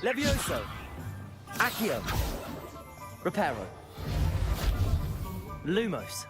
Levioso. Accio. Reparo. Lumos.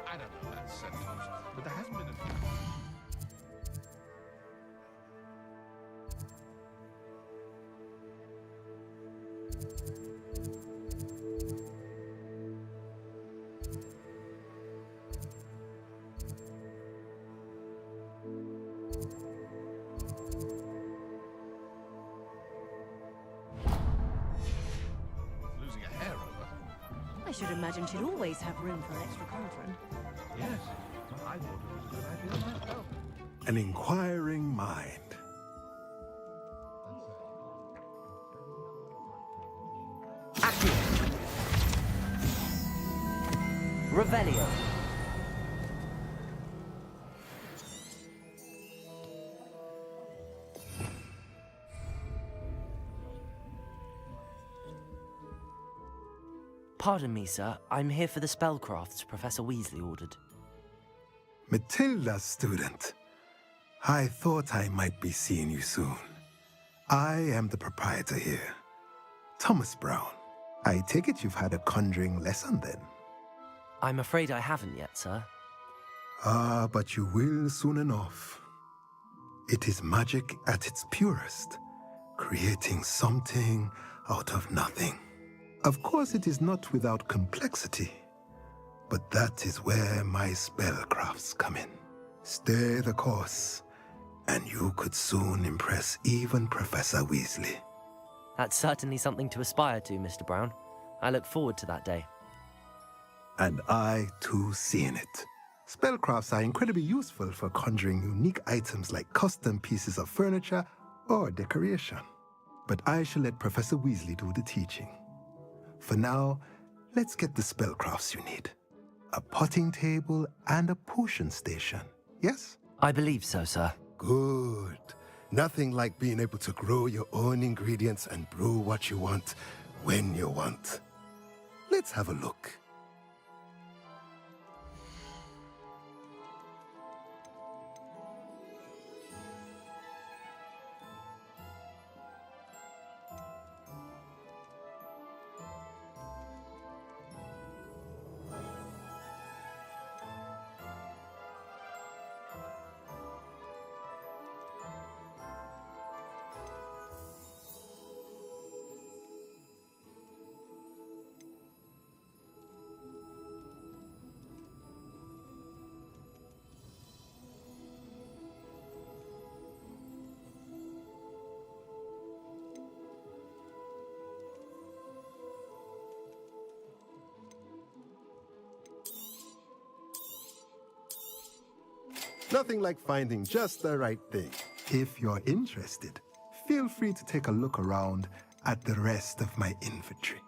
I don't know that sentence, but there hasn't been a... Losing a hair over? I should imagine she'd always have room for an extra cauldron. Yes. I thought it was a good idea myself. An inquiring mind. Accio. Revelio. Pardon me, sir. I'm here for the spellcrafts Professor Weasley ordered. Matilda's student. I thought I might be seeing you soon. I am the proprietor here, Thomas Brown. I take it you've had a conjuring lesson then? I'm afraid I haven't yet, sir. Ah, but you will soon enough. It is magic at its purest, creating something out of nothing. Of course, it is not without complexity, but that is where my spellcrafts come in. Stay the course, and you could soon impress even Professor Weasley. That's certainly something to aspire to, Mr. Brown. I look forward to that day. And I, too, seeing it. Spellcrafts are incredibly useful for conjuring unique items like custom pieces of furniture or decoration. But I shall let Professor Weasley do the teaching. For now, let's get the spellcrafts you need. A potting table and a potion station, yes? I believe so, sir. Good. Nothing like being able to grow your own ingredients and brew what you want when you want. Let's have a look. Nothing like finding just the right thing. If you're interested, feel free to take a look around at the rest of my inventory.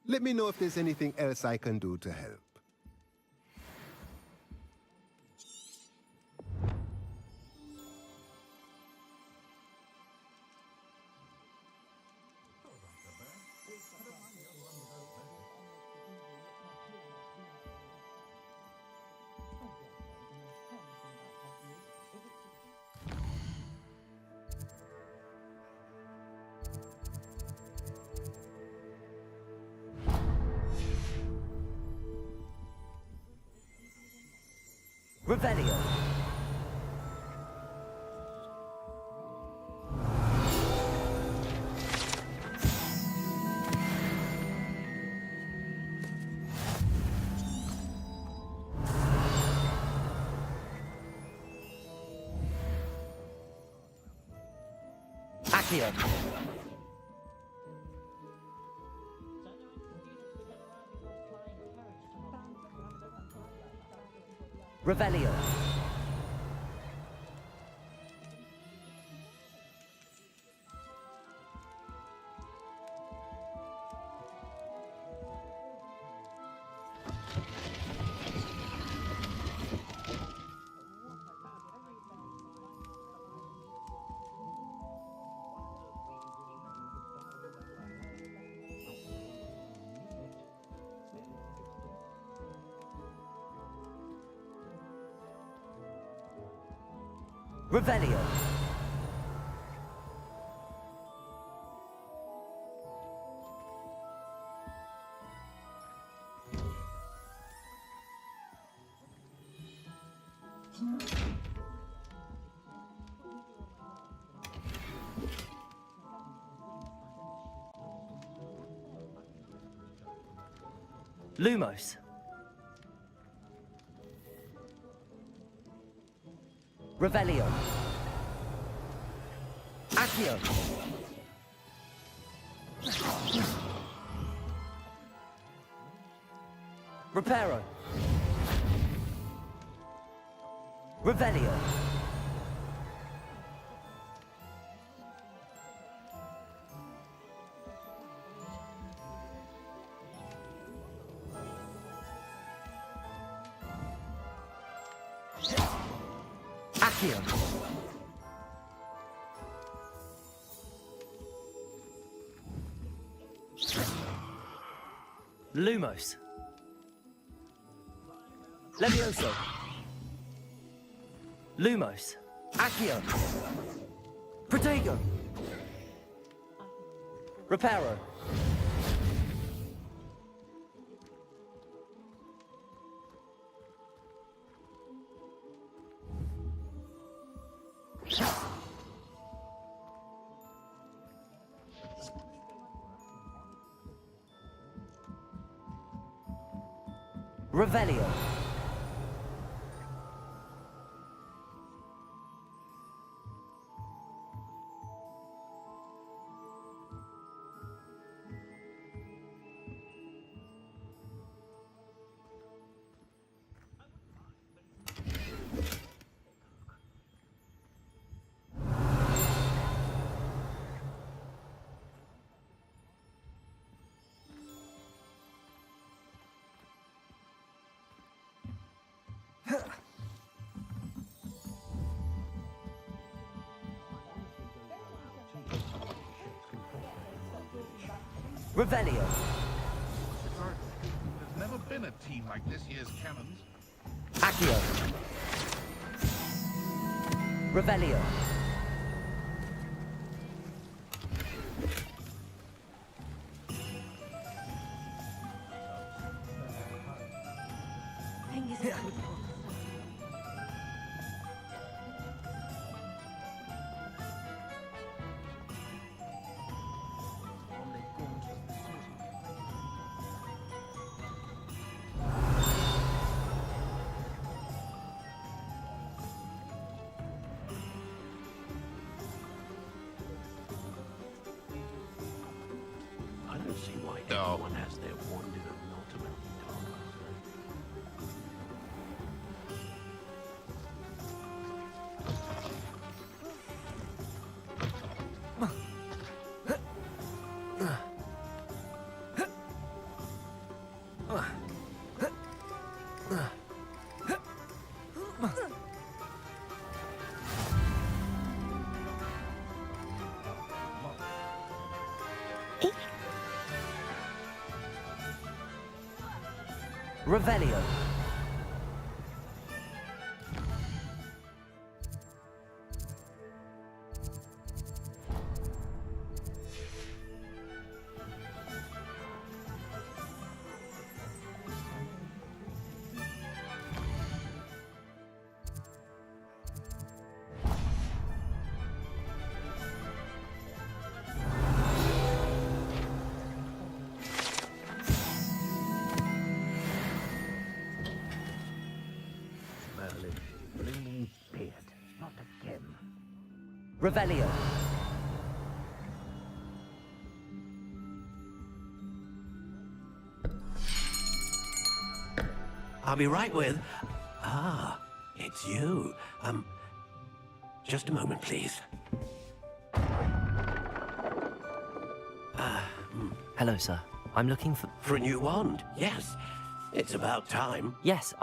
Let me know if there's anything else I can do to help. Revelio. Accio. Revelio. Revelio. Lumos. Revelio. Accio. Reparo. Revelio. Accio. Lumos. Levioso. Lumos. Accio. Protego. Reparo. Revelio. Revelio. There's never been a team like this year's cannons. Accio. Revelio. Fingers are good. I don't see why No. everyone has their wand in an ultimate dark. Revelio. Revelio. I'll be right with... Ah, it's you. Just a moment, please. Hello, sir. I'm looking for... For a new wand, yes. It's about time. Yes,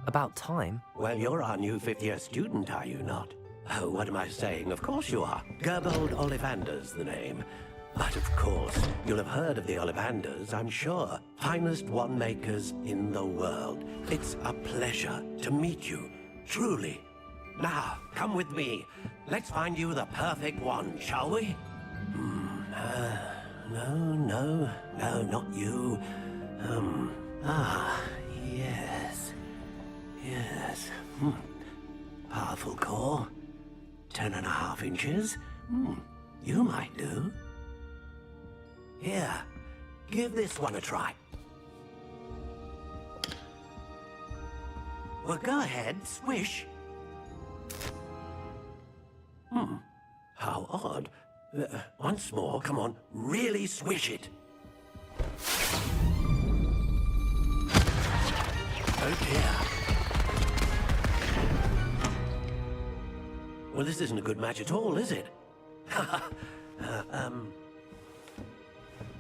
about time. Well, you're our new fifth-year student, are you not? Oh, what am I saying? Of course you are. Gerbold Ollivander's the name. But of course, you'll have heard of the Ollivanders, I'm sure. Finest wand makers in the world. It's a pleasure to meet you, truly. Now, come with me. Let's find you the perfect wand, shall we? No, not you. Yes. Yes. Powerful core. 10.5 inches. You might do. Here, give this one a try. Well, go ahead, swish. How odd. Once more, come on, really swish it. Oh dear. Well, this isn't a good match at all, is it?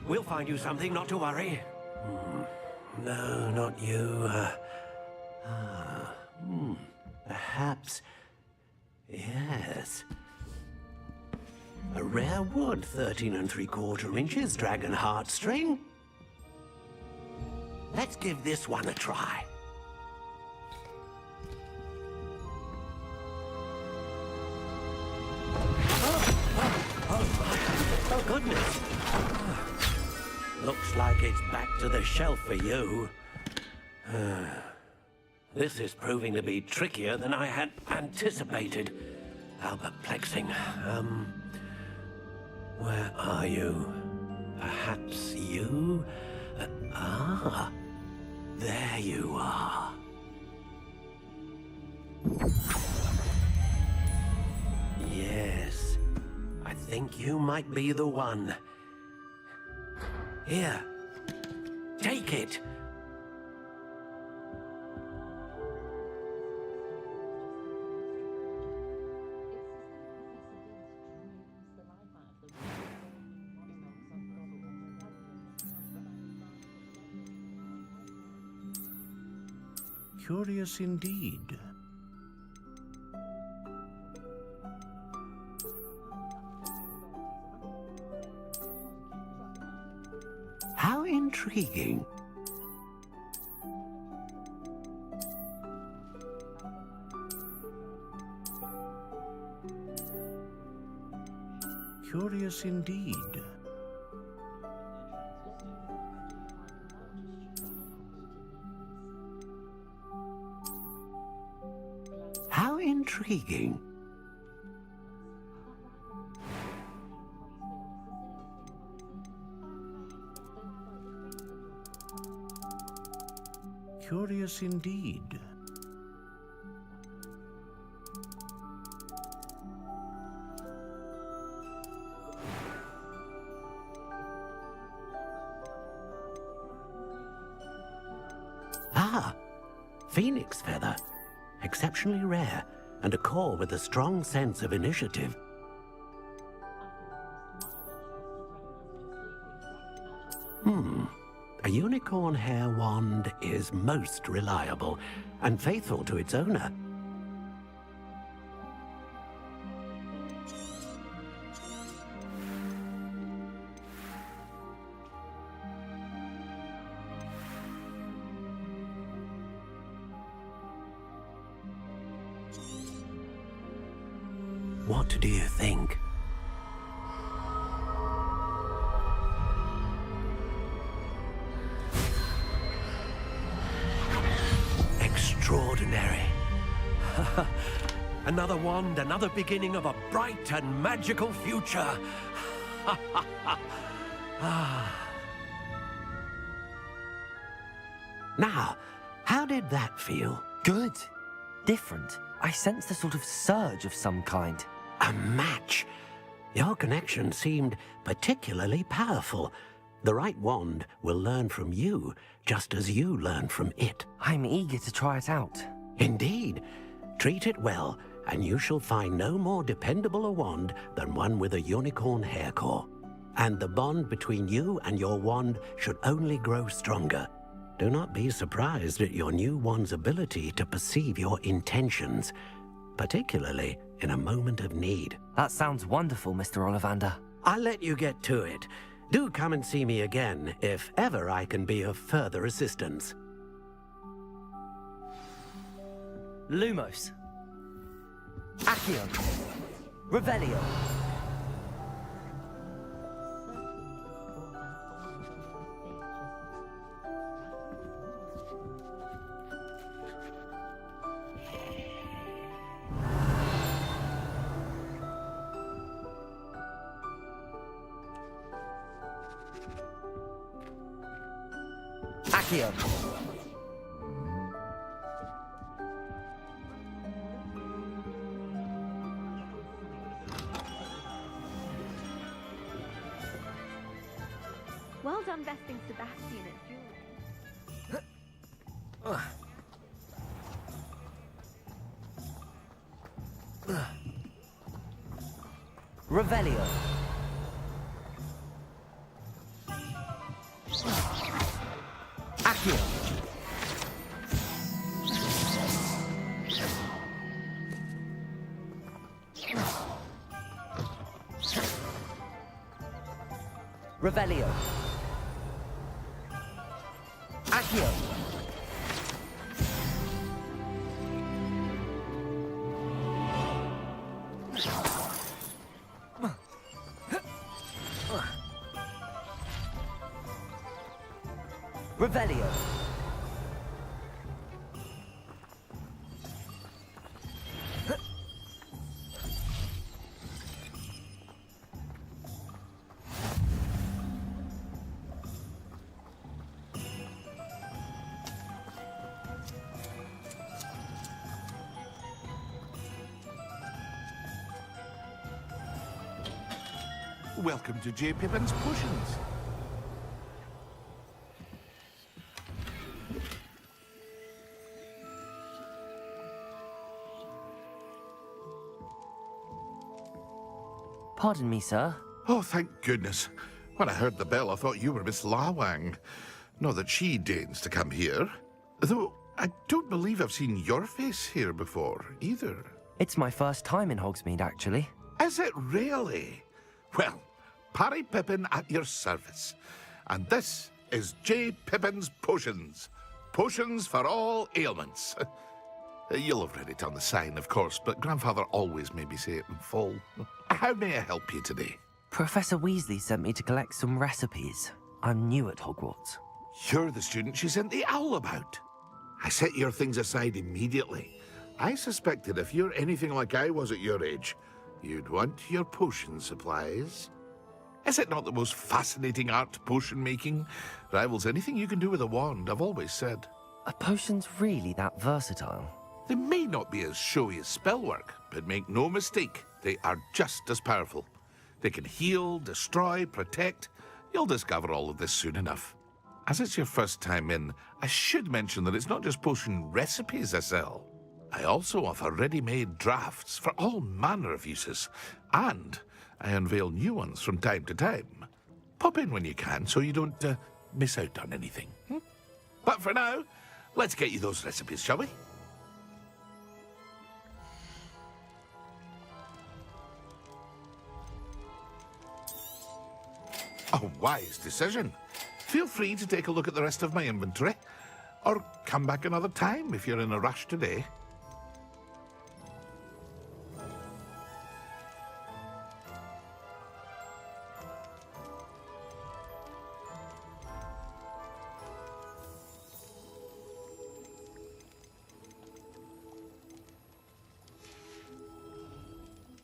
We'll find you something, not to worry. No, not you. Perhaps... Yes. A rare wood, 13 3/4 inches, dragon heartstring. Let's give this one a try. Oh, goodness. Looks like it's back to the shelf for you. This is proving to be trickier than I had anticipated. How perplexing. Where are you? Perhaps you? There you are. Yes, I think you might be the one. Here, take it. Curious indeed. How intriguing. Curious indeed. How intriguing. Curious indeed. Ah, phoenix feather. Exceptionally rare, and a core with a strong sense of initiative. A unicorn hair wand is most reliable and faithful to its owner. What do you think? Extraordinary. Another wand, another beginning of a bright and magical future. Now, how did that feel? Good. Different. I sensed a sort of surge of some kind. A match? Your connection seemed particularly powerful. The right wand will learn from you, just as you learn from it. I'm eager to try it out. Indeed. Treat it well, and you shall find no more dependable a wand than one with a unicorn hair core. And the bond between you and your wand should only grow stronger. Do not be surprised at your new wand's ability to perceive your intentions, particularly in a moment of need. That sounds wonderful, Mr. Ollivander. I'll let you get to it. Do come and see me again if ever I can be of further assistance. Lumos. Accio. Revelio. Accio. Well done besting Sebastian at dueling. Revelio. Accio. Revelio. Accio. Revelio. Welcome to J. Pippin's Potions. Pardon me, sir. Oh, thank goodness. When I heard the bell, I thought you were Miss Lawang. Not that she deigns to come here. Though, I don't believe I've seen your face here before, either. It's my first time in Hogsmeade, actually. Is it really? Well, Parry Pippin at your service. And this is J. Pippin's Potions. Potions for all ailments. You'll have read it on the sign, of course, but Grandfather always made me say it in full. How may I help you today? Professor Weasley sent me to collect some recipes. I'm new at Hogwarts. You're the student she sent the owl about. I set your things aside immediately. I suspected if you're anything like I was at your age, you'd want your potion supplies. Is it not the most fascinating art, potion making? Rivals anything you can do with a wand, I've always said. Are potions really that versatile? They may not be as showy as spellwork, but make no mistake, they are just as powerful. They can heal, destroy, protect. You'll discover all of this soon enough. As it's your first time in, I should mention that it's not just potion recipes I sell. I also offer ready-made drafts for all manner of uses, and I unveil new ones from time to time. Pop in when you can so you don't miss out on anything. But for now, let's get you those recipes, shall we? A wise decision. Feel free to take a look at the rest of my inventory, or come back another time if you're in a rush today.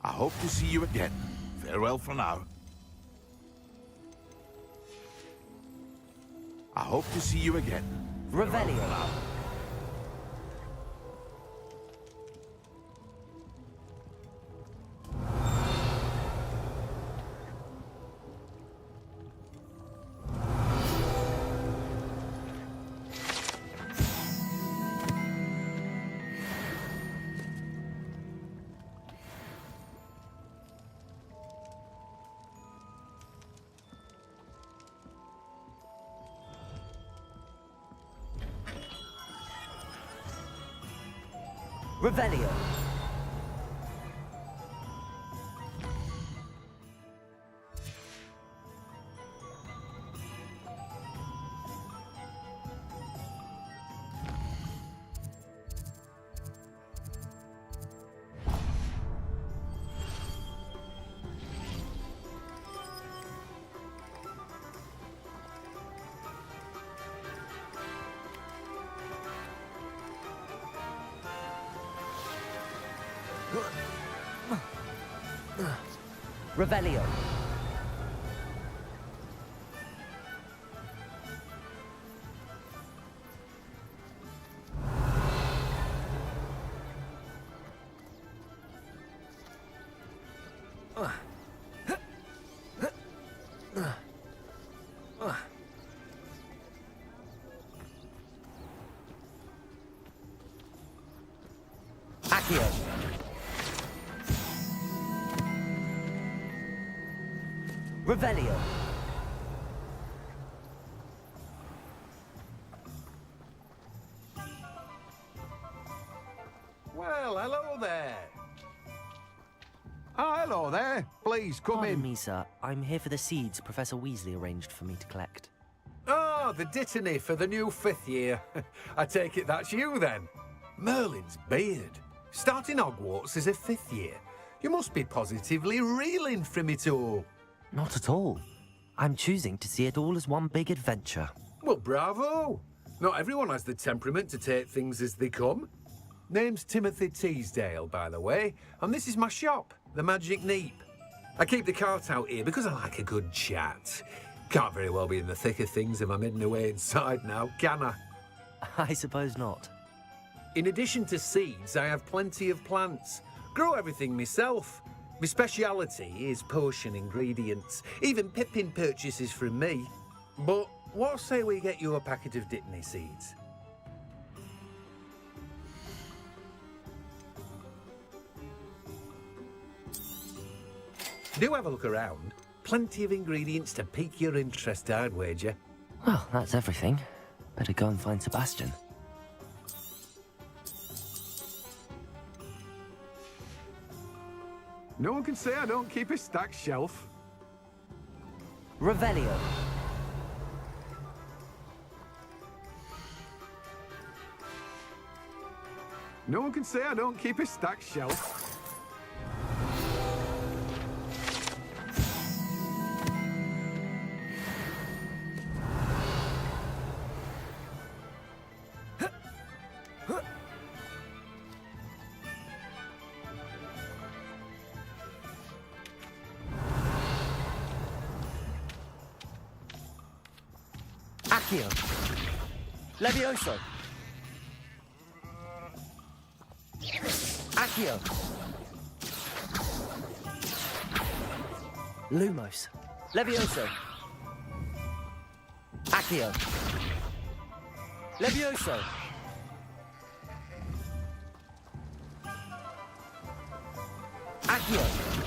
I hope to see you again. Farewell for now. I hope to see you again. Revelio. Revelio. Revelio. Accio. Revelio. Well, hello there. Oh, hello there. Please, come Pardon in. me, sir. I'm here for the seeds Professor Weasley arranged for me to collect. Oh, the dittany for the new 5th year. I take it that's you, then. Merlin's beard. Starting Hogwarts as a 5th year. You must be positively reeling from it all. Not at all. I'm choosing to see it all as one big adventure. Well, bravo. Not everyone has the temperament to take things as they come. Name's Timothy Teasdale, by the way, and this is my shop, the Magic Neep. I keep the cart out here because I like a good chat. Can't very well be in the thick of things if I'm hidden away inside now, can I? I suppose not. In addition to seeds, I have plenty of plants. Grow everything myself. My speciality is potion ingredients. Even Pippin purchases from me. But what say we get you a packet of Dittany seeds? Do have a look around. Plenty of ingredients to pique your interest, I'd wager. Well, that's everything. Better go and find Sebastian. No one can say I don't keep a stacked shelf. Revelio. No one can say I don't keep a stacked shelf. Accio. Levioso. Accio. Lumos. Levioso. Accio. Levioso. Accio.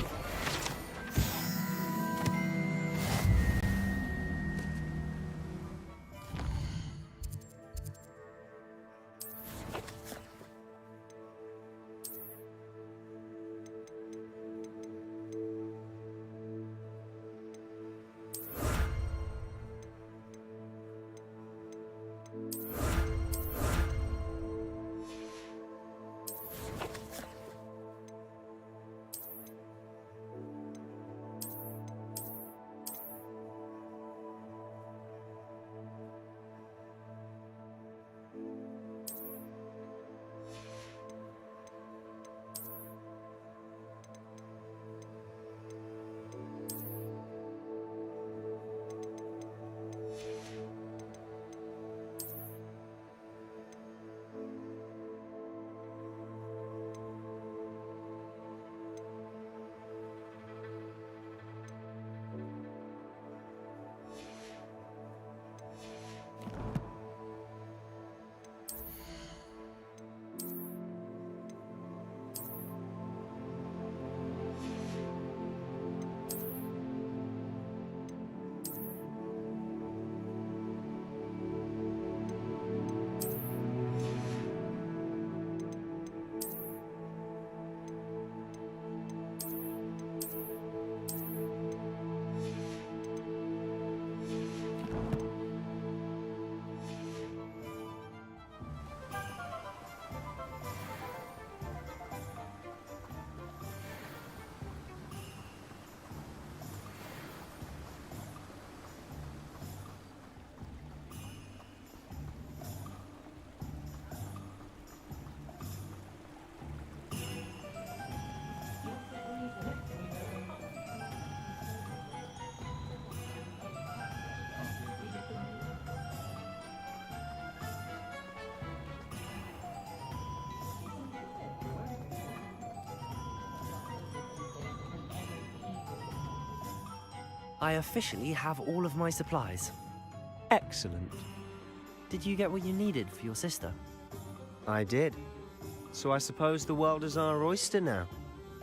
I officially have all of my supplies. Excellent. Did you get what you needed for your sister? I did. So I suppose the world is our oyster now.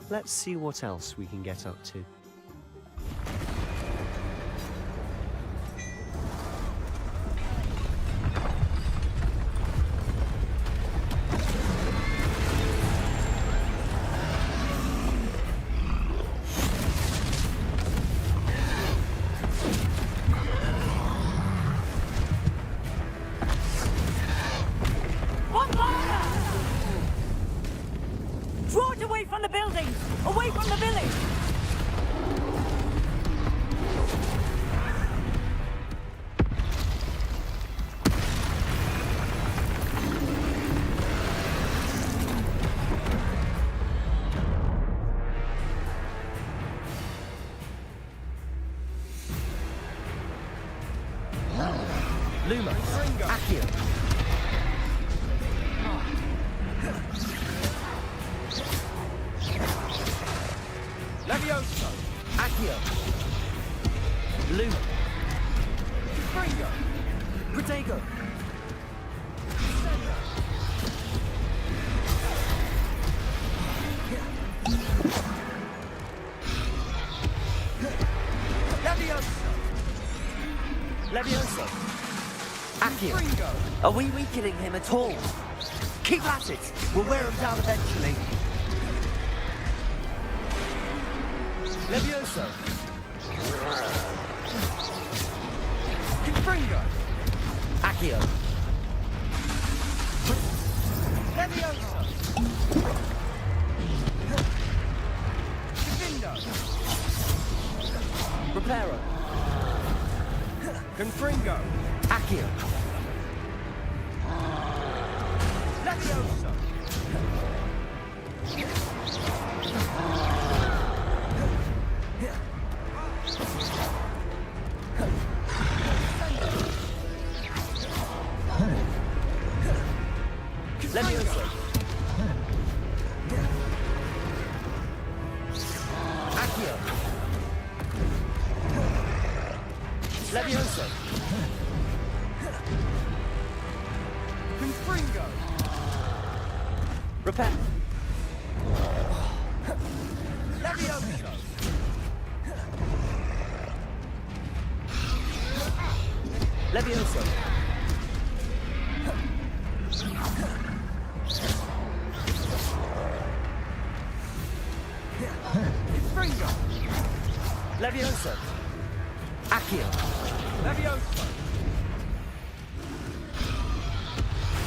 Let's see what else we can get up to. Draw it away from the buildings! Away from the village! Lumos, Accio. Levioso! Accio. Luma. Fringo! Protego. Levioso! Levioso. Accio. Fringo! Are we weakening him at all? Keep at it! We'll wear him down eventually. Levioso! Fringo! Accio. Levioso! Divindo! Reparo. Confringo! Accio. Levioso! Levioso. Accio. Levioso. Confringo! Repair. Levioso! Levioso. Fringo! Levioso. Accio. Levioso!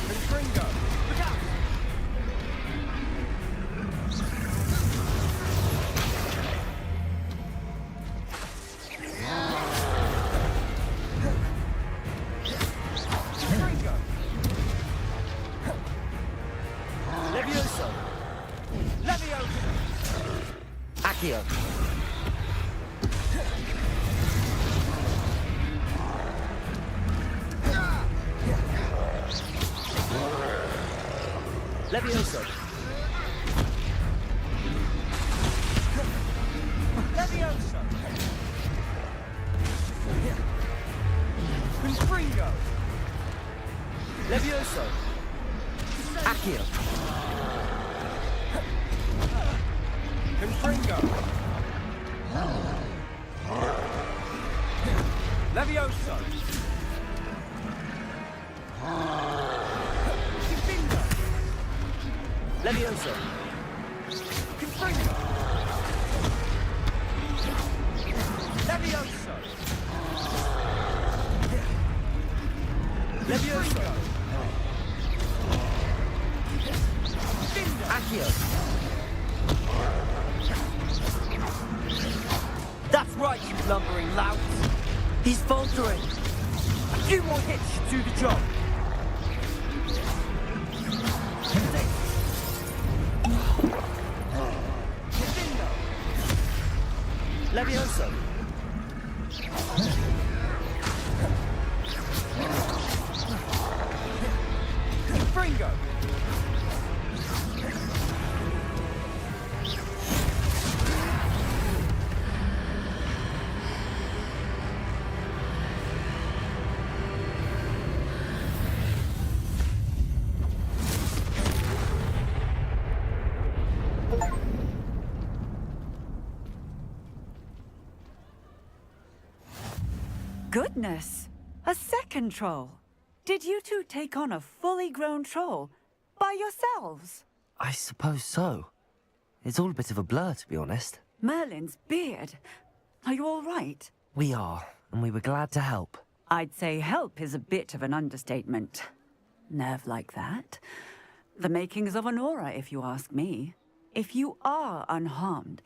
Confringo! Look out! Confringo! Levioso. Levioso! Accio. Levioso. Levioso! Confringo! Levioso. Accio. Confringo! Levioso! Divindo! Levioso. Confringo! Levioso! Levioso. Divindo! Accio. That's right, you lumbering louts. He's faltering. A few more hits should do the job. Divindo! Levioso. Confringo! Goodness! A second troll. Did you two take on a fully grown troll by yourselves? I suppose so. It's all a bit of a blur, to be honest. Merlin's beard. Are you all right? We are, and we were glad to help. I'd say help is a bit of an understatement. Nerve like that. The makings of an aura, if you ask me. If you are unharmed,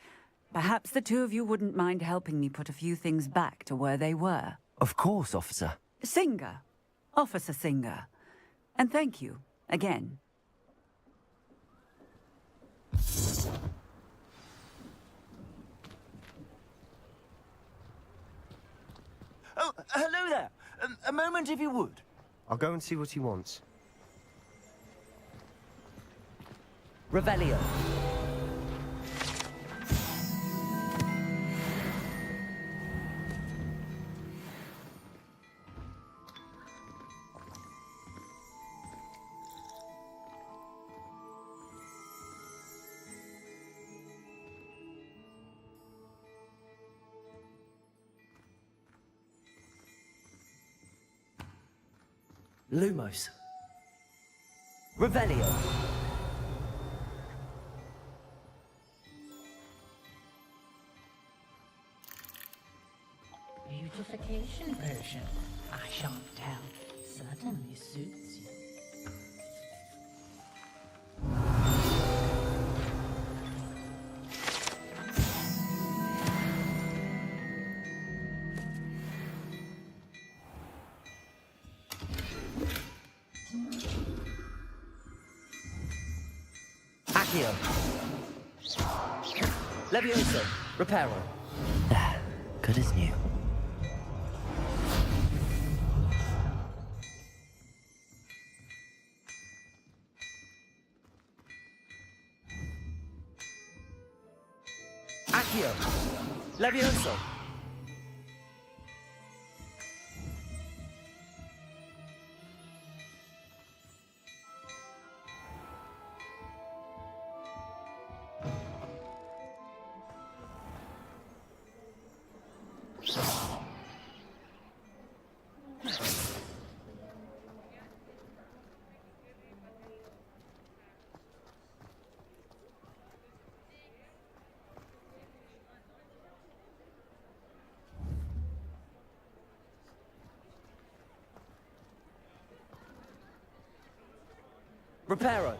perhaps the two of you wouldn't mind helping me put a few things back to where they were. Of course, officer. Singer. Officer Singer. And thank you, again. Oh, hello there. A moment, if you would. I'll go and see what he wants. Revelio. Lumos. Revelio. Beautification potion. I shan't tell. Certainly suits you. Accio. Levioso. Reparo. There. Good as new. Accio. Levioso. Reparo.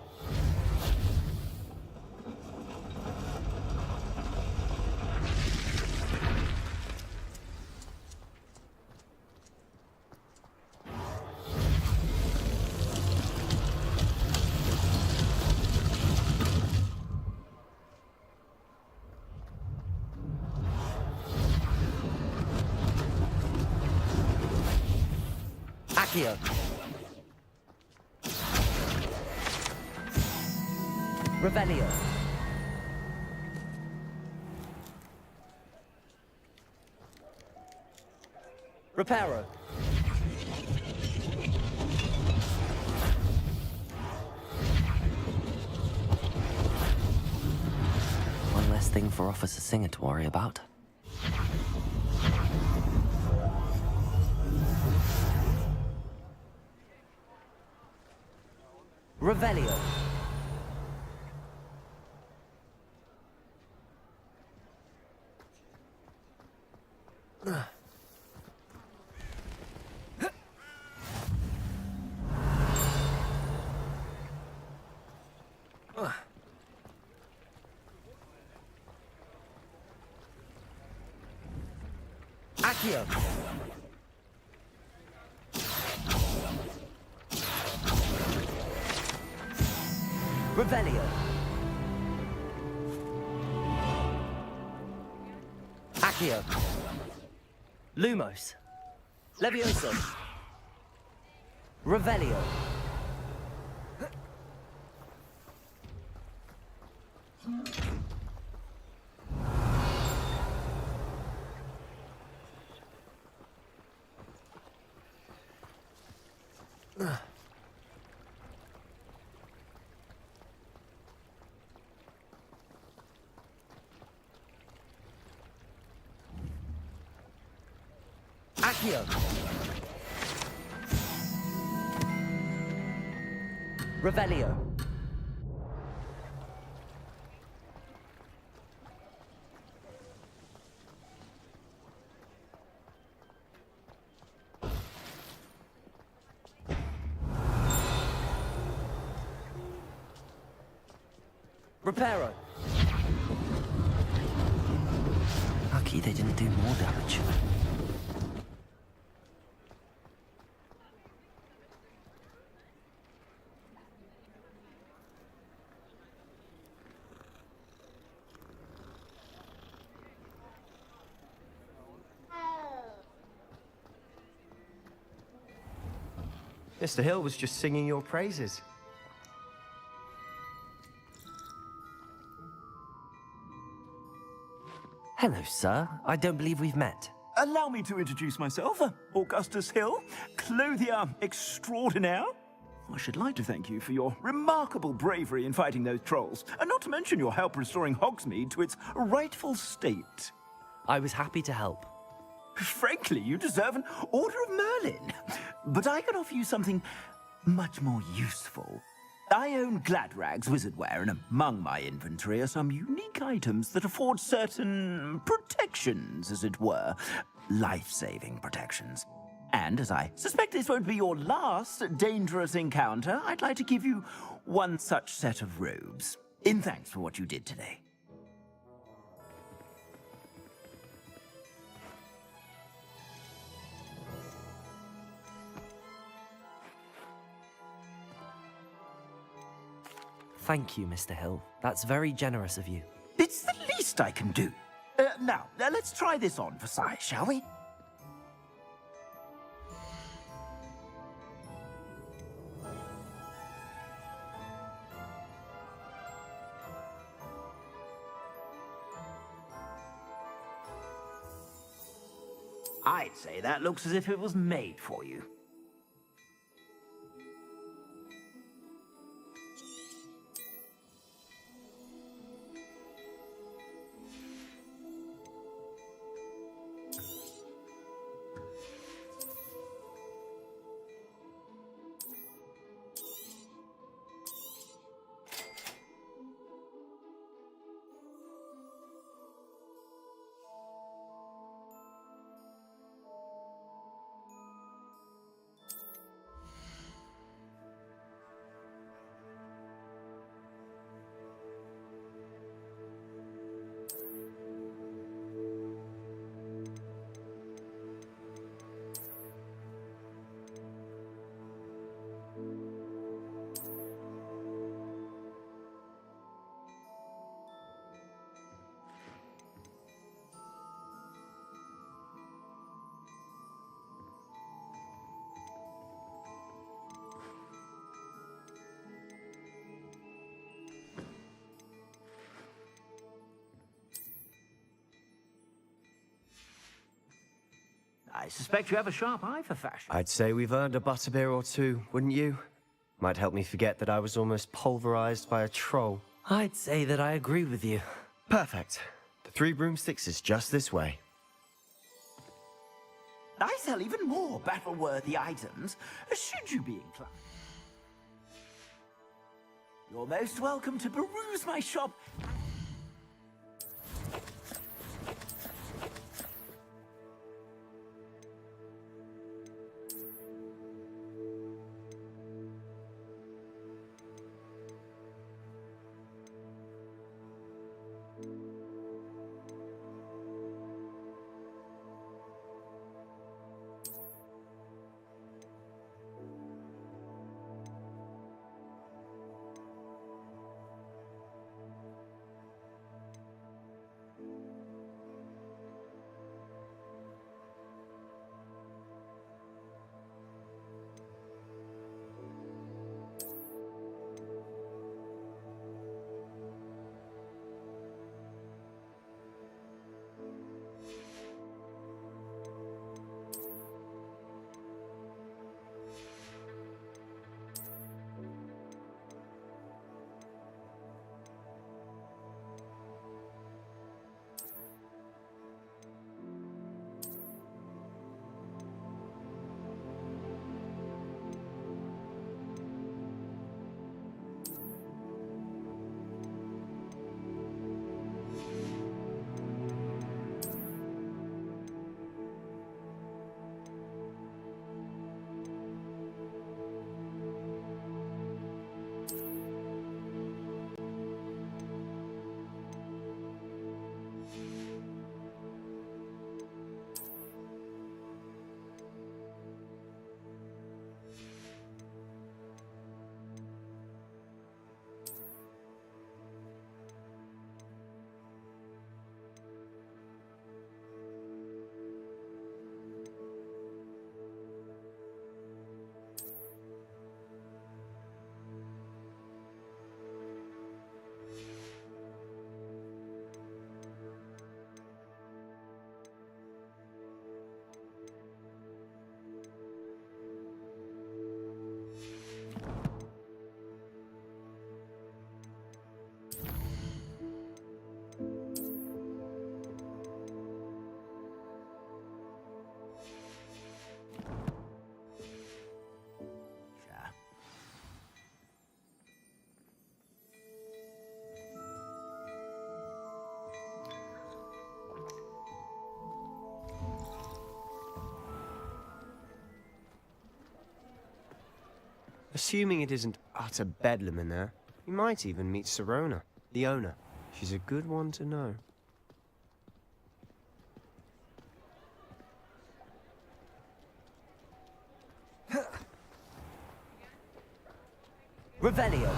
Accio. Revelio. Reparo. One less thing for Officer Singer to worry about. Revelio. Accio. Revelio. Accio. Lumos. Levioso. Revelio. Accio. Revelio. Reparo. Lucky they didn't do more damage. Mr. Hill was just singing your praises. Hello, sir. I don't believe we've met. Allow me to introduce myself, Augustus Hill, clothier extraordinaire. I should like to thank you for your remarkable bravery in fighting those trolls, and not to mention your help restoring Hogsmeade to its rightful state. I was happy to help. Frankly, you deserve an Order of Merlin. But I can offer you something much more useful. I own Gladrag's wizardware, and among my inventory are some unique items that afford certain protections, as it were. Life-saving protections. And as I suspect this won't be your last dangerous encounter, I'd like to give you one such set of robes, in thanks for what you did today. Thank you, Mr. Hill. That's very generous of you. It's the least I can do. Now, let's try this on for size, shall we? I'd say that looks as if it was made for you. I suspect you have a sharp eye for fashion. I'd say we've earned a butterbeer or two, wouldn't you? Might help me forget that I was almost pulverized by a troll. I'd say that I agree with you. Perfect. The 3 broomsticks is just this way. I sell even more battle-worthy items, should you be inclined. You're most welcome to peruse my shop. Assuming it isn't utter bedlam in there, you might even meet Sirona, the owner. She's a good one to know. Revelio.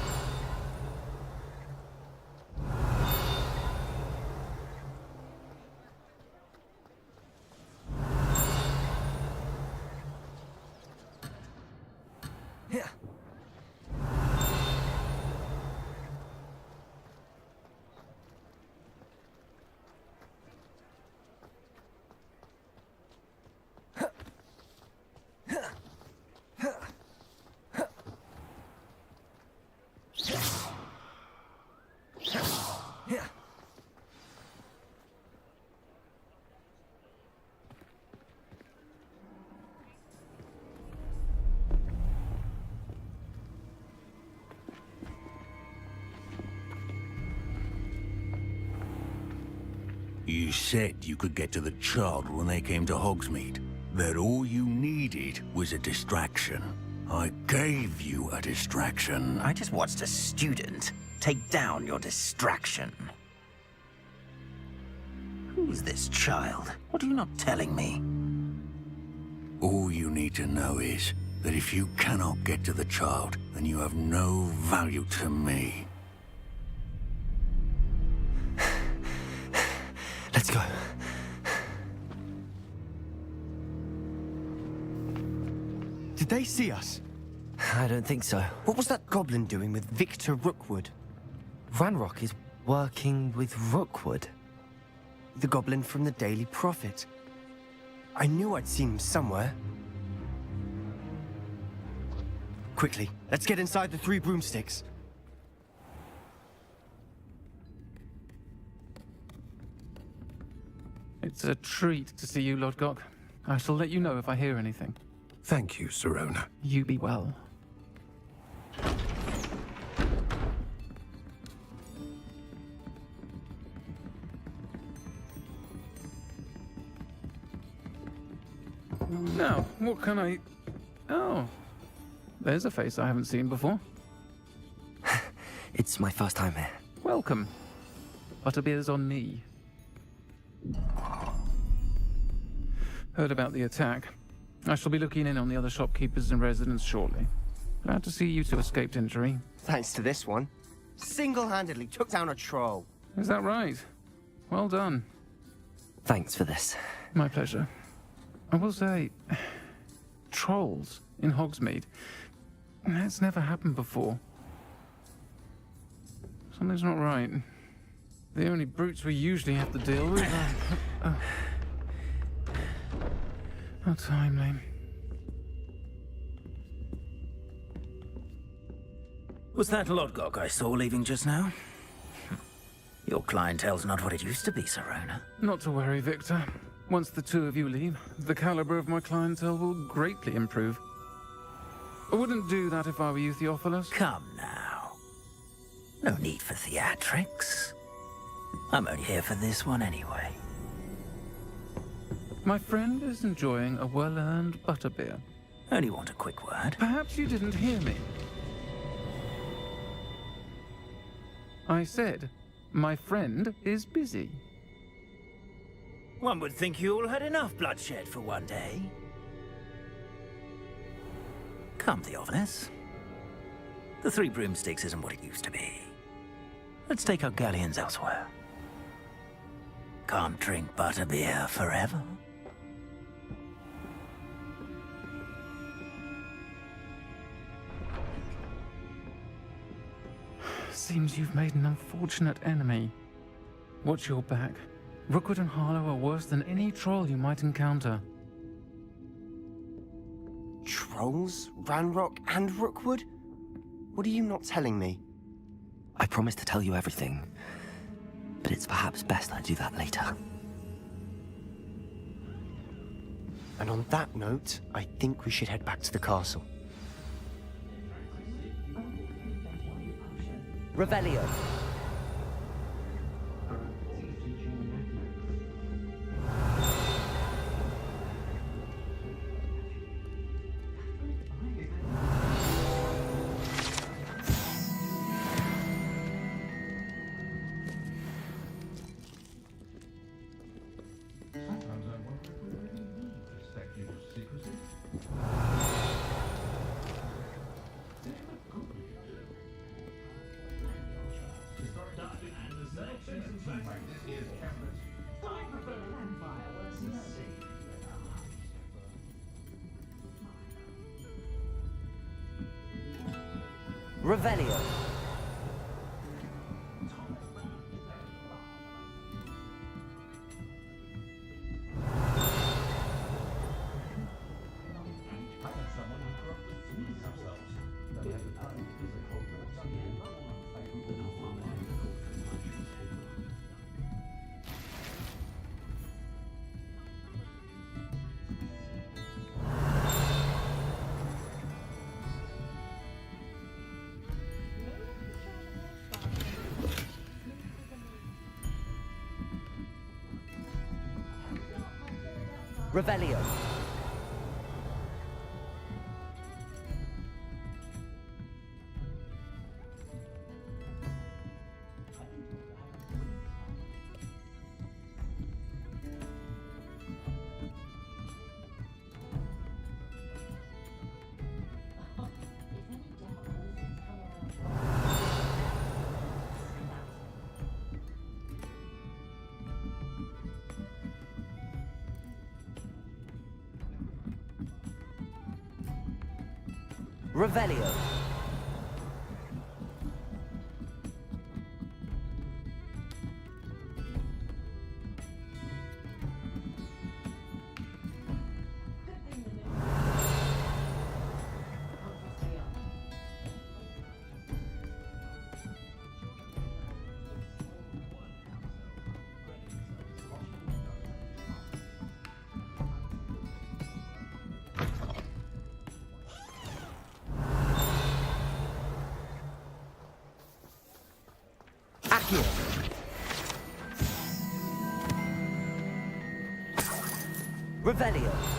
You said you could get to the child when they came to Hogsmeade. That all you needed was a distraction. I gave you a distraction. I just watched a student take down your distraction. Who's this child? What are you not telling me? All you need to know is that if you cannot get to the child, then you have no value to me. Let's go. Did they see us? I don't think so. What was that goblin doing with Victor Rookwood? Ranrock is working with Rookwood. The goblin from the Daily Prophet. I knew I'd seen him somewhere. Quickly, let's get inside the 3 broomsticks. It's a treat to see you, Lodgok. I shall let you know if I hear anything. Thank you, Sirona. You be well. Now, what can I... Oh, there's a face I haven't seen before. It's my first time here. Welcome. Butterbeer's on me. Heard about the attack. I shall be looking in on the other shopkeepers and residents shortly. Glad to see you two escaped injury. Thanks to this one. Single-handedly took down a troll. Is that right? Well done. Thanks for this. My pleasure. I will say, trolls in Hogsmeade. That's never happened before. Something's not right. The only brutes we usually have to deal with are... How timely. Was that Lodgok I saw leaving just now? Your clientele's not what it used to be, Sirona. Not to worry, Victor. Once the 2 of you leave, the caliber of my clientele will greatly improve. I wouldn't do that if I were you, Theophilus. Come now. No need for theatrics. I'm only here for this one anyway. My friend is enjoying a well-earned butterbeer. Only want a quick word. Perhaps you didn't hear me. I said, my friend is busy. One would think you all had enough bloodshed for one day. Come, Theophilus. The 3 broomsticks isn't what it used to be. Let's take our galleons elsewhere. Can't drink butterbeer forever. Seems you've made an unfortunate enemy. Watch your back. Rookwood and Harlow are worse than any troll you might encounter. Trolls? Ranrock and Rookwood? What are you not telling me? I promise to tell you everything, but it's perhaps best I do that later. And on that note, I think we should head back to the castle. Revelio. Revelio. Revelio. Revelio. Accio. Revelio.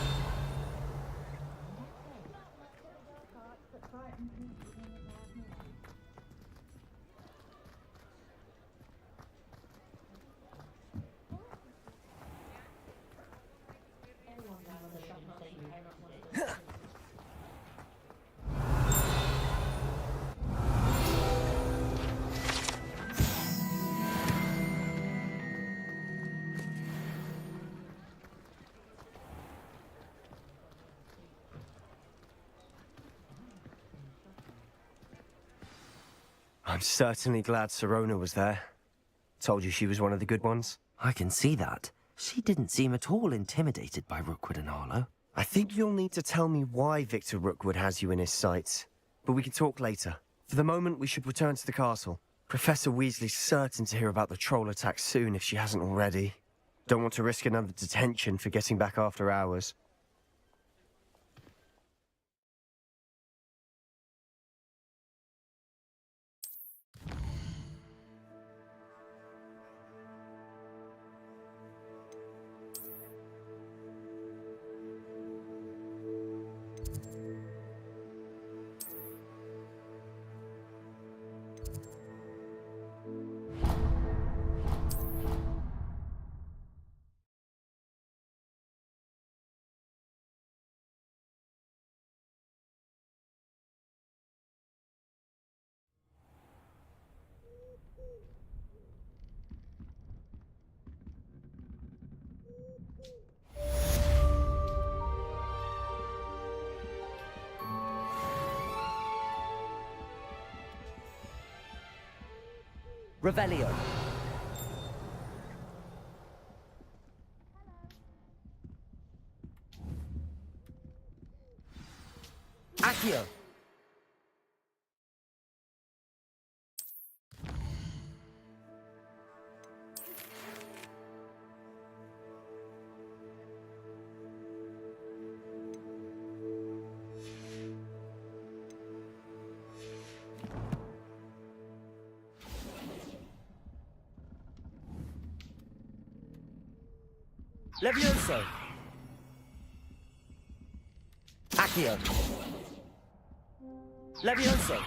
I'm certainly glad Sirona was there. Told you she was one of the good ones. I can see that. She didn't seem at all intimidated by Rookwood and Harlow. I think you'll need to tell me why Victor Rookwood has you in his sights. But we can talk later. For the moment, we should return to the castle. Professor Weasley's certain to hear about the troll attack soon if she hasn't already. Don't want to risk another detention for getting back after hours. Revelio. Accio. Levioso. Accio. Levioso.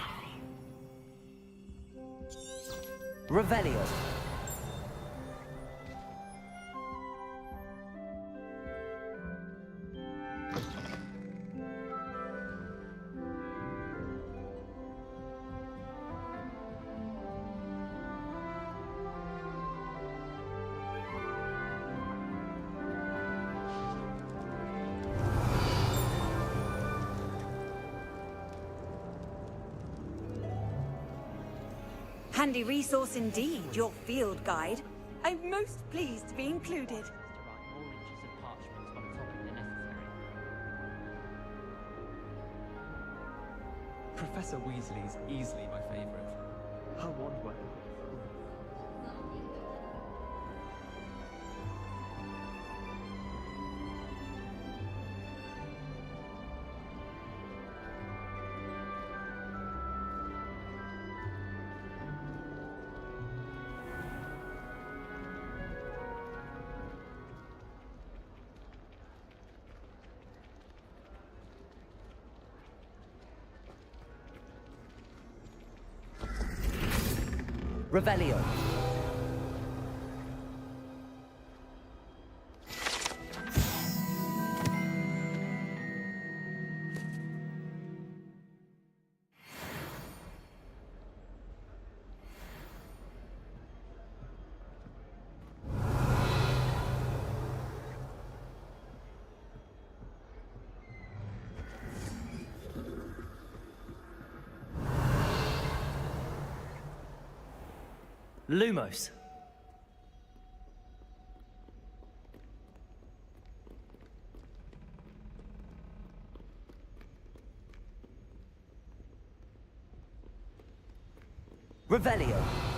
Revelio. Handy resource indeed, your field guide. I'm most pleased to be included. Professor Weasley's easily my favorite. Her wand weapon. Revelio. Lumos. Revelio.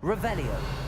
Revelio.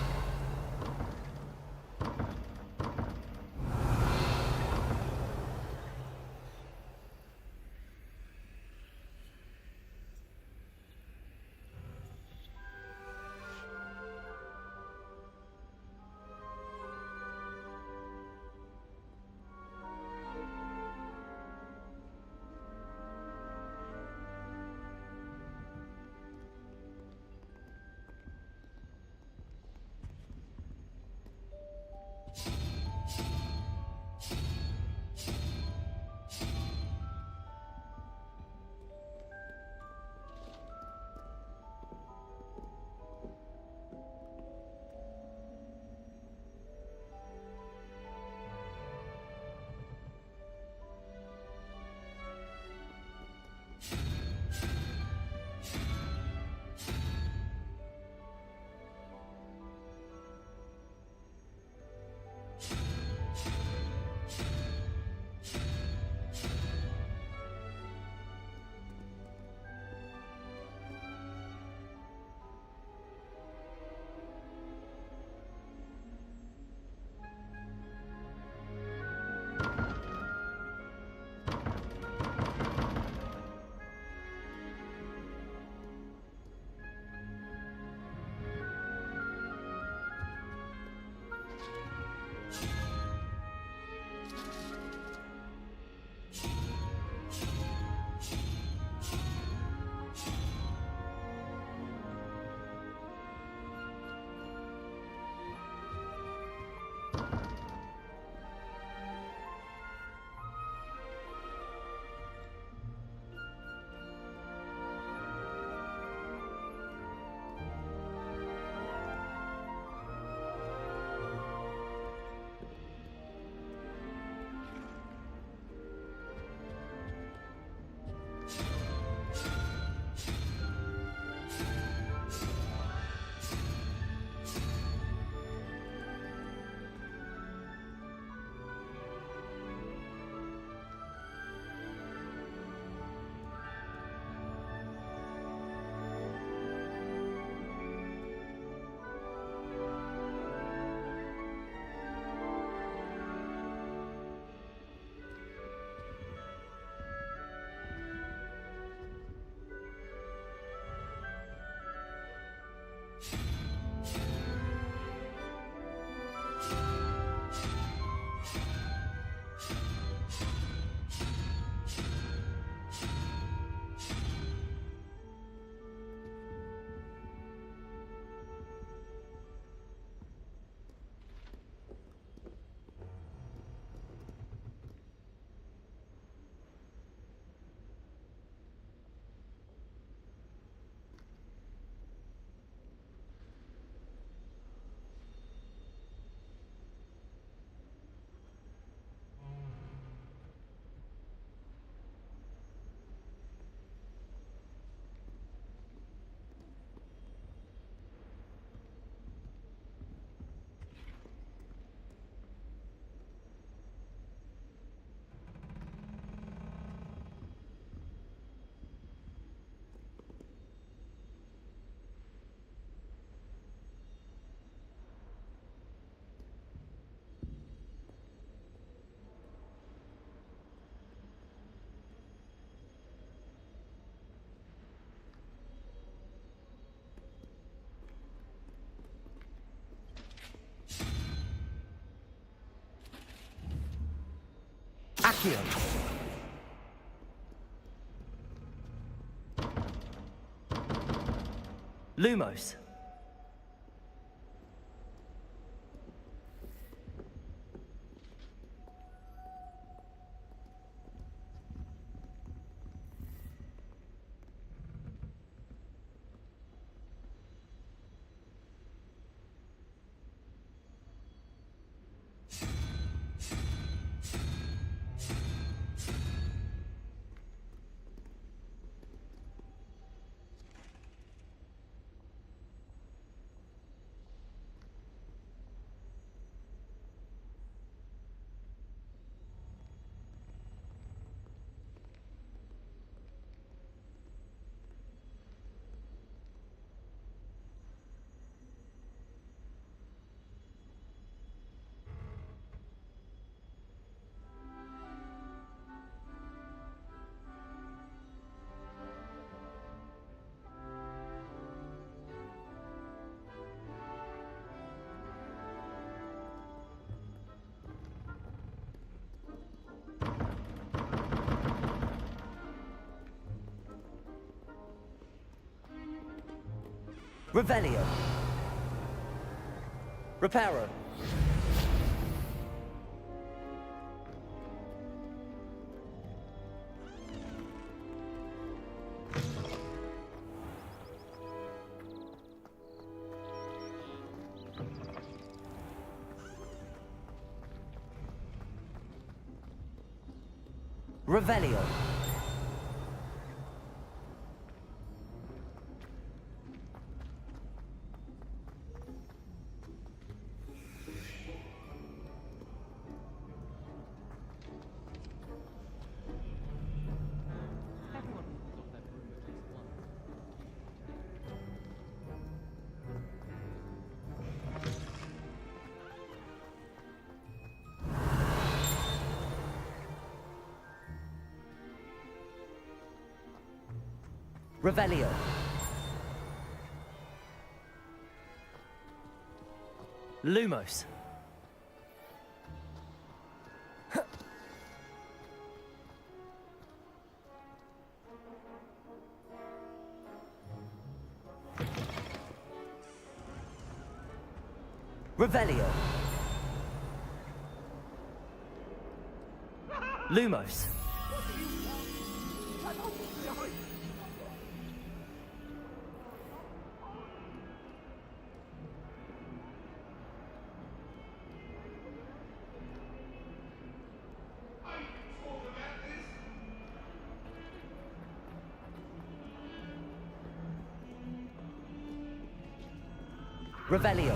Accio. Lumos. Revelio. Reparo. Revelio. Revelio. Lumos. Revelio. Lumos. Revelio.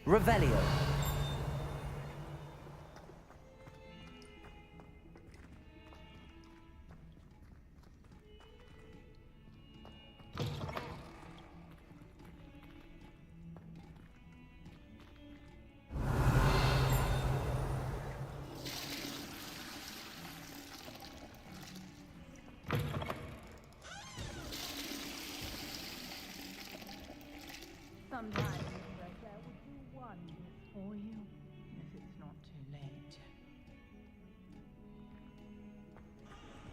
Revelio. Sometimes Red would do wonders for you, if it's not too late.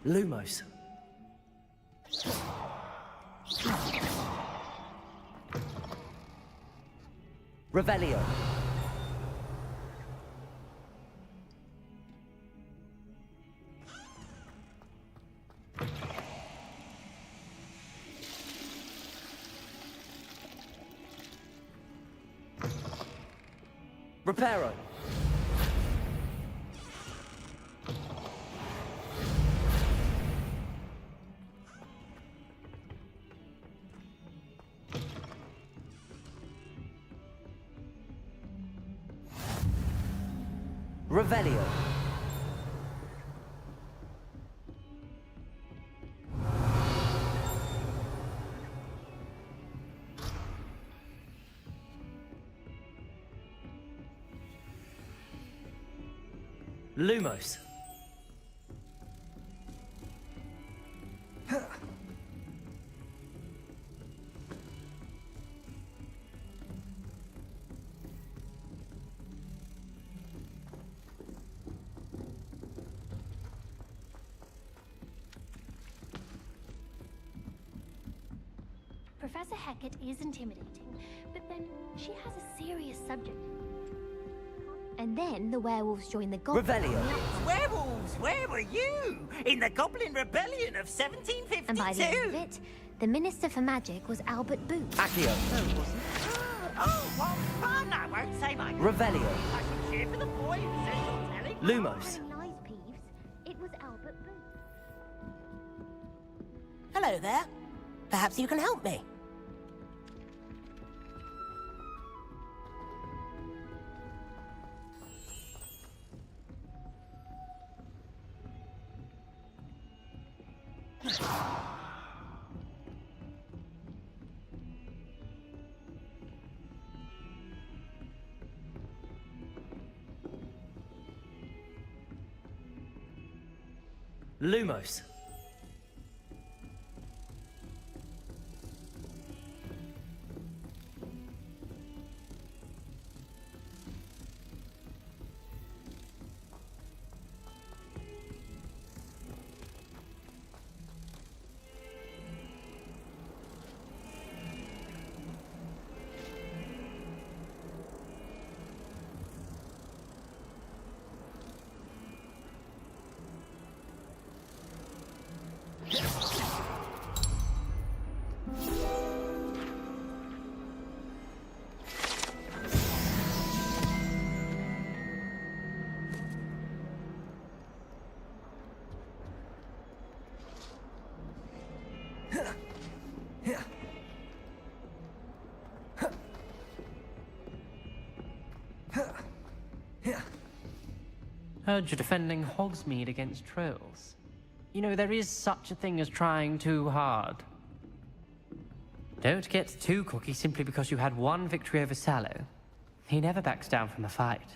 Lumos. Revelio. Reparo. Revelio. Lumos. Professor Hecat is intimidating, but then she has a serious subject. And then the werewolves join the goblins. Revelio. Werewolves, where were you? In the Goblin Rebellion of 1752? And by the end of it, the Minister for Magic was Albert Booth. Accio. Oh, what fun! I won't say my... Revelio. I shall cheer for the boy who says you're telling... Lumos. Lies, Peeves. It was Albert Booth. Hello there. Perhaps you can help me. Lumos. Heard you're defending Hogsmeade against trolls. You know, there is such a thing as trying too hard. Don't get too cocky simply because you had one victory over Sallow. He never backs down from the fight.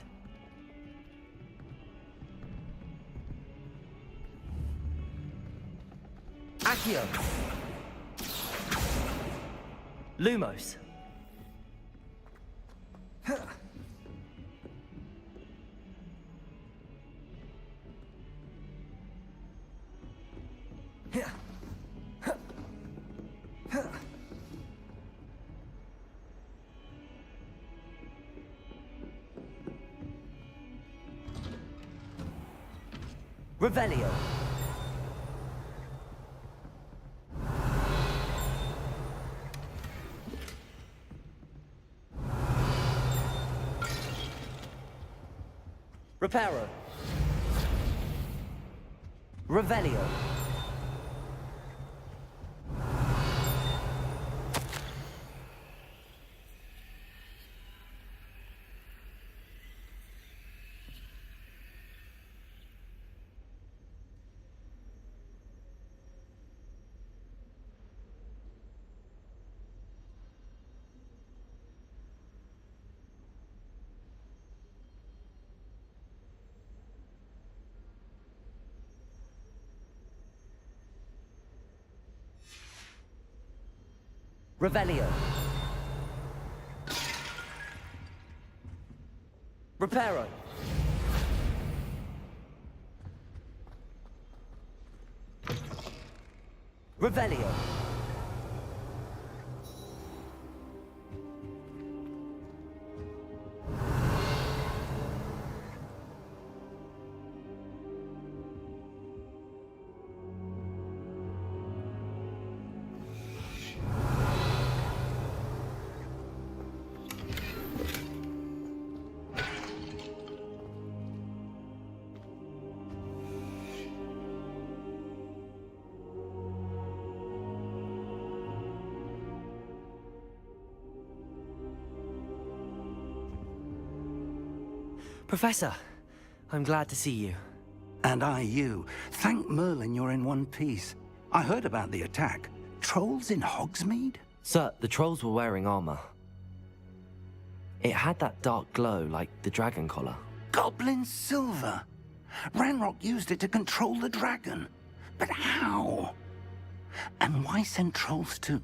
Accio. Lumos. Revelio. Reparo. Revelio. Revelio. Reparo. Revelio. Professor, I'm glad to see you. And I you. Thank Merlin you're in one piece. I heard about the attack. Trolls in Hogsmeade? Sir, the trolls were wearing armor. It had that dark glow like the dragon collar. Goblin silver! Ranrock used it to control the dragon. But how? And why send trolls to...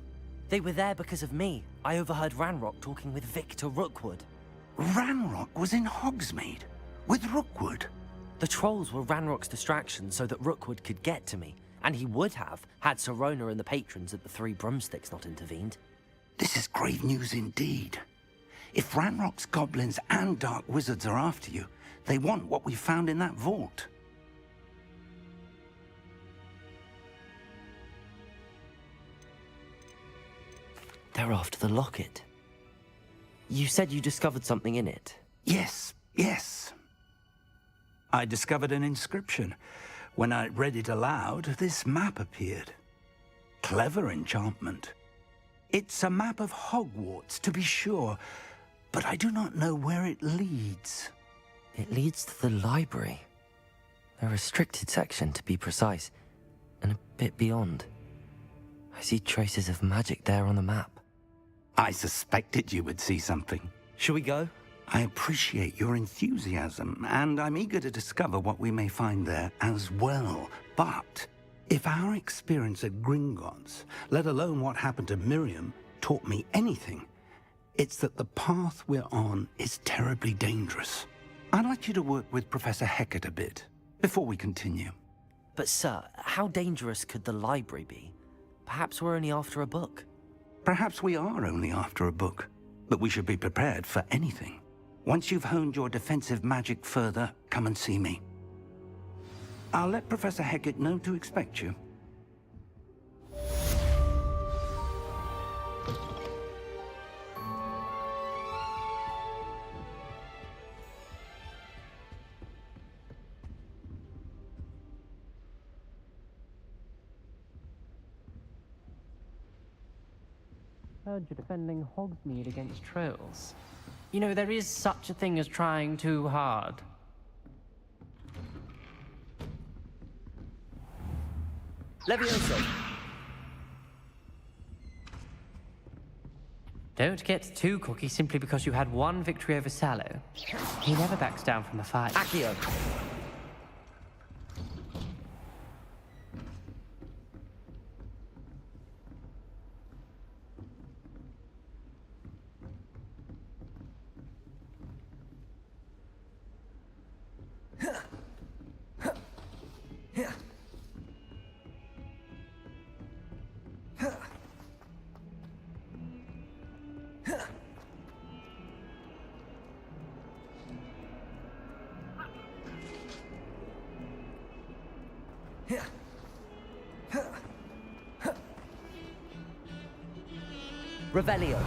They were there because of me. I overheard Ranrock talking with Victor Rookwood. Ranrock was in Hogsmeade? With Rookwood? The trolls were Ranrock's distraction so that Rookwood could get to me. And he would have, had Sirona and the patrons at the Three Broomsticks not intervened. This is grave news indeed. If Ranrock's goblins and dark wizards are after you, they want what we found in that vault. They're after the locket. You said you discovered something in it. Yes, yes. I discovered an inscription. When I read it aloud, this map appeared. Clever enchantment. It's a map of Hogwarts, to be sure, but I do not know where it leads. It leads to the library. A restricted section, to be precise, and a bit beyond. I see traces of magic there on the map. I suspected you would see something. Shall we go? I appreciate your enthusiasm, and I'm eager to discover what we may find there as well. But if our experience at Gringotts, let alone what happened to Miriam, taught me anything, it's that the path we're on is terribly dangerous. I'd like you to work with Professor Hecat a bit before we continue. But sir, how dangerous could the library be? Perhaps we're only after a book. Perhaps we are only after a book, but we should be prepared for anything. Once you've honed your defensive magic further, come and see me. I'll let Professor Hecat know to expect you. Heard you're defending Hogsmeade against trolls. You know, there is such a thing as trying too hard. Levioso. Don't get too cocky simply because you had one victory over Sallow. He never backs down from a fight. Accio. Revelio.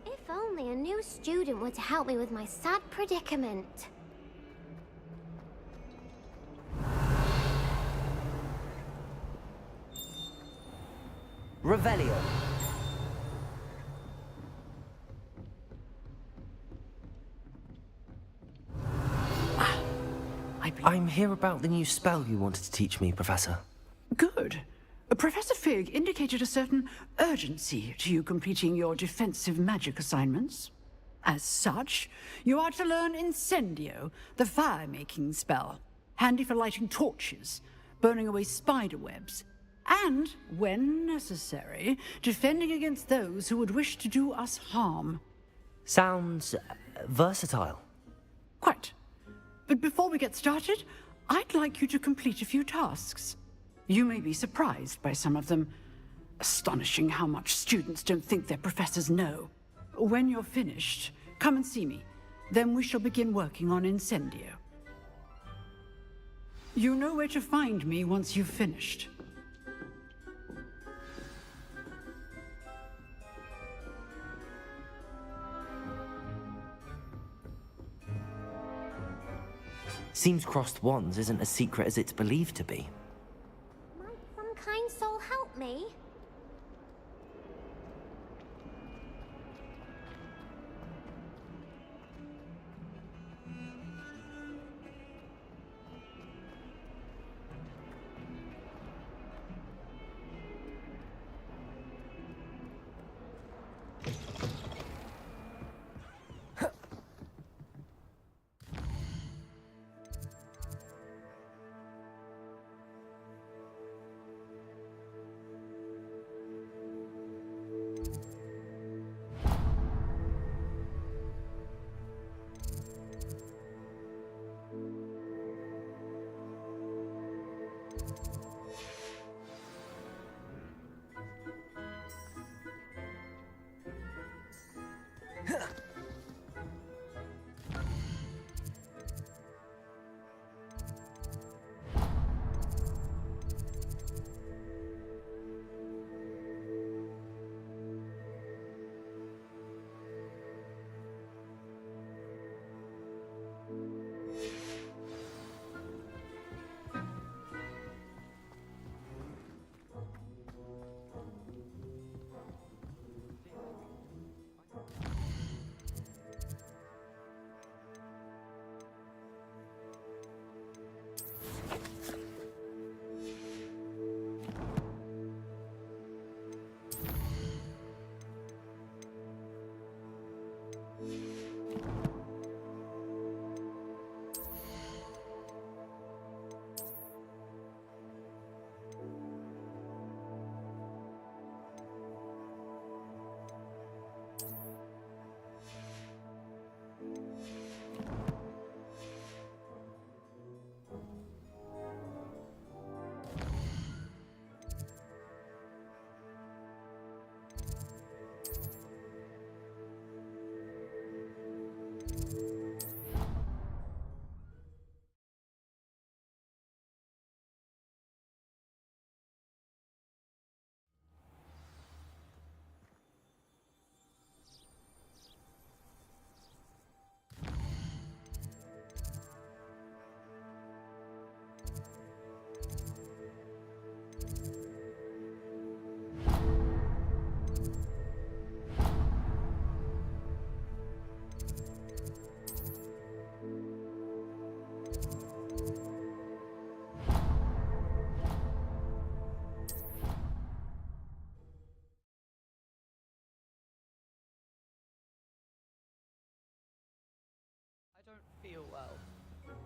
If only a new student were to help me with my sad predicament. Revelio. I'm here about the new spell you wanted to teach me, Professor. Good. Professor Fig indicated a certain urgency to you completing your defensive magic assignments. As such, you are to learn Incendio, the fire-making spell, handy for lighting torches, burning away spider webs, and, when necessary, defending against those who would wish to do us harm. Sounds versatile. Quite. But before we get started, I'd like you to complete a few tasks. You may be surprised by some of them. Astonishing how much students don't think their professors know. When you're finished, come and see me. Then we shall begin working on Incendio. You know where to find me once you've finished. Seems crossed wands isn't as secret as it's believed to be. Might some kind soul help me?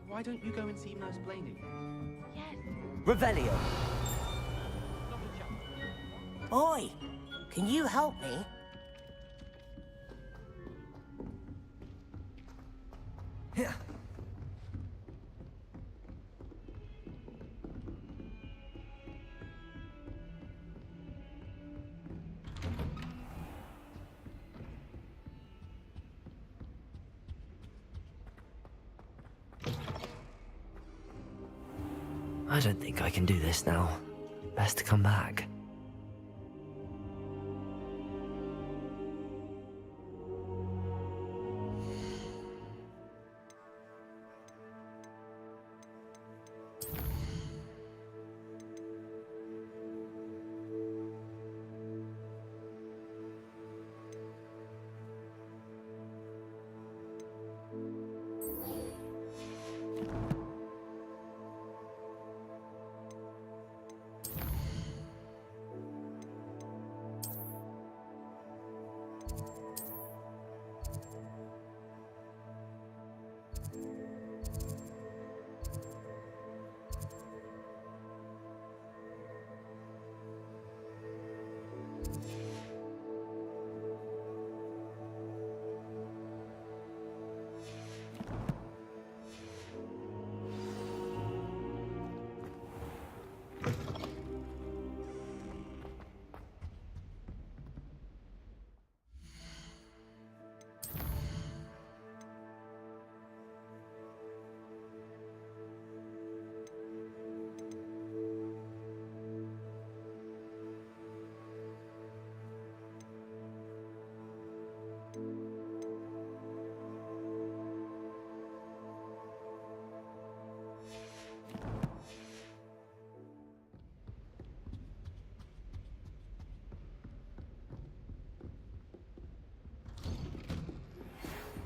Why don't you go and see Nurse Blaney? Yes. Revelio. Not a chance. Oi, can you help me? I don't think I can do this now. Best to come back.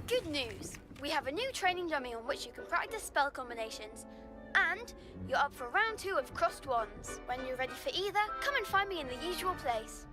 Good news! We have a new training dummy on which you can practice spell combinations. And you're up for round 2 of Crossed Wands. When you're ready for either, come and find me in the usual place.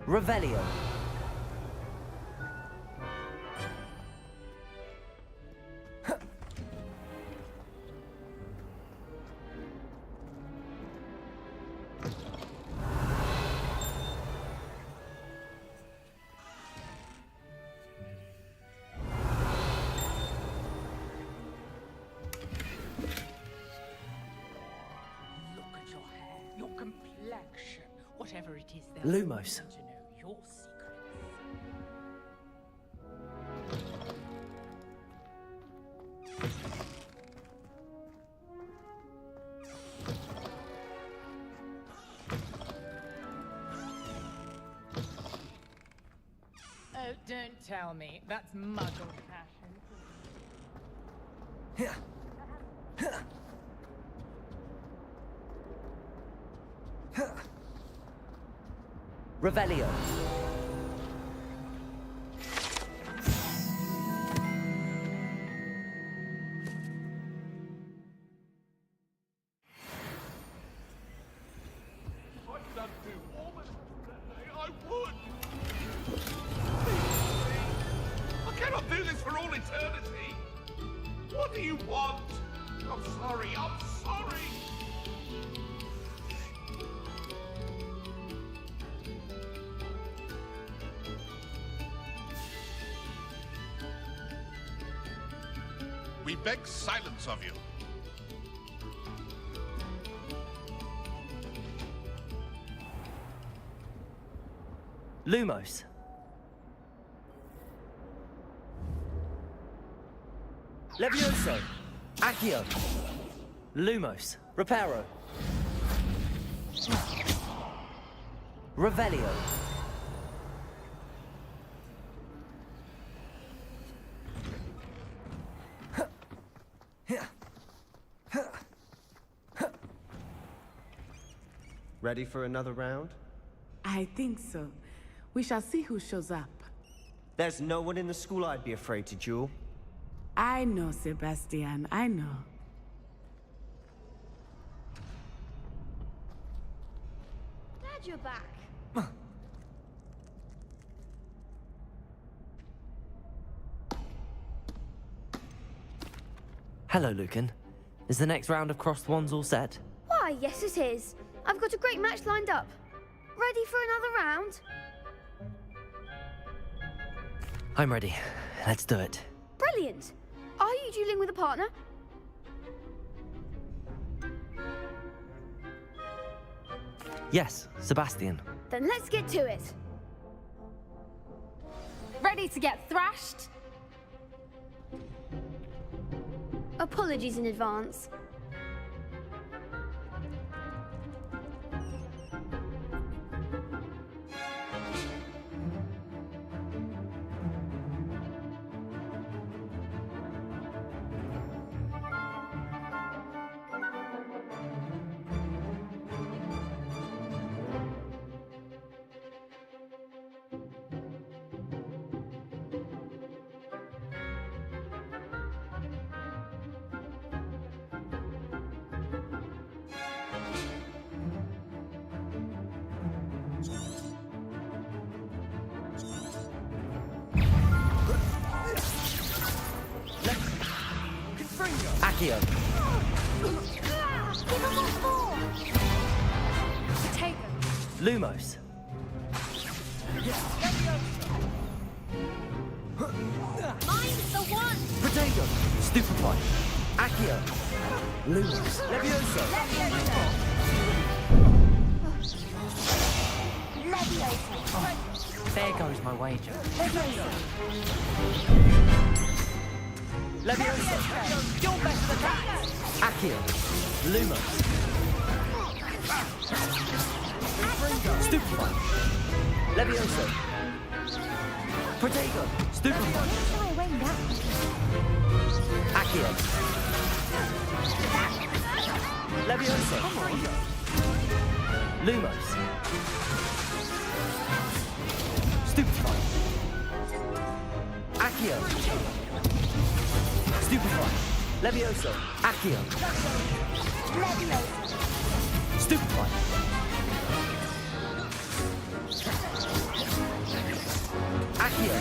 Revelio. Look at your hair, your complexion, whatever it is that Lumos. to know your secrets. Oh, don't tell me. That's muggle passion. Revelio. I've done do all this today. I would. I cannot do this for all eternity. What do you want? I'm sorry. I'm sorry. We beg silence of you. Lumos. Levioso. Accio. Lumos. Reparo. Revelio. Ready for another round? I think so. We shall see who shows up. There's no one in the school I'd be afraid to duel. I know, Sebastian, I know. Glad you're back. Hello, Lucan. Is the next round of Crossed Wands all set? Why, yes it is. I've got a great match lined up. Ready for another round? I'm ready. Let's do it. Brilliant. Are you dueling with a partner? Yes, Sebastian. Then let's get to it. Ready to get thrashed? Apologies in advance. Accio. Give him what for? Take him. Lumos. Mine's the one. Protego. Stupefy. Accio. Lumos. Levioso. There goes my wager. Levioso. You're better than that. Accio. Lumos. Stupefy. Levioso. Protego. Stupefy. Accio. Levioso. Lumos. Stupefy. Accio. Stupefy. Levioso. Accio. Stupefy. Accio.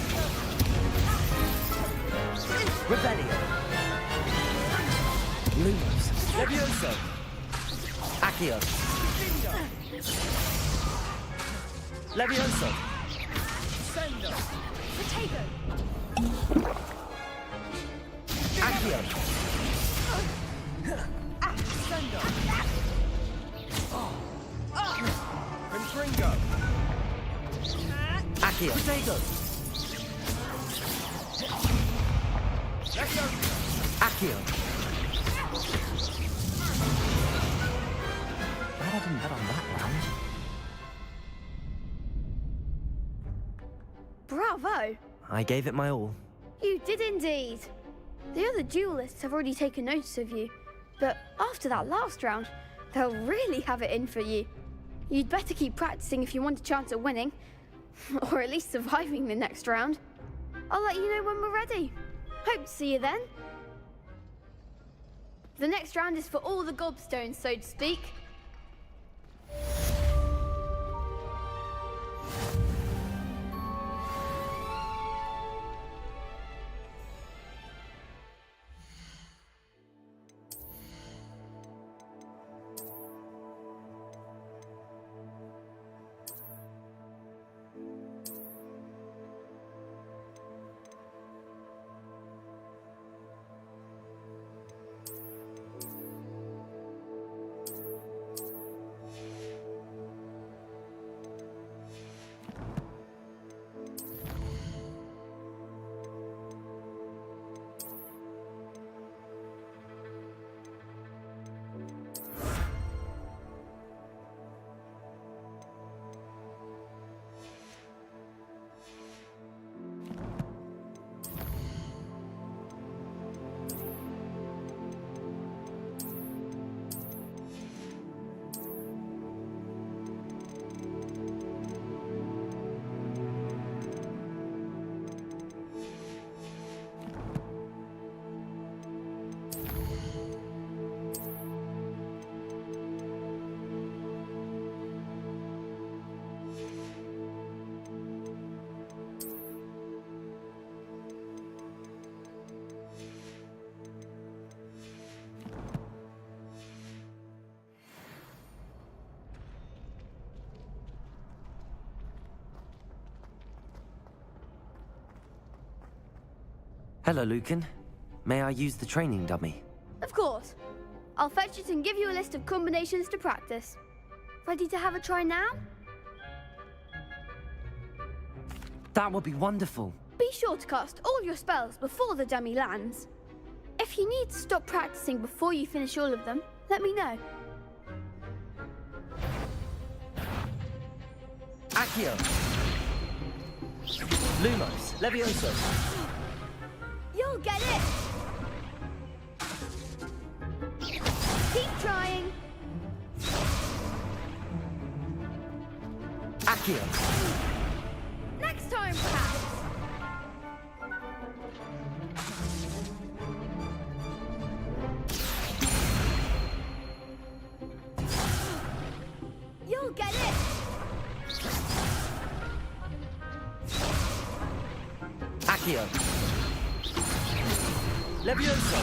Rebellion. Lumos. Levioso. Accio. Levioso. Sendo. Potato. Accio. Sendo. Confringo. Accio. Protego. Accio. Glad I didn't bet on that round. Bravo. I gave it my all. You did indeed. The other duelists have already taken notice of you, but after that last round, they'll really have it in for you. You'd better keep practicing if you want a chance at winning, or at least surviving the next round. I'll let you know when we're ready. Hope to see you then. The next round is for all the gobstones, so to speak. Hello, Lucan. May I use the training dummy? Of course. I'll fetch it and give you a list of combinations to practice. Ready to have a try now? That would be wonderful. Be sure to cast all your spells before the dummy lands. If you need to stop practicing before you finish all of them, let me know. Accio. Lumos. Levioso. You'll get it! Keep trying. Accio. Next time, perhaps. You'll get it! Accio. Levioso.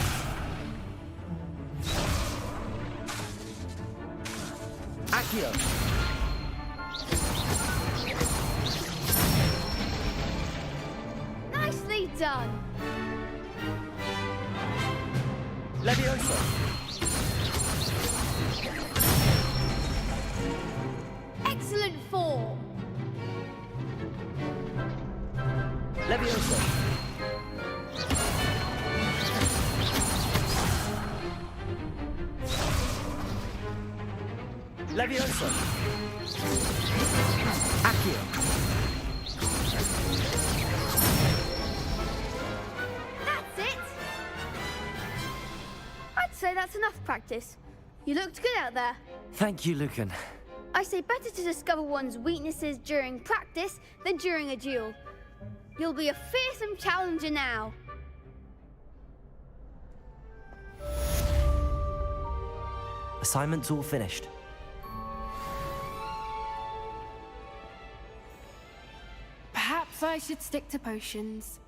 Accio. Nicely done. Levioso. Excellent form. Levioso. Levioso. Accio. That's it. I'd say that's enough practice. You looked good out there. Thank you, Lucan. I say better to discover one's weaknesses during practice than during a duel. You'll be a fearsome challenger now. Assignment's all finished. Perhaps I should stick to potions.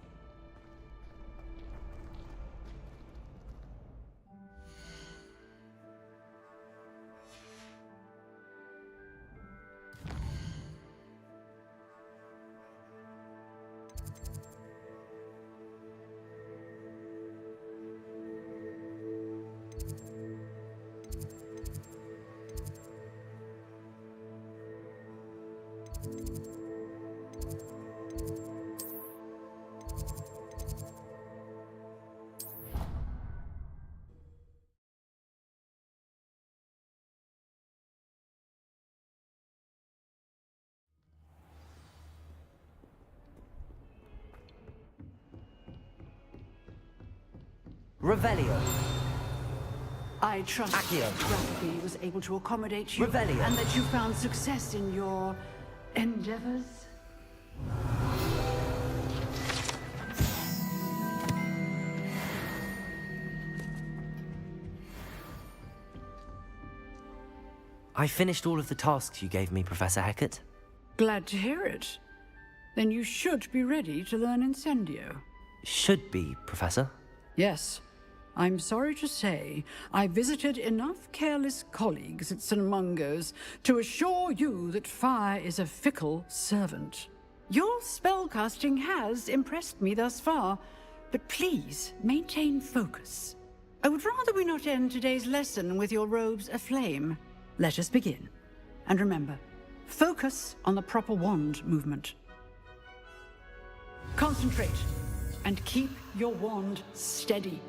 Revelio. I trust Accio. Rugby was able to accommodate you Revelio. and that you found success in your endeavors. I finished all of the tasks you gave me, Professor Hecat. Glad to hear it. Then you should be ready to learn Incendio. Should be, Professor. Yes. I'm sorry to say, I visited enough careless colleagues at St. Mungo's to assure you that fire is a fickle servant. Your spellcasting has impressed me thus far, but please maintain focus. I would rather we not end today's lesson with your robes aflame. Let us begin. And remember, focus on the proper wand movement. Concentrate, and keep your wand steady.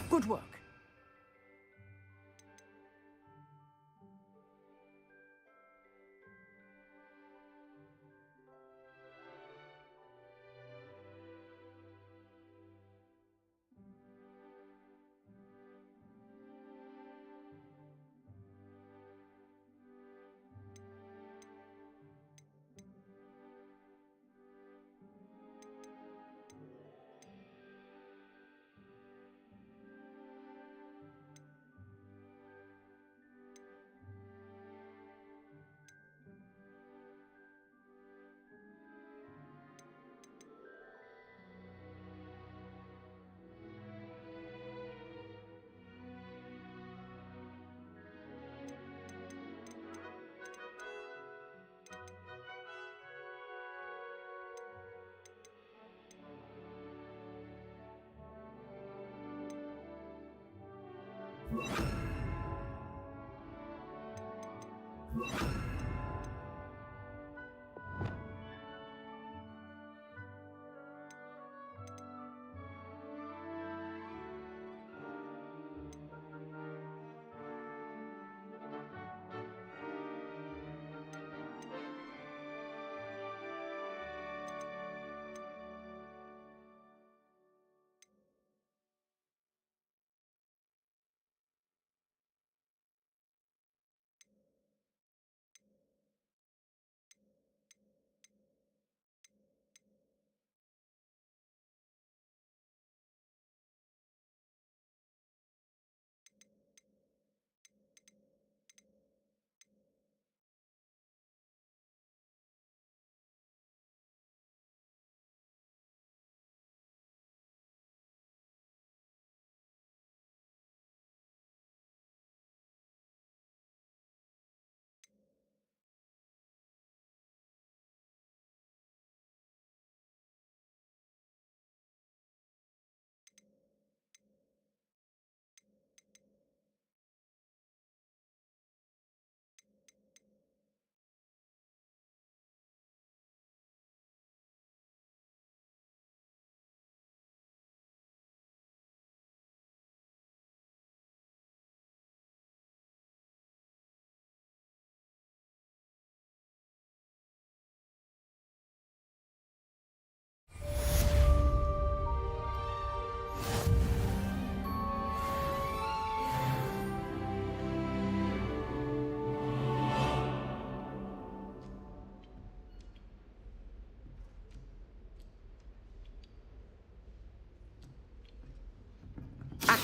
Good work.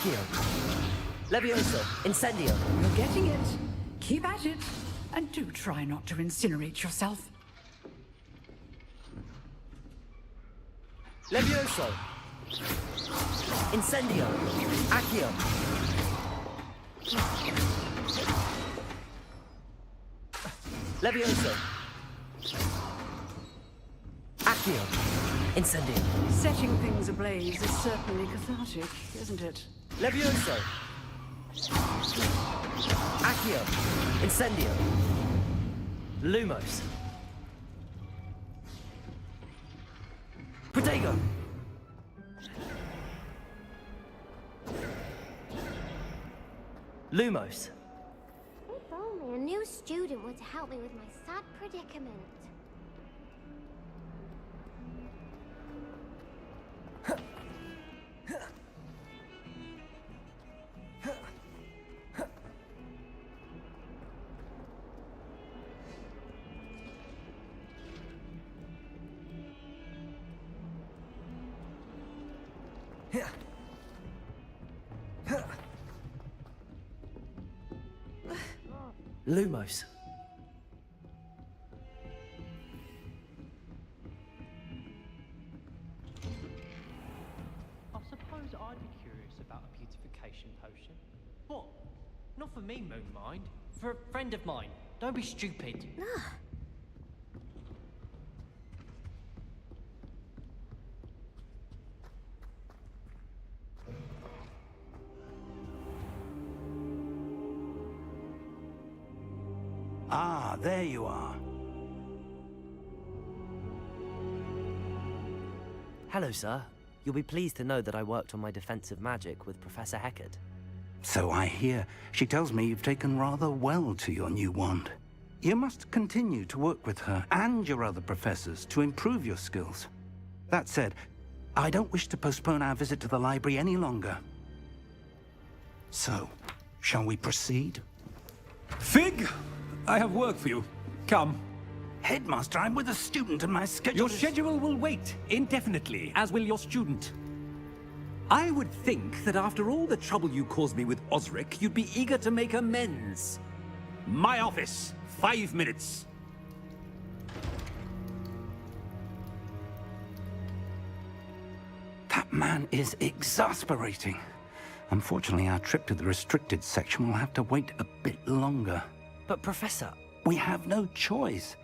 Accio. Levioso. Incendio. You're getting it. Keep at it. And do try not to incinerate yourself. Levioso. Incendio. Accio. Levioso. Accio. Incendio. Setting things ablaze is certainly cathartic, isn't it? Levioso. Accio. Incendio. Lumos. Protego. Lumos. If only a new student were to help me with my sad predicament. Lumos. I suppose I'd be curious about a beautification potion. What? Not for me, Moon Mind. For a friend of mine. Don't be stupid. Ah, there you are. Hello, sir. You'll be pleased to know that I worked on my defensive magic with Professor Heckert. So I hear. She tells me you've taken rather well to your new wand. You must continue to work with her and your other professors to improve your skills. That said, I don't wish to postpone our visit to the library any longer. So, shall we proceed? Fig! I have work for you. Come. Headmaster, I'm with a student and my schedule Your schedule will wait indefinitely, as will your student. I would think that after all the trouble you caused me with Osric, you'd be eager to make amends. My office. 5 minutes. That man is exasperating. Unfortunately, our trip to the restricted section will have to wait a bit longer. But, Professor... We have no choice.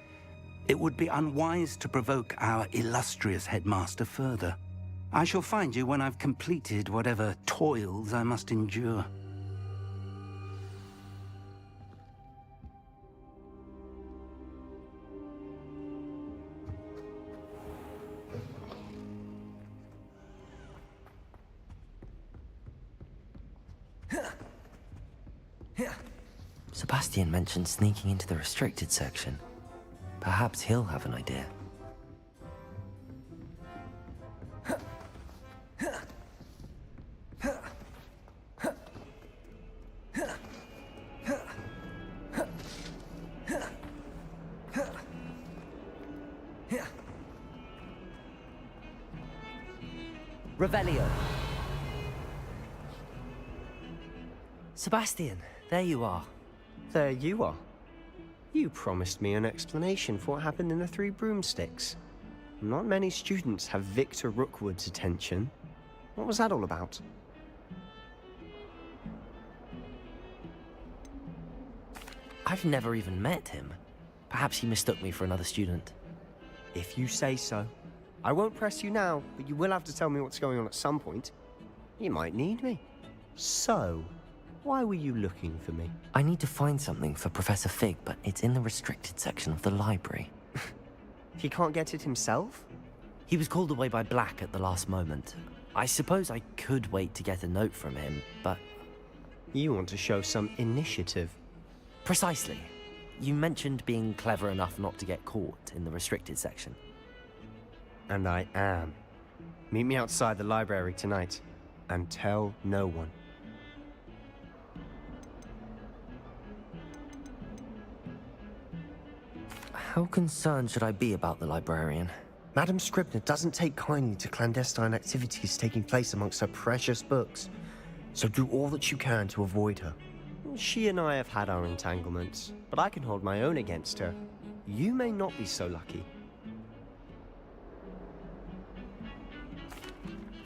It would be unwise to provoke our illustrious headmaster further. I shall find you when I've completed whatever toils I must endure. Sebastian mentioned sneaking into the restricted section. Perhaps he'll have an idea. Revelio. Sebastian, there you are. There you are. You promised me an explanation for what happened in the Three Broomsticks. Not many students have Victor Rookwood's attention. What was that all about? I've never even met him. Perhaps he mistook me for another student. If you say so. I won't press you now, but you will have to tell me what's going on at some point. You might need me. So, why were you looking for me? I need to find something for Professor Fig, but it's in the restricted section of the library. He can't get it himself? He was called away by Black at the last moment. I suppose I could wait to get a note from him, but... You want to show some initiative. Precisely. You mentioned being clever enough not to get caught in the restricted section. And I am. Meet me outside the library tonight, and tell no one. How concerned should I be about the librarian? Madam Scribner doesn't take kindly to clandestine activities taking place amongst her precious books, so do all that you can to avoid her. She and I have had our entanglements, but I can hold my own against her. You may not be so lucky.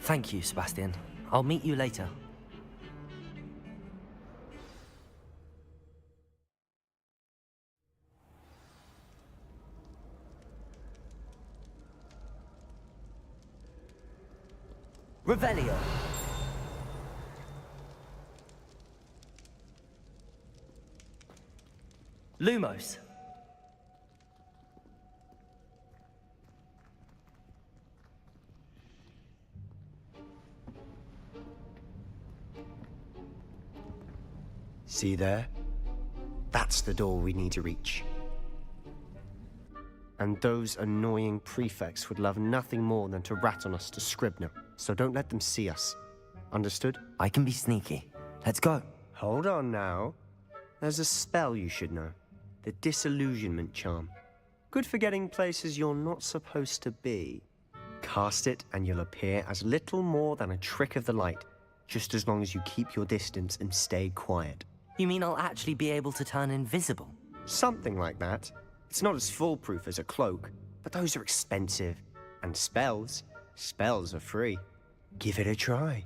Thank you, Sebastian. I'll meet you later. Revelio. Lumos. See there? That's the door we need to reach. And those annoying prefects would love nothing more than to rat on us to Scribner, so don't let them see us. Understood? I can be sneaky. Let's go. Hold on now. There's a spell you should know. The Disillusionment Charm. Good for getting places you're not supposed to be. Cast it and you'll appear as little more than a trick of the light, just as long as you keep your distance and stay quiet. You mean I'll actually be able to turn invisible? Something like that. It's not as foolproof as a cloak, but those are expensive. And spells are free. Give it a try.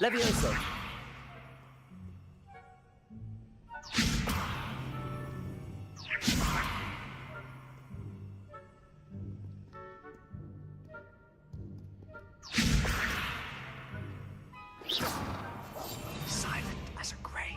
Levioso. Silent as a grave.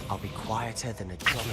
I'll be quieter than a drum.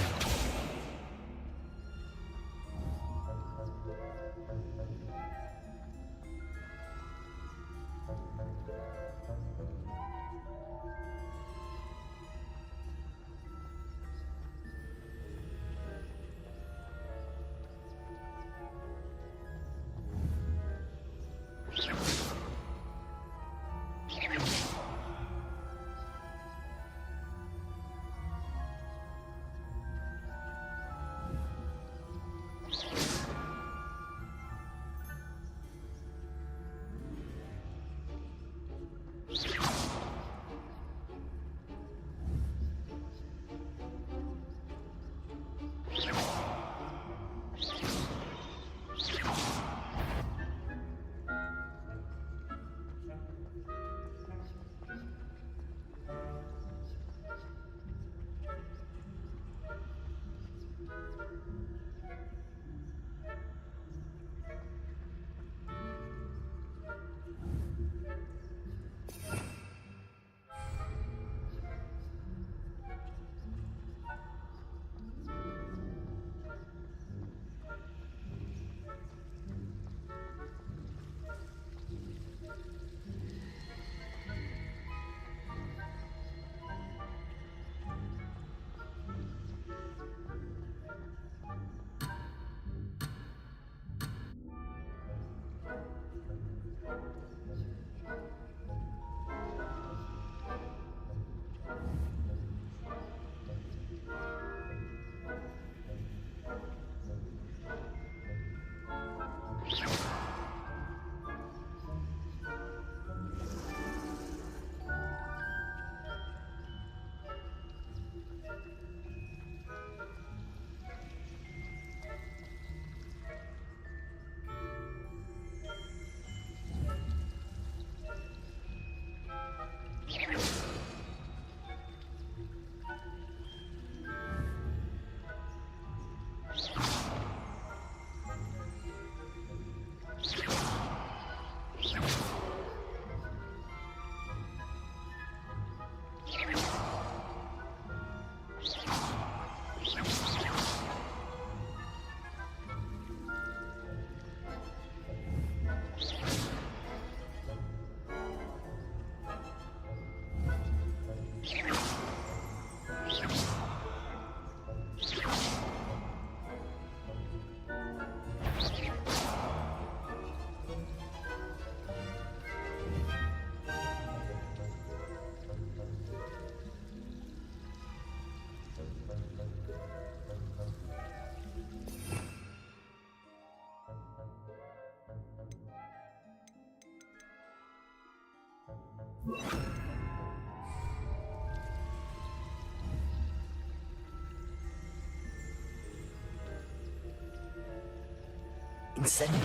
Incendio.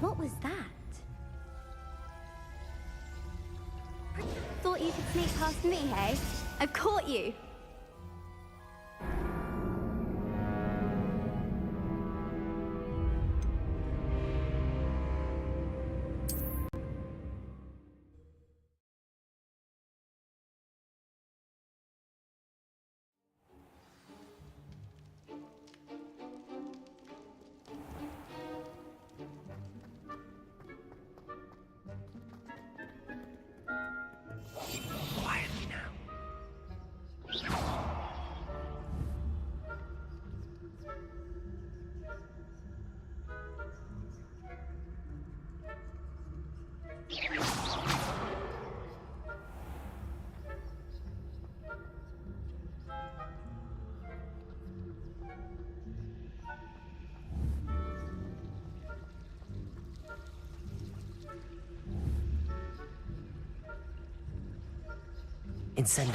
What was that? Thought you could sneak past me, hey? I've caught you. Quietly now. Incendio.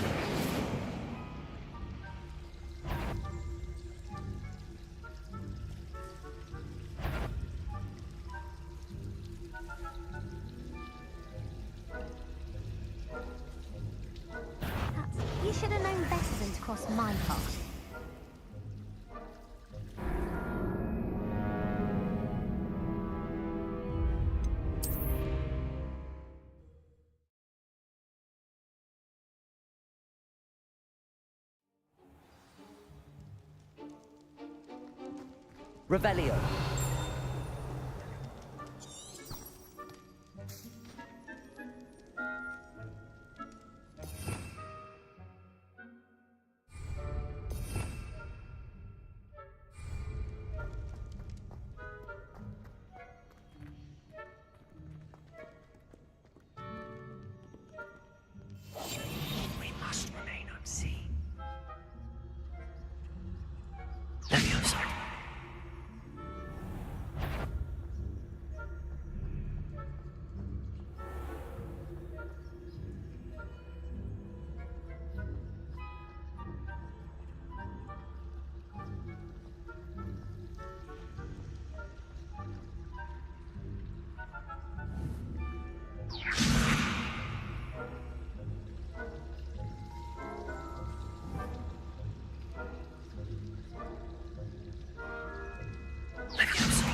You should have known better than to cross my path. Revelio. We must remain unseen. Leviosa. Leviosa.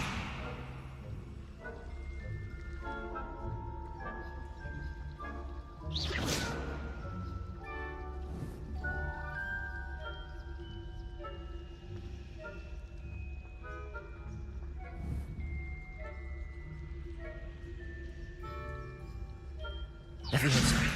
Leviosa.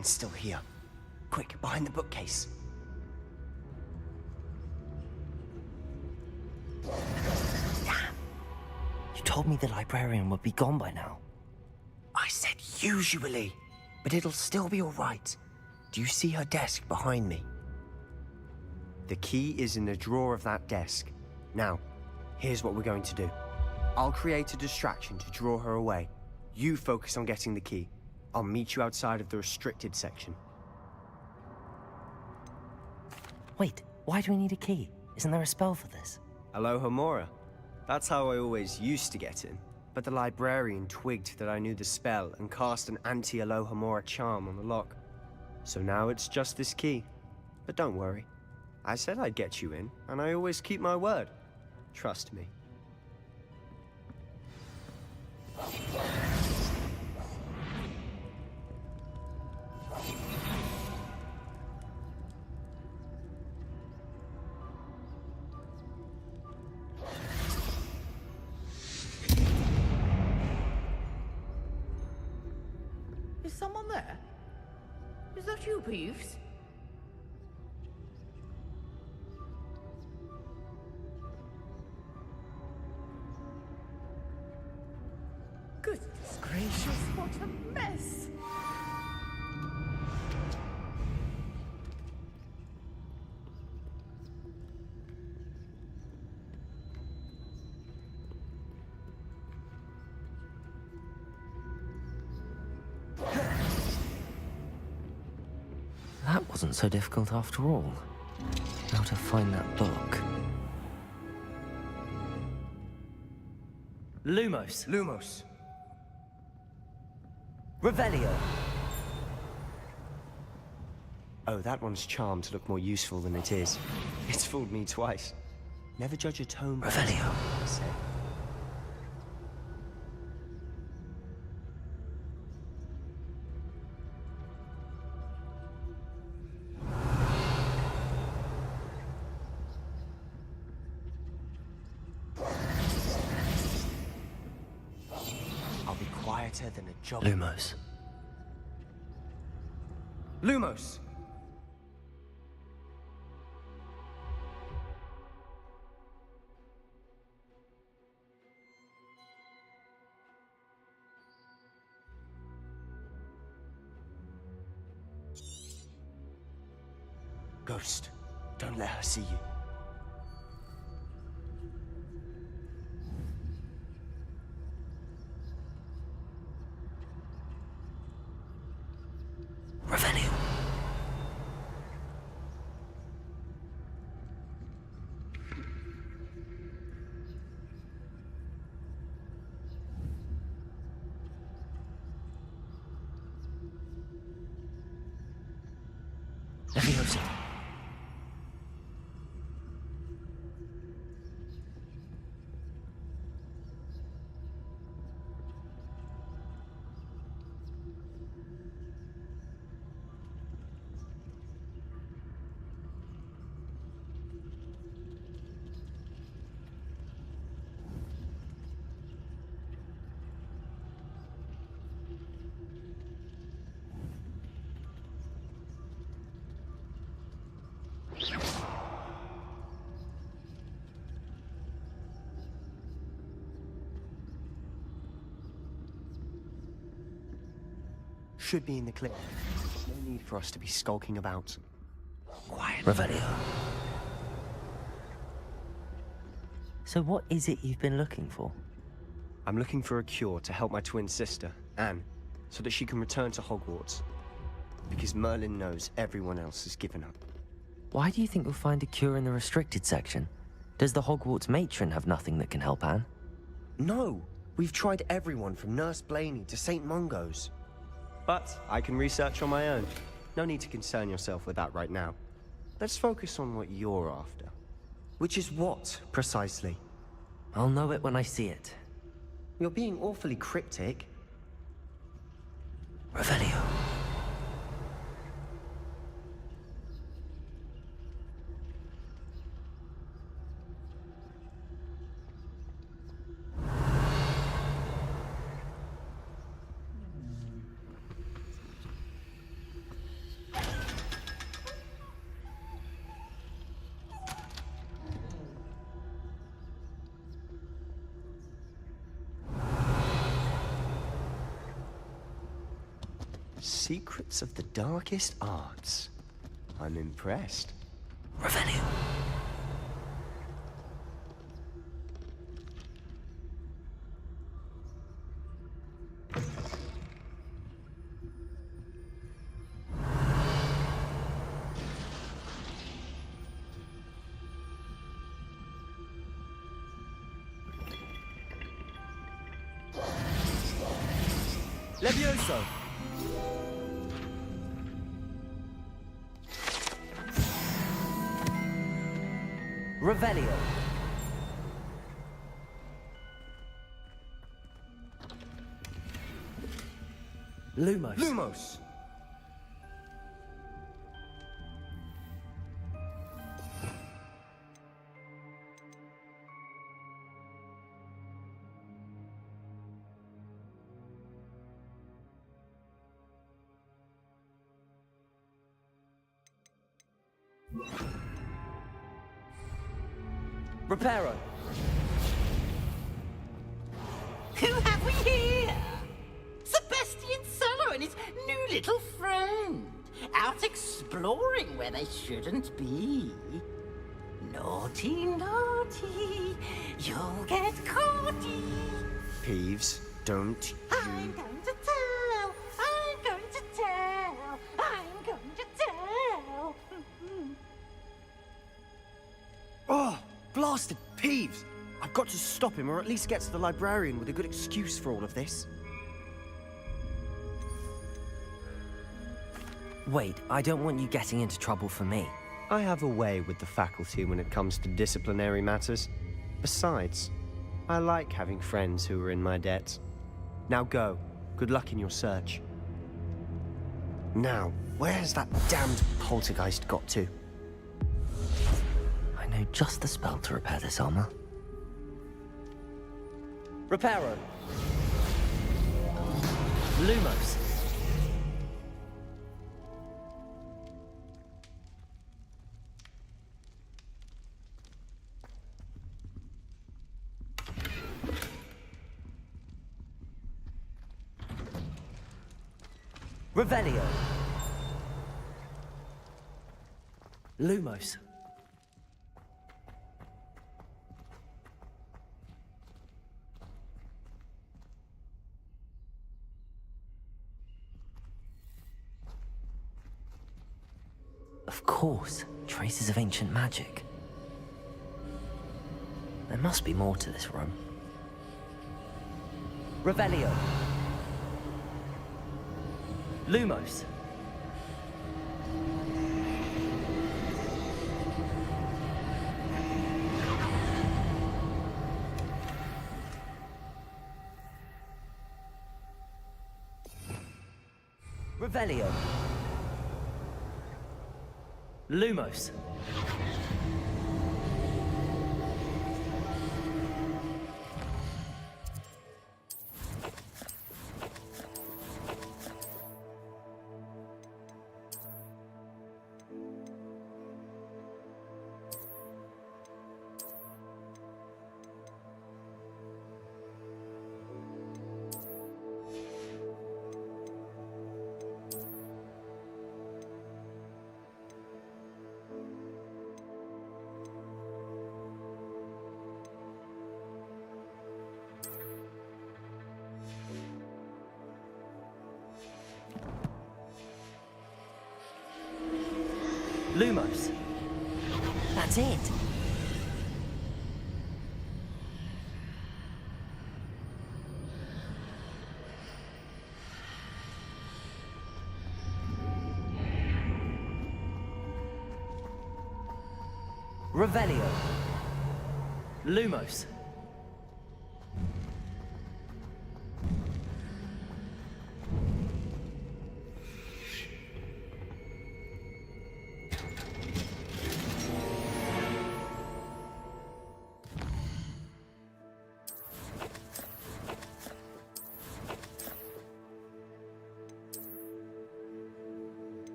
librarian's still here. Quick, behind the bookcase. Damn! You told me the librarian would be gone by now. I said usually, but it'll still be all right. Do you see her desk behind me? The key is in the drawer of that desk. Now, here's what we're going to do. I'll create a distraction to draw her away. You focus on getting the key. I'll meet you outside of the restricted section. Wait, why do we need a key? Isn't there a spell for this? Alohomora. That's how I always used to get in. But the librarian twigged that I knew the spell and cast an anti-Alohomora charm on the lock. So now it's just this key. But don't worry. I said I'd get you in, and I always keep my word. Trust me. Is someone there? Is that you, Peeves? Goodness gracious, what a mess! That wasn't so difficult after all. How to find that book. Lumos. Lumos. Revelio. Oh, that one's charmed to look more useful than it is. It's fooled me twice. Never judge a tone by its Revelio. I said. I'll be quieter than a job. Lumos. Lumos! Ghost, don't let her see you. Revelio. Leviosa. Should be in the clip. No need for us to be skulking about. Quiet. Revelio. So what is it you've been looking for? I'm looking for a cure to help my twin sister, Anne, so that she can return to Hogwarts. Because Merlin knows everyone else has given up. Why do you think you'll find a cure in the restricted section? Does the Hogwarts matron have nothing that can help Anne? No! We've tried everyone from Nurse Blaney to St. Mungo's. But I can research on my own. No need to concern yourself with that right now. Let's focus on what you're after. Which is what, precisely? I'll know it when I see it. You're being awfully cryptic. Revelio. Secrets of the darkest arts. I'm impressed. Revelio. Levioso! Revelio. Lumos. Lumos! Reparo. Who have we here? Sebastian Solo and his new little friend. Out exploring where they shouldn't be. Naughty, naughty. You'll get caughty. Peeves, don't I'm going to tell. I'm going to tell. I'm going to tell. Oh, blasted Peeves! I've got to stop him, or at least get to the librarian with a good excuse for all of this. Wait, I don't want you getting into trouble for me. I have a way with the faculty when it comes to disciplinary matters. Besides, I like having friends who are in my debt. Now go. Good luck in your search. Now, where's that damned poltergeist got to? I know just the spell to repair this armor. Reparo. Lumos. Revelio. Lumos. Of course, traces of ancient magic. There must be more to this room. Revelio. Lumos. Revelio. Lumos. Lumos. That's it. Revelio. Lumos.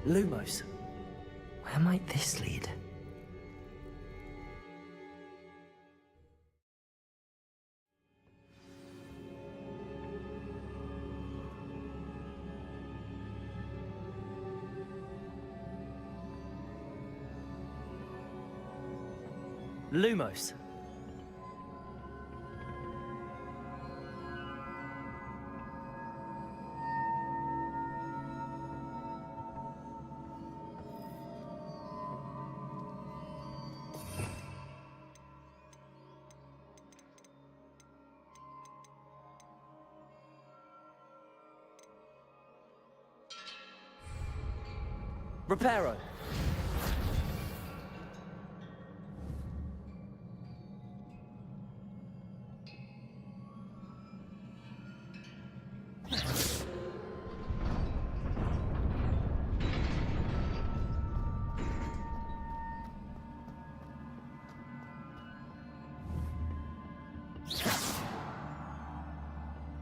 Lumos. Where might this lead? Lumos. Reparo.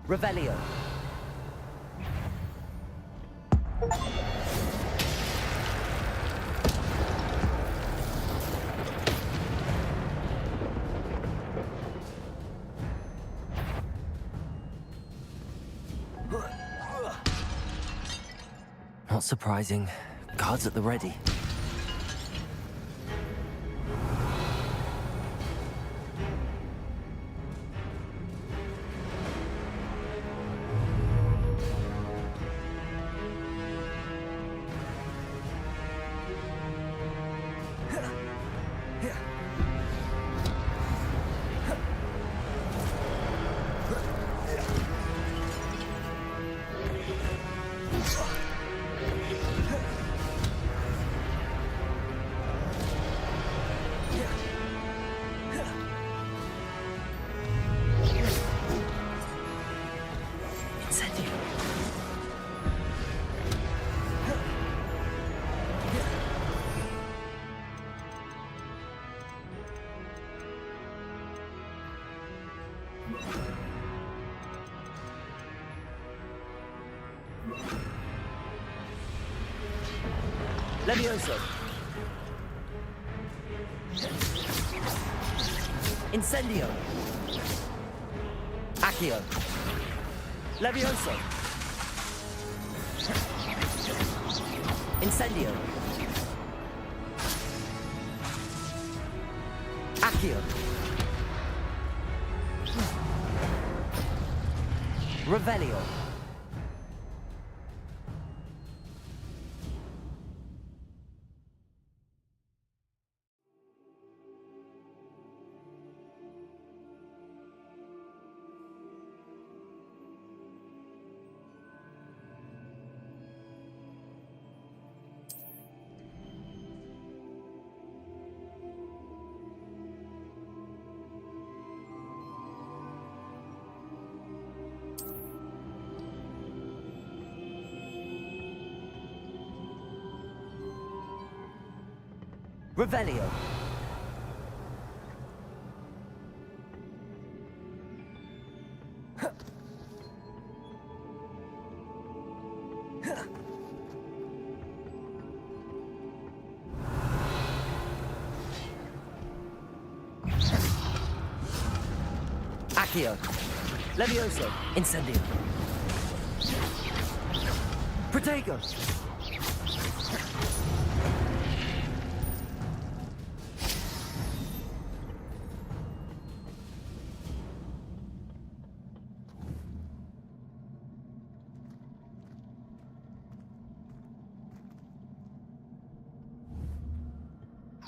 Revelio. Not surprising. Guards at the ready. Levioso. Incendio. Accio. Levioso. Incendio. Accio. Revelio. Revelio. Accio. Levioso. Incendio. Protego.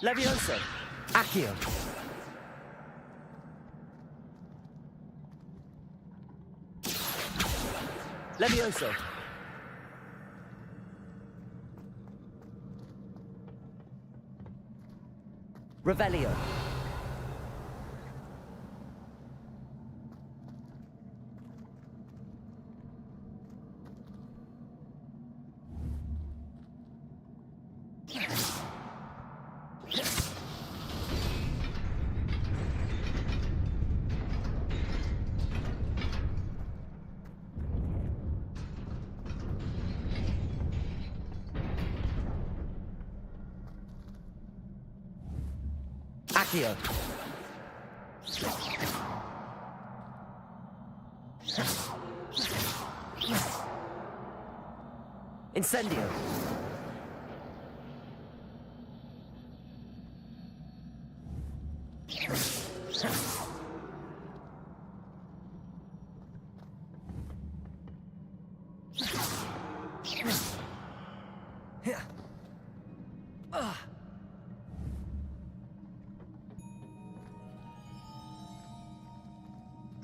Levioso. Accio. Levioso. Revelio. Accio. Incendio.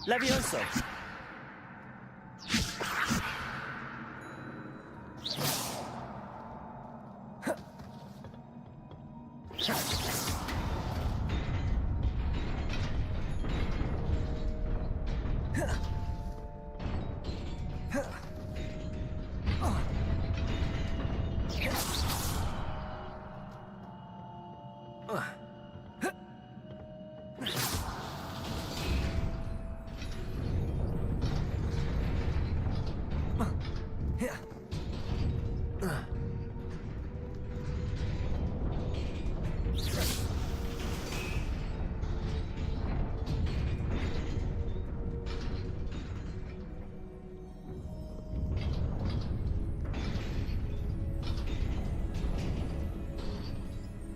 Levioso!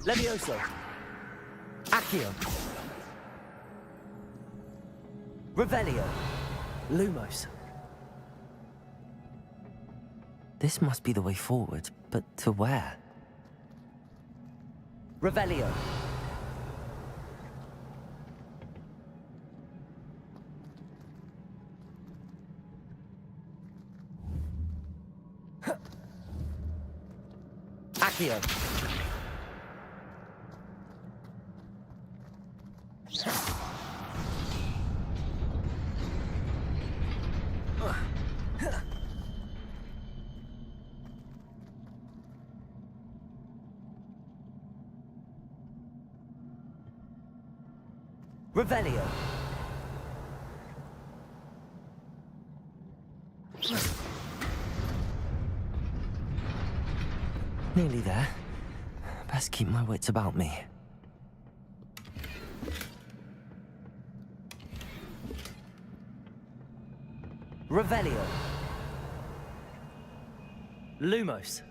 Levioso! Accio! Revelio! Lumos! This must be the way forward, but to where? Revelio! Accio! Revelio! Nearly there. Best keep my wits about me. Revelio! Lumos!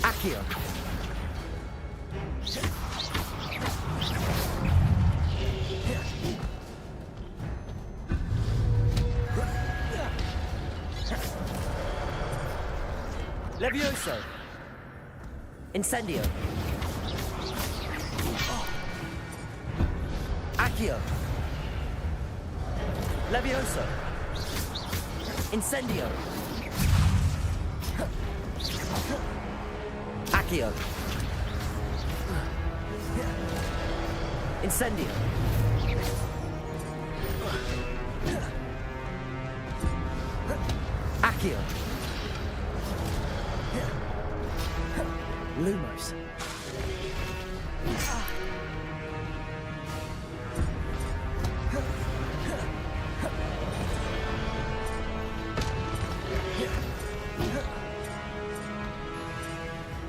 Accio! Levioso! Incendio! Accio! Levioso! Incendio! Accio! Incendio! Accio! Lumos!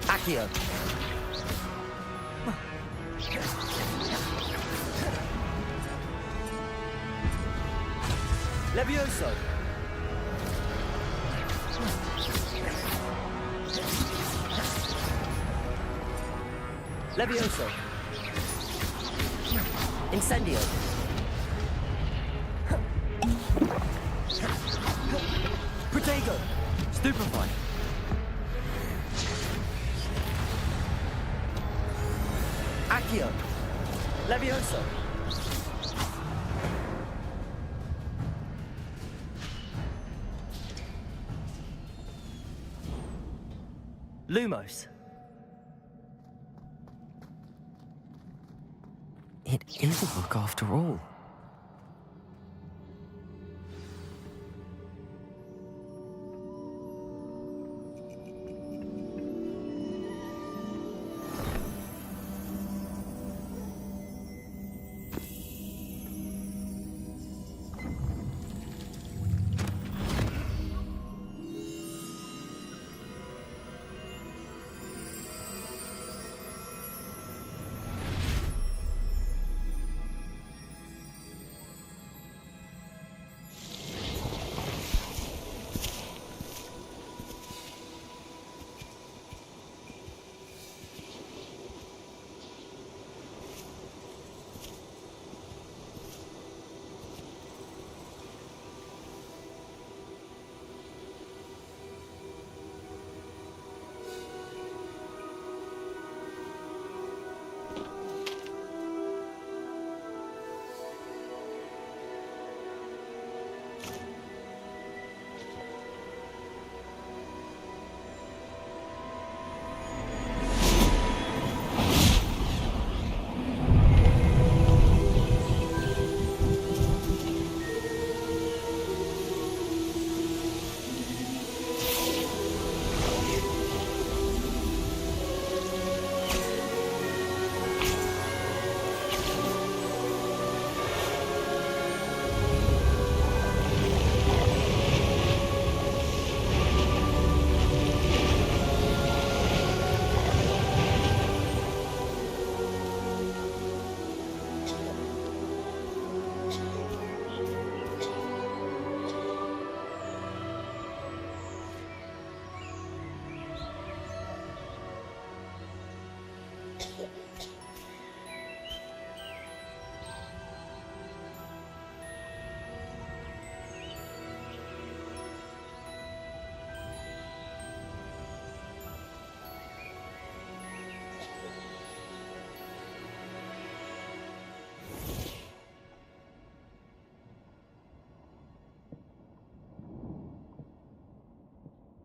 Accio! Levioso! Levioso! Incendio! Protego! Stupefy! Accio! Levioso! Lumos! It is a book after all.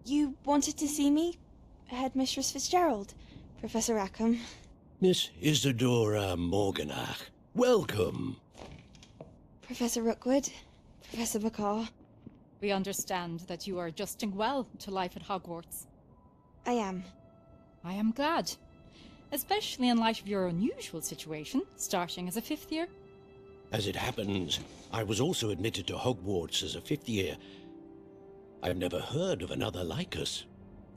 You wanted to see me? Headmistress Fitzgerald, Professor Rackham. Miss Isadora Morganach, welcome. Professor Rookwood, Professor Bakar. We understand that you are adjusting well to life at Hogwarts. I am. I am glad. Especially in light of your unusual situation, starting as a 5th year. As it happens, I was also admitted to Hogwarts as a 5th year. I've never heard of another like us.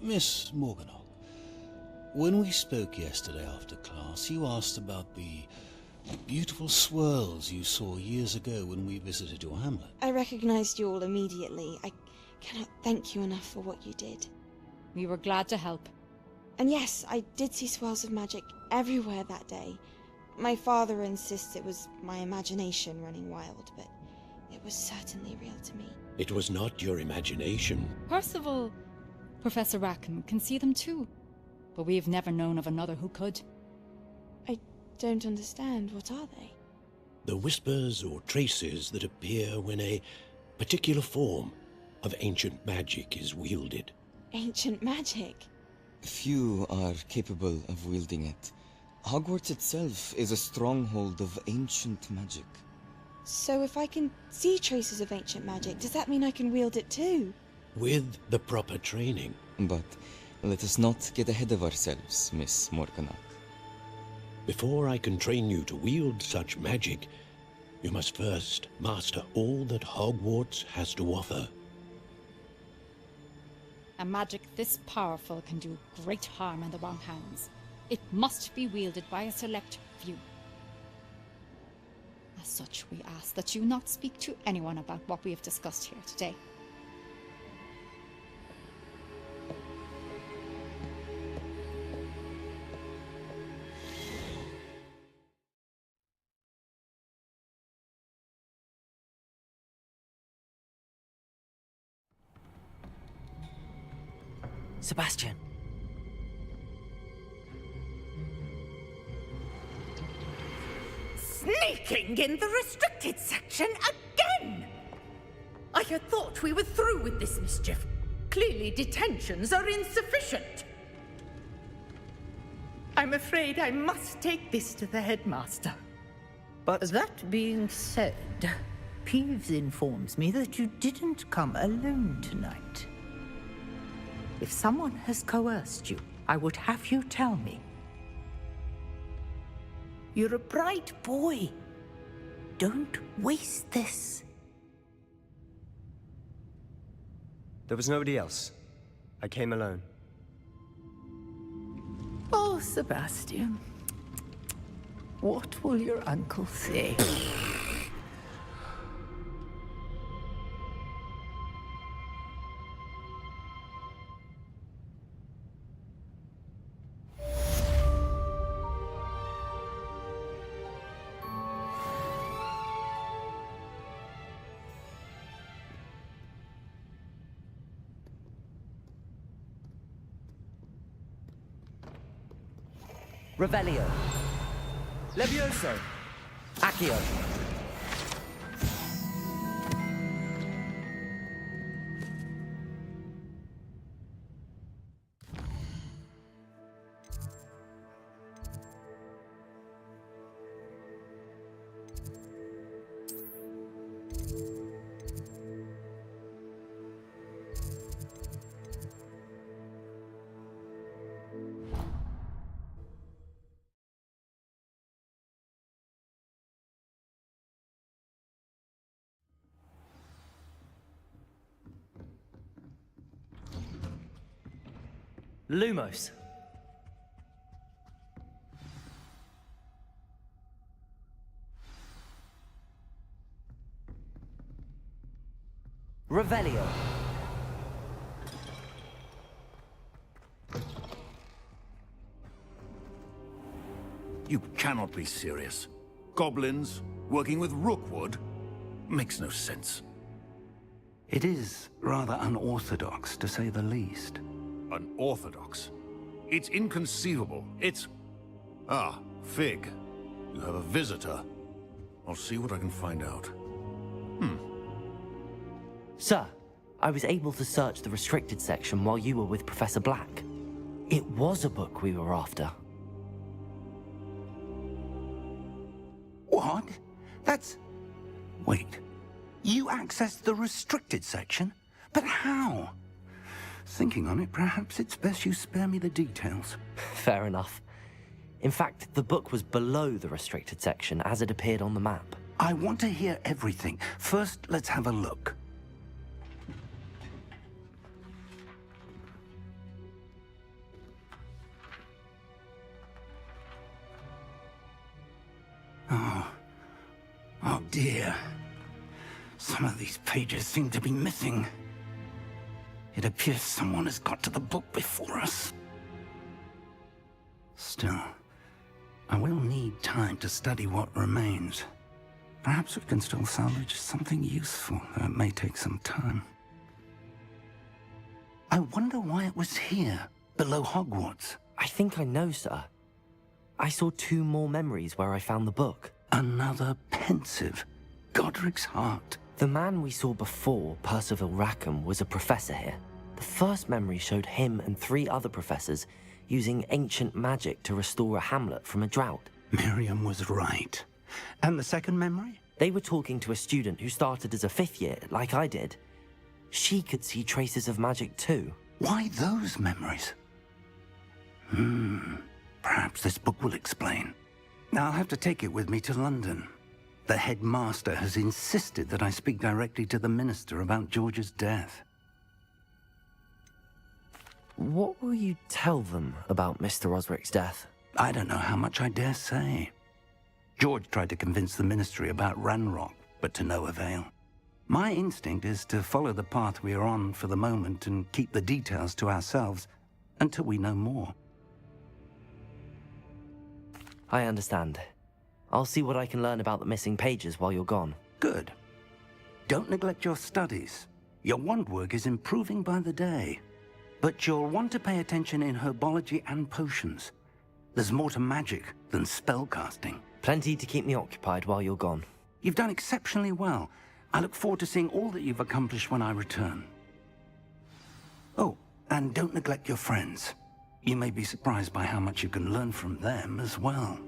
Miss Morganach, when we spoke yesterday after class, you asked about the beautiful swirls you saw years ago when we visited your hamlet. I recognized you all immediately. I cannot thank you enough for what you did. We were glad to help. And yes, I did see swirls of magic everywhere that day. My father insists it was my imagination running wild, but it was certainly real to me. It was not your imagination. Percival, Professor Rackham can see them too. But we have never known of another who could. I don't understand. What are they? The whispers or traces that appear when a particular form of ancient magic is wielded. Ancient magic? Few are capable of wielding it. Hogwarts itself is a stronghold of ancient magic. So if I can see traces of ancient magic, does that mean I can wield it too? With the proper training. But let us not get ahead of ourselves, Miss Morganach. Before I can train you to wield such magic, you must first master all that Hogwarts has to offer. A magic this powerful can do great harm in the wrong hands. It must be wielded by a select few. As such, we ask that you not speak to anyone about what we have discussed here today. Sebastian. Sneaking in the restricted section again! I had thought we were through with this mischief. Clearly detentions are insufficient. I'm afraid I must take this to the headmaster. But that being said, Peeves informs me that you didn't come alone tonight. If someone has coerced you, I would have you tell me. You're a bright boy. Don't waste this. There was nobody else. I came alone. Oh, Sebastian. What will your uncle say? Revelio. Levioso. Accio. Lumos. Revelio. You cannot be serious. Goblins working with Rookwood? Makes no sense. It is rather unorthodox, to say the least. Unorthodox? It's inconceivable. It's... Ah, Fig. You have a visitor. I'll see what I can find out. Sir, I was able to search the restricted section while you were with Professor Black. It was a book we were after. What? That's... Wait. You accessed the restricted section? But how? Thinking on it, perhaps it's best you spare me the details. Fair enough. In fact, the book was below the restricted section as it appeared on the map. I want to hear everything. First, let's have a look. Oh dear. Some of these pages seem to be missing. It appears someone has got to the book before us. Still, I will need time to study what remains. Perhaps we can still salvage something useful, though it may take some time. I wonder why it was here, below Hogwarts. I think I know, sir. I saw 2 more memories where I found the book. Another pensive. Godric's heart. The man we saw before, Percival Rackham, was a professor here. The first memory showed him and 3 other professors using ancient magic to restore a hamlet from a drought. Miriam was right. And the second memory? They were talking to a student who started as a 5th year, like I did. She could see traces of magic too. Why those memories? Perhaps this book will explain. Now I'll have to take it with me to London. The headmaster has insisted that I speak directly to the minister about George's death. What will you tell them about Mr. Osric's death? I don't know how much I dare say. George tried to convince the ministry about Ranrock, but to no avail. My instinct is to follow the path we are on for the moment and keep the details to ourselves until we know more. I understand. I'll see what I can learn about the missing pages while you're gone. Good. Don't neglect your studies. Your wand work is improving by the day. But you'll want to pay attention in herbology and potions. There's more to magic than spellcasting. Plenty to keep me occupied while you're gone. You've done exceptionally well. I look forward to seeing all that you've accomplished when I return. Oh, and don't neglect your friends. You may be surprised by how much you can learn from them as well.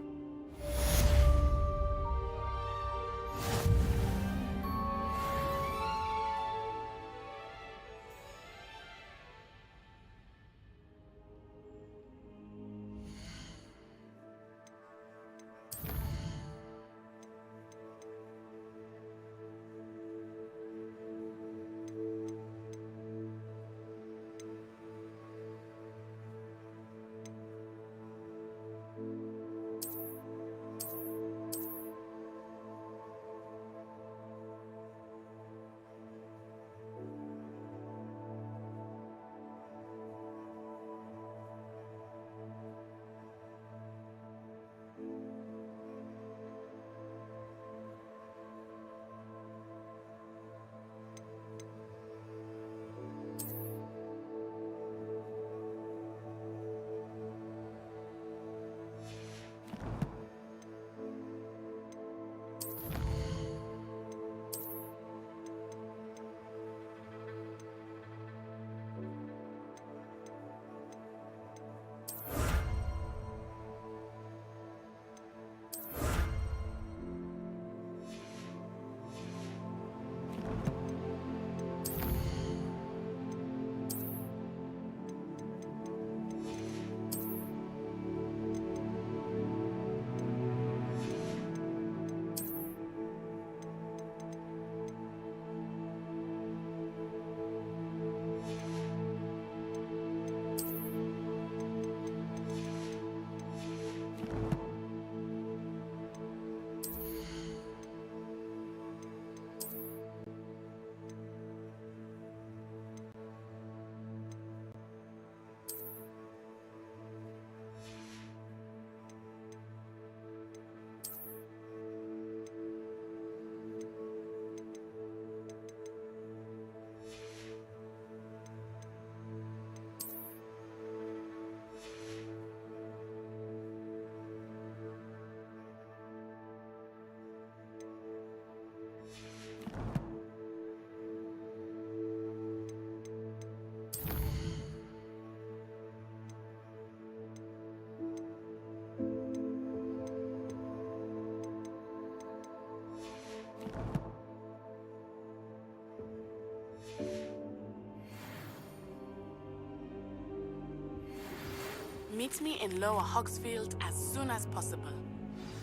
Meet me in Lower Hogsfield as soon as possible.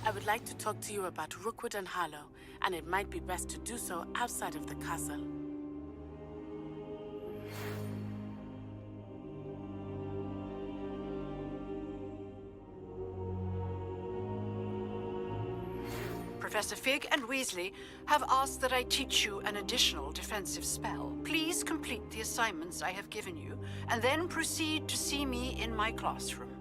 I would like to talk to you about Rookwood and Harlow, and it might be best to do so outside of the castle. Professor Fig and Weasley have asked that I teach you an additional defensive spell. Please complete the assignments I have given you, and then proceed to see me in my classroom.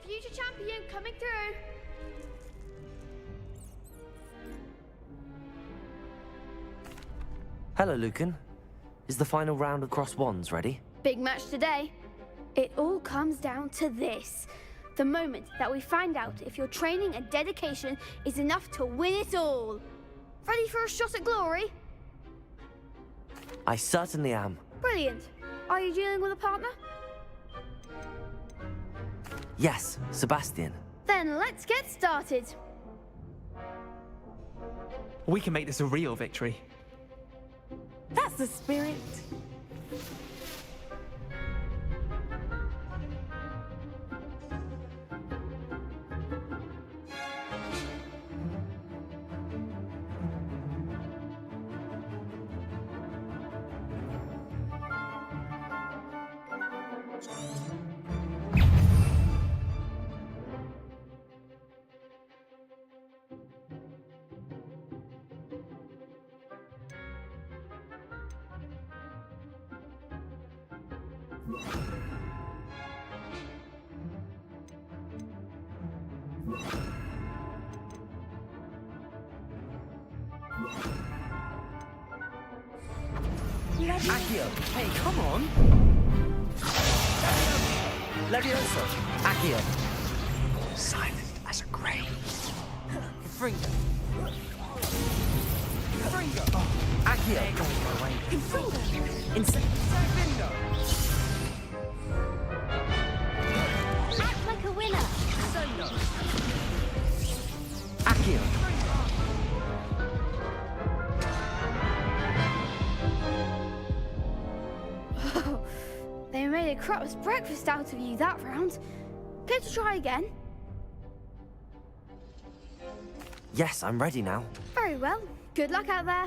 Future champion coming through. Hello, Lucan. Is the final round of Cross Wands ready? Big match today. It all comes down to this. The moment that we find out if your training and dedication is enough to win it all. Ready for a shot at glory? I certainly am. Brilliant. Are you dealing with a partner? Yes, Sebastian. Then let's get started. We can make this a real victory. That's the spirit. Accio! Hey, come on! Levioso! Accio! Silent as a grave. Fringo! Fringo! Accio! Going my way. Fringo! Incendio! Act like a winner. Incendio! Accio! They made a crap's breakfast out of you that round. Care to try again? Yes, I'm ready now. Very well. Good luck out there.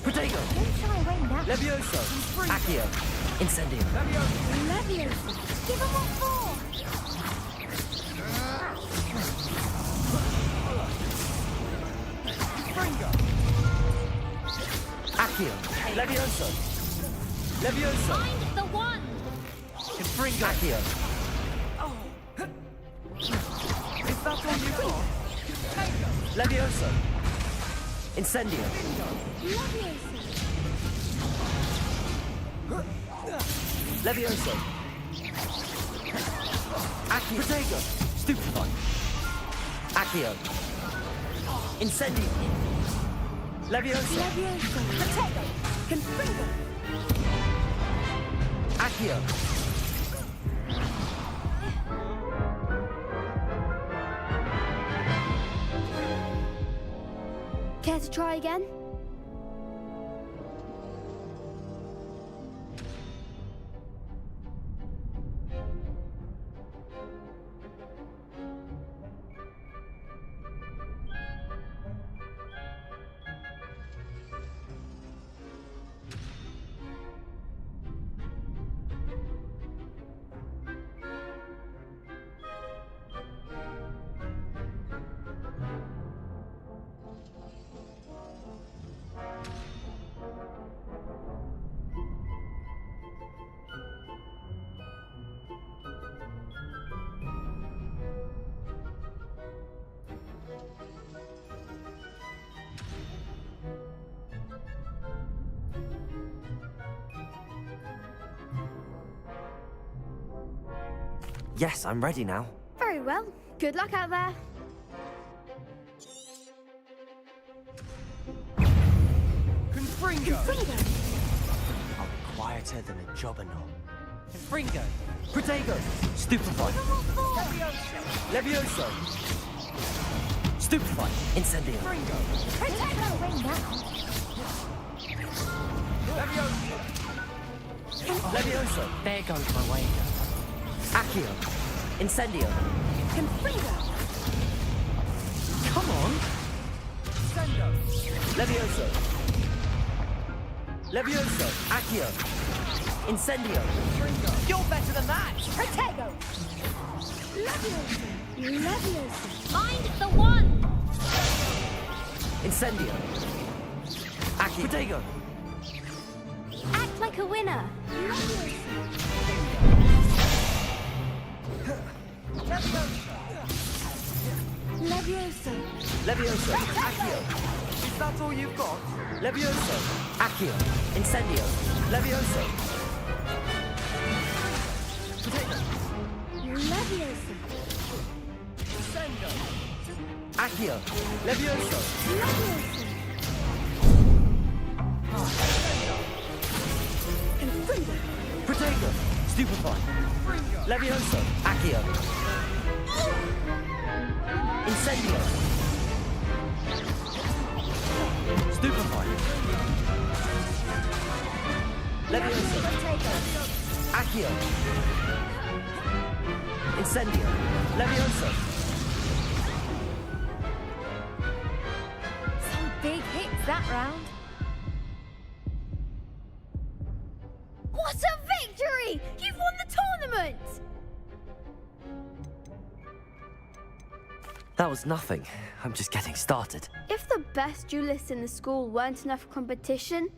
Protego! Don't shy away now. Levioso! Accio! Incendio! Levioso. Give him what for. Confringo! Accio! Levioso! Levioso! Find the wand! Confringo! Accio! Is that all you got? Levioso! Incendio! Levioso! Accio! Protego! Stupefy! Accio! Incendio! Levioso! Levioso! Protego! Confringo! Accio! Care to try again? Yes, I'm ready now. Very well. Good luck out there. Confringo! I'll be quieter than a jobberknoll. Confringo! Protego! Stupefy! Levioso! Stupefy! Incendio! Protego! Ring now! Levioso! There goes my way. Accio! Incendio! Confringo! Come on! Levioso! Levioso! Accio! Incendio! You're better than that! Protego! Levioso! Levioso! Find the wand! Incendio! Accio! Protego! Act like a winner! Levioso! Levioso! Accio! Is that all you've got? Levioso! Accio! Incendio! Levioso! Levioso! Accio! Levioso! Levioso! Confringo! Protego! Stupefy! Levioso! Accio! Incendio! Stupefy! Levioso! Accio! Incendio! Levioso! Some big hits that round. What a victory! You've won the tournament! That was nothing. I'm just getting started. If the best duelists in the school weren't enough for competition,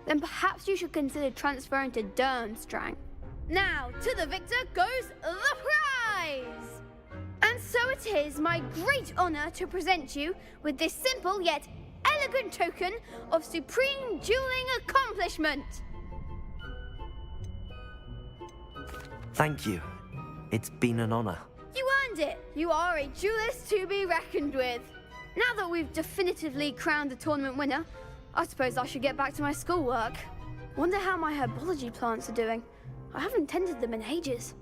then perhaps you should consider transferring to Durmstrang. Now, to the victor goes the prize! And so it is my great honor to present you with this simple yet elegant token of supreme dueling accomplishment. Thank you. It's been an honor. You earned it. You are a duelist to be reckoned with. Now that we've definitively crowned the tournament winner, I suppose I should get back to my schoolwork. Wonder how my herbology plants are doing. I haven't tended them in ages.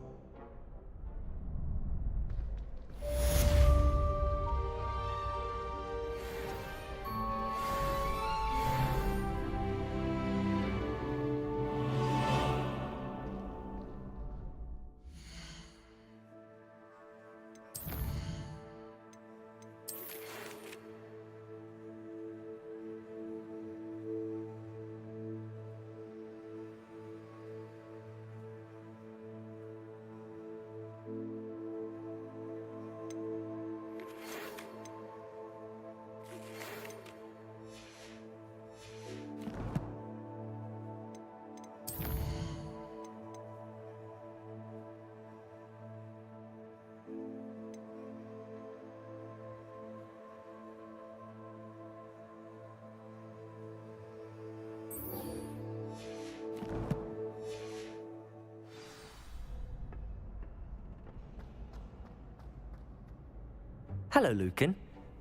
Hello, Lucan.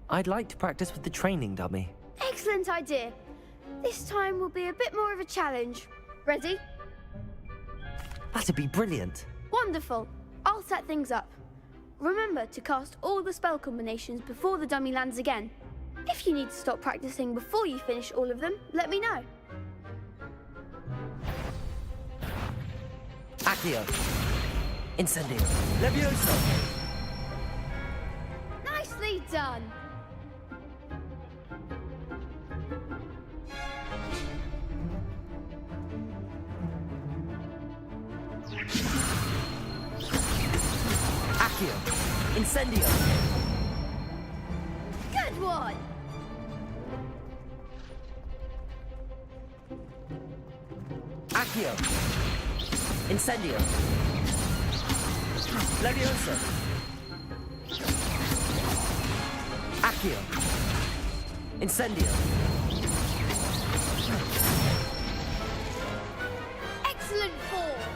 I'd like to practice with the training dummy. Excellent idea. This time will be a bit more of a challenge. Ready? That'd be brilliant. Wonderful. I'll set things up. Remember to cast all the spell combinations before the dummy lands again. If you need to stop practicing before you finish all of them, let me know. Accio. Incendio. Levioso. Nicely done. Accio. Incendio. Good one. Accio. Incendio. Levioso. Accio. Incendio. Excellent form.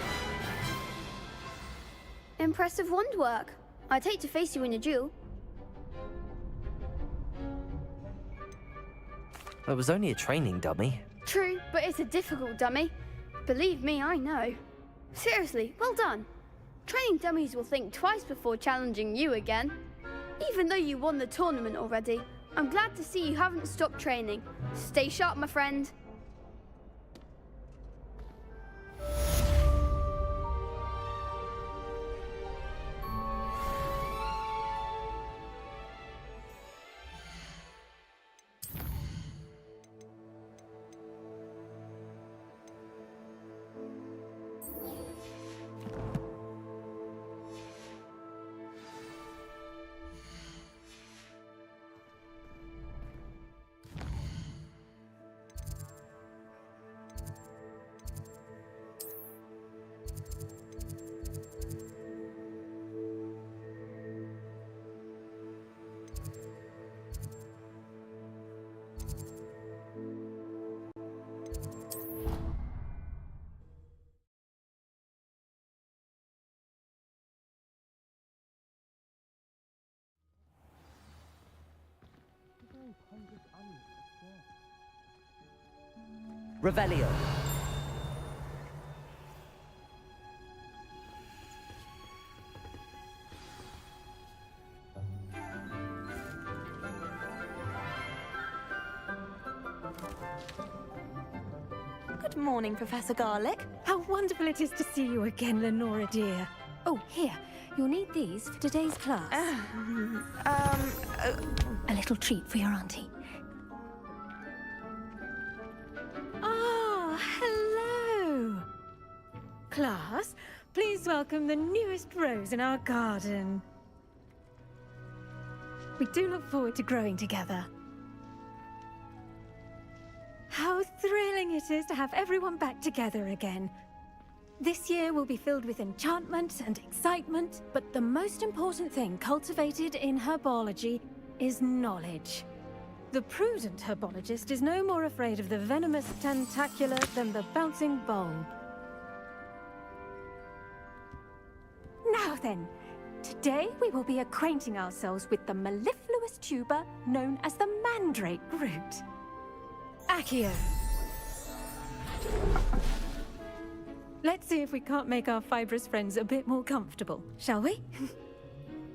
Impressive wand work. I'd hate to face you in a duel. It was only a training dummy. True, but it's a difficult dummy. Believe me, I know. Seriously, well done. Training dummies will think twice before challenging you again. Even though you won the tournament already, I'm glad to see you haven't stopped training. Stay sharp, my friend. Revelio. Good morning, Professor Garlick. How wonderful it is to see you again, Lenora dear. Oh, here. You'll need these for today's class. A little treat for your auntie. Ah, hello. Class, please welcome the newest rose in our garden. We do look forward to growing together. How thrilling it is to have everyone back together again. This year will be filled with enchantment and excitement, but the most important thing cultivated in herbology is knowledge. The prudent herbologist is no more afraid of the venomous tentacula than the bouncing bulb. Now then, today we will be acquainting ourselves with the mellifluous tuber known as the mandrake root. Accio. Let's see if we can't make our fibrous friends a bit more comfortable, shall we?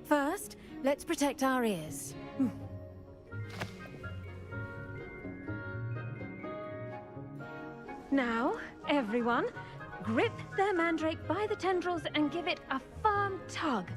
First, let's protect our ears. Now, everyone, grip their mandrake by the tendrils and give it a firm tug.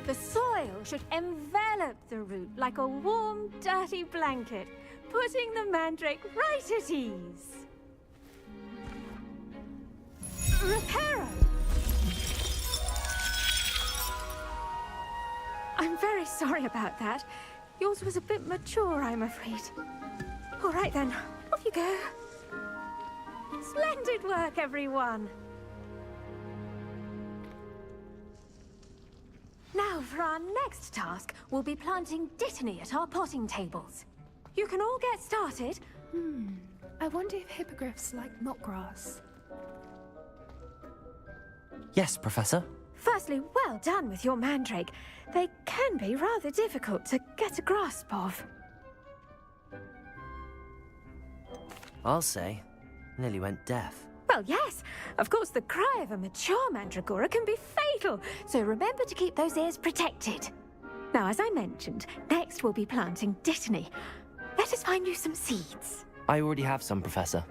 The soil should envelop the root like a warm, dirty blanket, putting the mandrake right at ease. Reparo, I'm very sorry about that. Yours was a bit mature, I'm afraid. All right then, off you go. Splendid work, everyone. Now, for our next task, we'll be planting Dittany at our potting tables. You can all get started. I wonder if hippogriffs like knotgrass. Yes, Professor. Firstly, well done with your mandrake. They can be rather difficult to get a grasp of. I'll say. Nearly went deaf. Well, yes. Of course, the cry of a mature mandragora can be fatal, so remember to keep those ears protected. Now, as I mentioned, next we'll be planting Dittany. Let us find you some seeds. I already have some, Professor.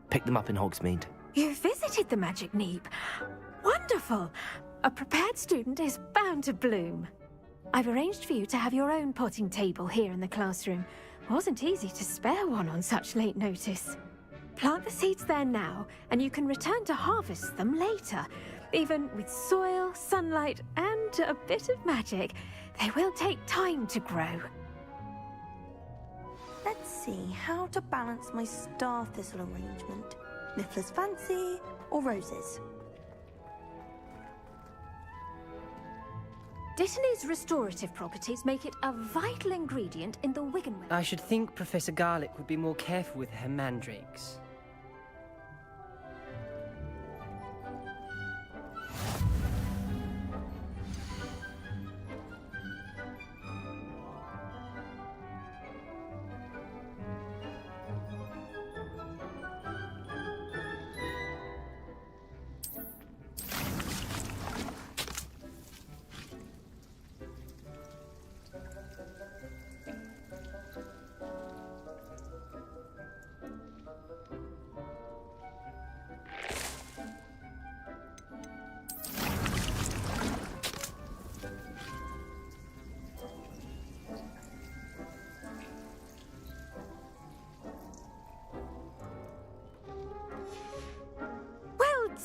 Picked them up in Hogsmeade. You visited the Magic Neep. Wonderful. A prepared student is bound to bloom. I've arranged for you to have your own potting table here in the classroom. Wasn't easy to spare one on such late notice. Plant the seeds there now, and you can return to harvest them later. Even with soil, sunlight, and a bit of magic, they will take time to grow. Let's see how to balance my star thistle arrangement. Niffler's fancy or roses? Dittany's restorative properties make it a vital ingredient in the Wiggenweld. I should think Professor Garlick would be more careful with her mandrakes.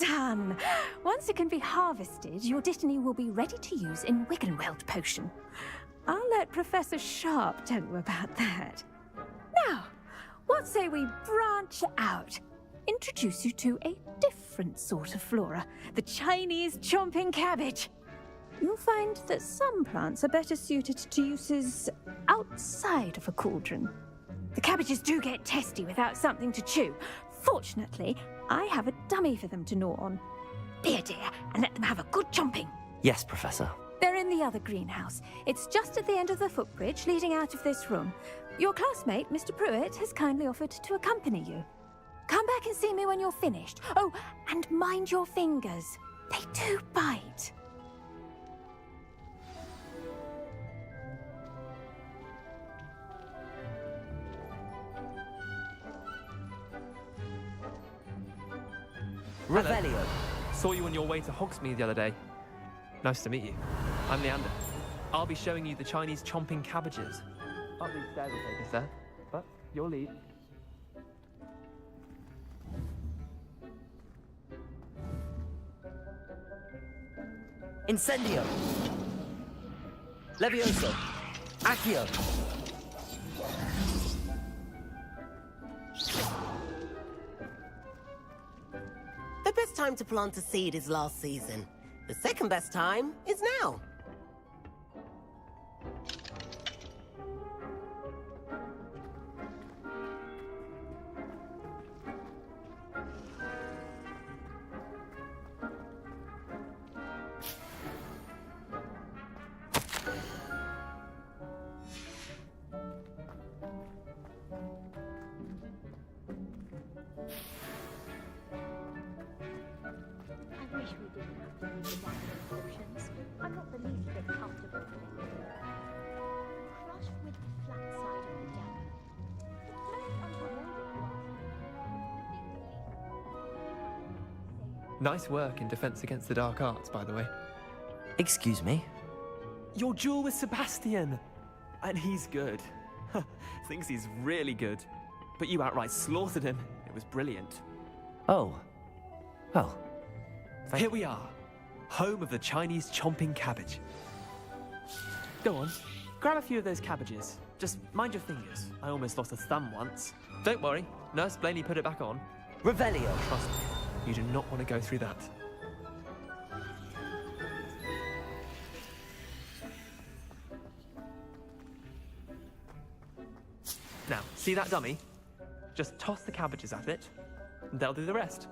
Done! Once it can be harvested, your Dittany will be ready to use in Wiggenweld potion. I'll let Professor Sharp tell you about that. Now, what say we branch out? Introduce you to a different sort of flora, the Chinese chomping cabbage. You'll find that some plants are better suited to uses outside of a cauldron. The cabbages do get testy without something to chew. Fortunately, I have a dummy for them to gnaw on. Be a dear and let them have a good chomping. Yes, Professor. They're in the other greenhouse. It's just at the end of the footbridge leading out of this room. Your classmate, Mr. Pruitt, has kindly offered to accompany you. Come back and see me when you're finished. Oh, and mind your fingers. They do bite. Revelio. Saw you on your way to Hogsmeade the other day. Nice to meet you. I'm Leander. I'll be showing you the Chinese chomping cabbages. Up these stairs will take us there, but your lead. Incendio. Levioso. Accio. The best time to plant a seed is last season. The second best time is now. I wish we didn't have to use the natural options. I'm not the least bit comfortable with it. Crushed with the flat side of the dagger. Nice work in Defense Against the Dark Arts, by the way. Excuse me? Your duel with Sebastian! And he's good. Thinks he's really good. But you outright slaughtered him. It was brilliant. Oh. Well. Here we are. Home of the Chinese chomping cabbage. Go on. Grab a few of those cabbages. Just mind your fingers. I almost lost a thumb once. Don't worry. Nurse Blaney put it back on. Revelio. Trust me. You do not want to go through that. Now, see that dummy? Just toss the cabbages at it, and they'll do the rest.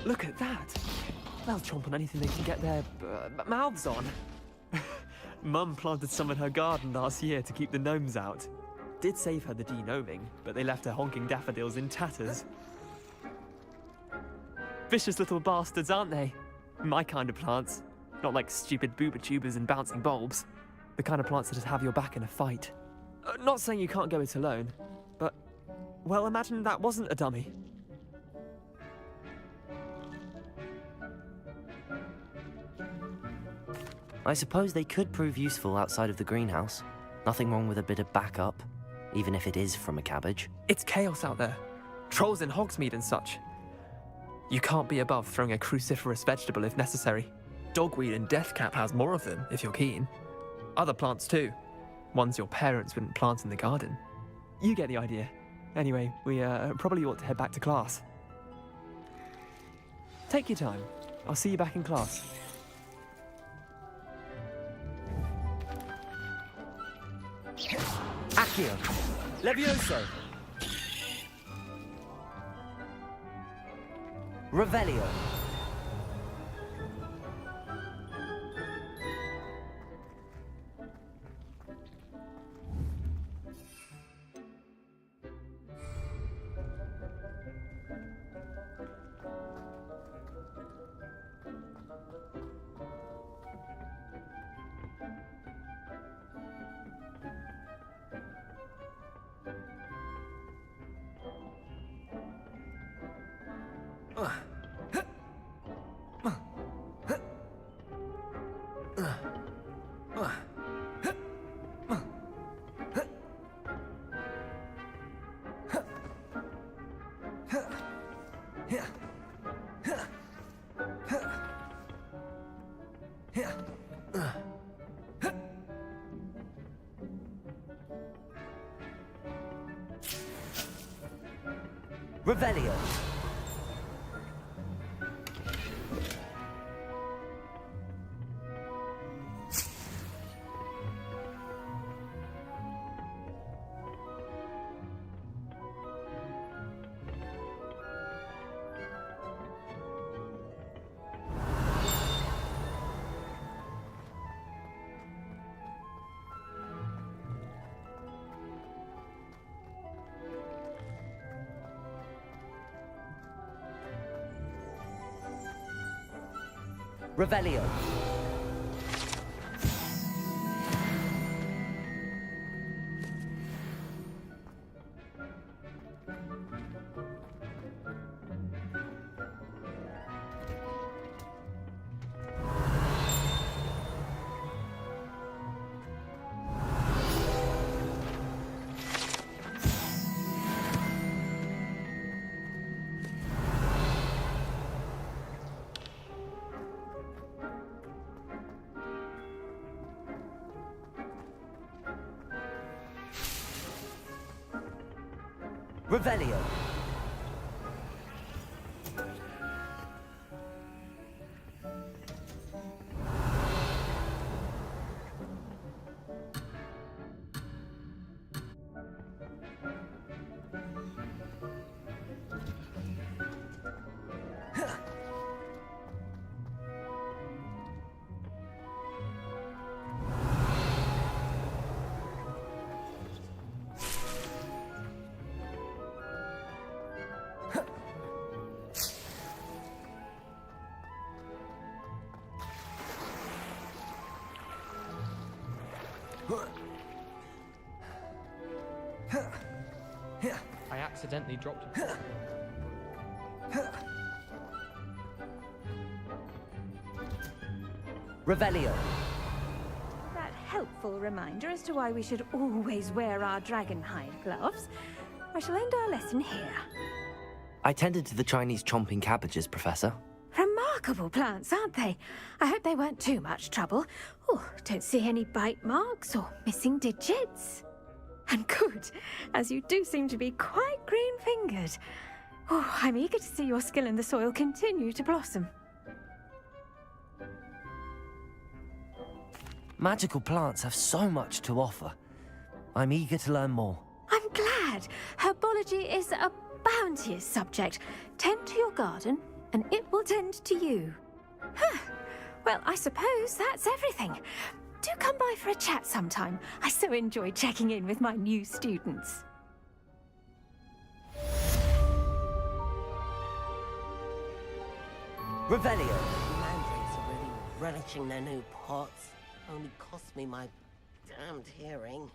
Look at that! They'll chomp on anything they can get their mouths on. Mum planted some in her garden last year to keep the gnomes out. Did save her the de-gnoming, but they left her honking daffodils in tatters. Vicious little bastards, aren't they? My kind of plants. Not like stupid booba tubers and bouncing bulbs. The kind of plants that just have your back in a fight. Not saying you can't go it alone, but... well, imagine that wasn't a dummy. I suppose they could prove useful outside of the greenhouse. Nothing wrong with a bit of backup, even if it is from a cabbage. It's chaos out there. Trolls in Hogsmeade and such. You can't be above throwing a cruciferous vegetable if necessary. Dogweed and deathcap has more of them, if you're keen. Other plants too. Ones your parents wouldn't plant in the garden. You get the idea. Anyway, we probably ought to head back to class. Take your time. I'll see you back in class. Accio! Levioso! Revelio! Revelio. Revelio. Revelio. I accidentally dropped it. Revelio. That helpful reminder as to why we should always wear our dragon hide gloves. I shall end our lesson here. I tended to the Chinese chomping cabbages, Professor. Remarkable plants, aren't they? I hope they weren't too much trouble. Oh, don't see any bite marks or missing digits. And good, as you do seem to be quite green-fingered. Oh, I'm eager to see your skill in the soil continue to blossom. Magical plants have so much to offer. I'm eager to learn more. I'm glad. Herbology is a bounteous subject. Tend to your garden, and it will tend to you. Huh. Well, I suppose that's everything. Do come by for a chat sometime. I so enjoy checking in with my new students. Revelio. Mandrakes are really relishing their new pots. Only cost me my damned hearing.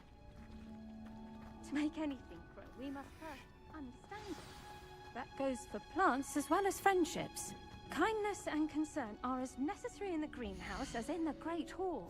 To make anything grow, we must first understand it. That goes for plants as well as friendships. Kindness and concern are as necessary in the greenhouse as in the Great Hall.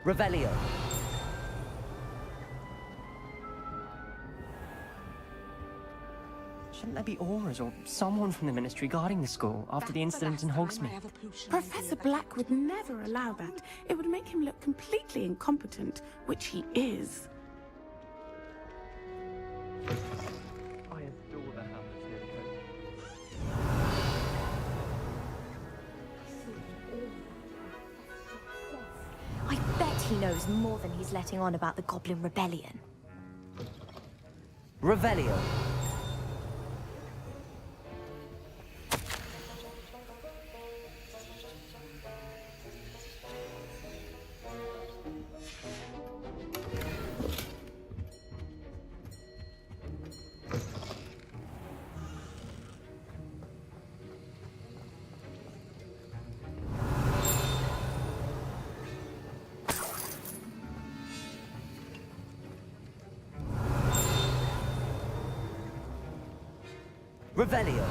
Revelio. Shouldn't there be auras or someone from the ministry guarding the school after the incident in Hogsmeade? Professor Black would never allow that. It would make him look completely incompetent, which he is. I adore the Hamlet's here. I bet he knows more than he's letting on about the Goblin Rebellion. Revelio. Revelio.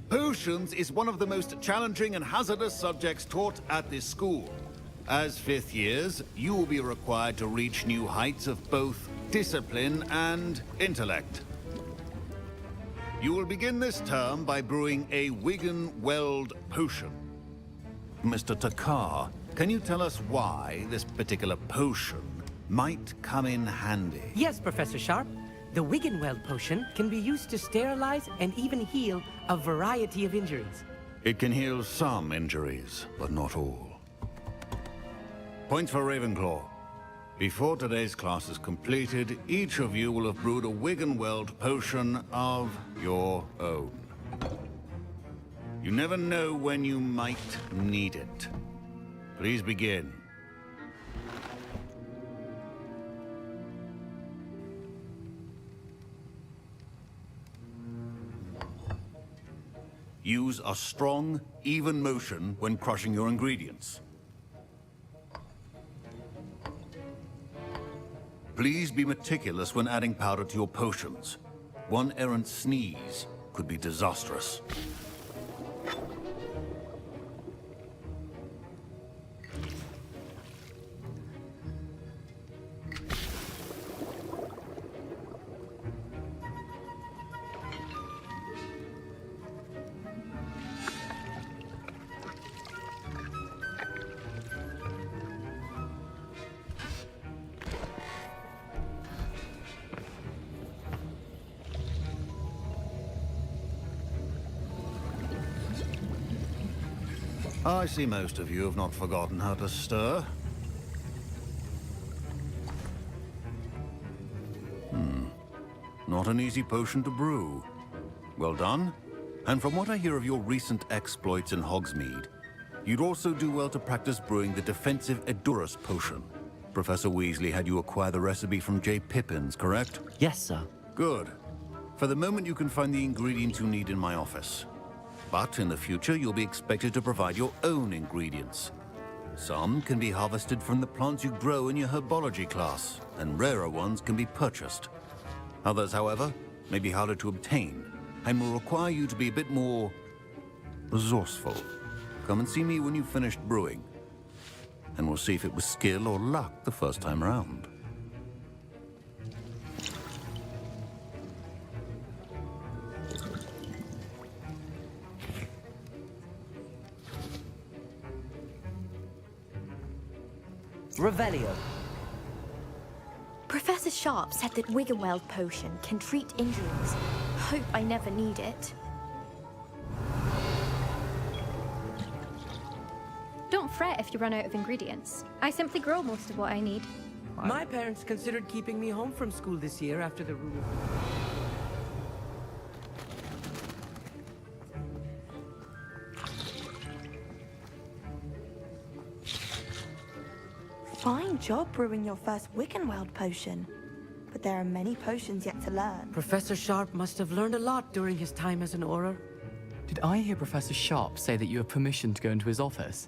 Potions is one of the most challenging and hazardous subjects taught at this school. As fifth years, you will be required to reach new heights of both discipline and intellect. You will begin this term by brewing a Wigan-Weld potion. Mr. Takar, can you tell us why this particular potion might come in handy? Yes, Professor Sharp. The Wigan-Weld potion can be used to sterilize and even heal a variety of injuries. It can heal some injuries, but not all. Points for Ravenclaw. Before today's class is completed, each of you will have brewed a Wigan-Weld potion of your own. You never know when you might need it. Please begin. Use a strong, even motion when crushing your ingredients. Please be meticulous when adding powder to your potions. One errant sneeze could be disastrous. I see most of you have not forgotten how to stir. Not an easy potion to brew. Well done. And from what I hear of your recent exploits in Hogsmeade, you'd also do well to practice brewing the defensive Edurus potion. Professor Weasley had you acquire the recipe from J. Pippin's, correct? Yes, sir. Good. For the moment, you can find the ingredients you need in my office. But in the future, you'll be expected to provide your own ingredients. Some can be harvested from the plants you grow in your herbology class, and rarer ones can be purchased. Others, however, may be harder to obtain, and will require you to be a bit more resourceful. Come and see me when you've finished brewing, and we'll see if it was skill or luck the first time around. Revelio. Professor Sharp said that Wigan-Weld potion can treat injuries. Hope I never need it. Don't fret if you run out of ingredients. I simply grow most of what I need. My parents considered keeping me home from school this year after the rule. Fine job brewing your first Wigan-Weld potion. But there are many potions yet to learn. Professor Sharp must have learned a lot during his time as an Auror. Did I hear Professor Sharp say that you have permission to go into his office?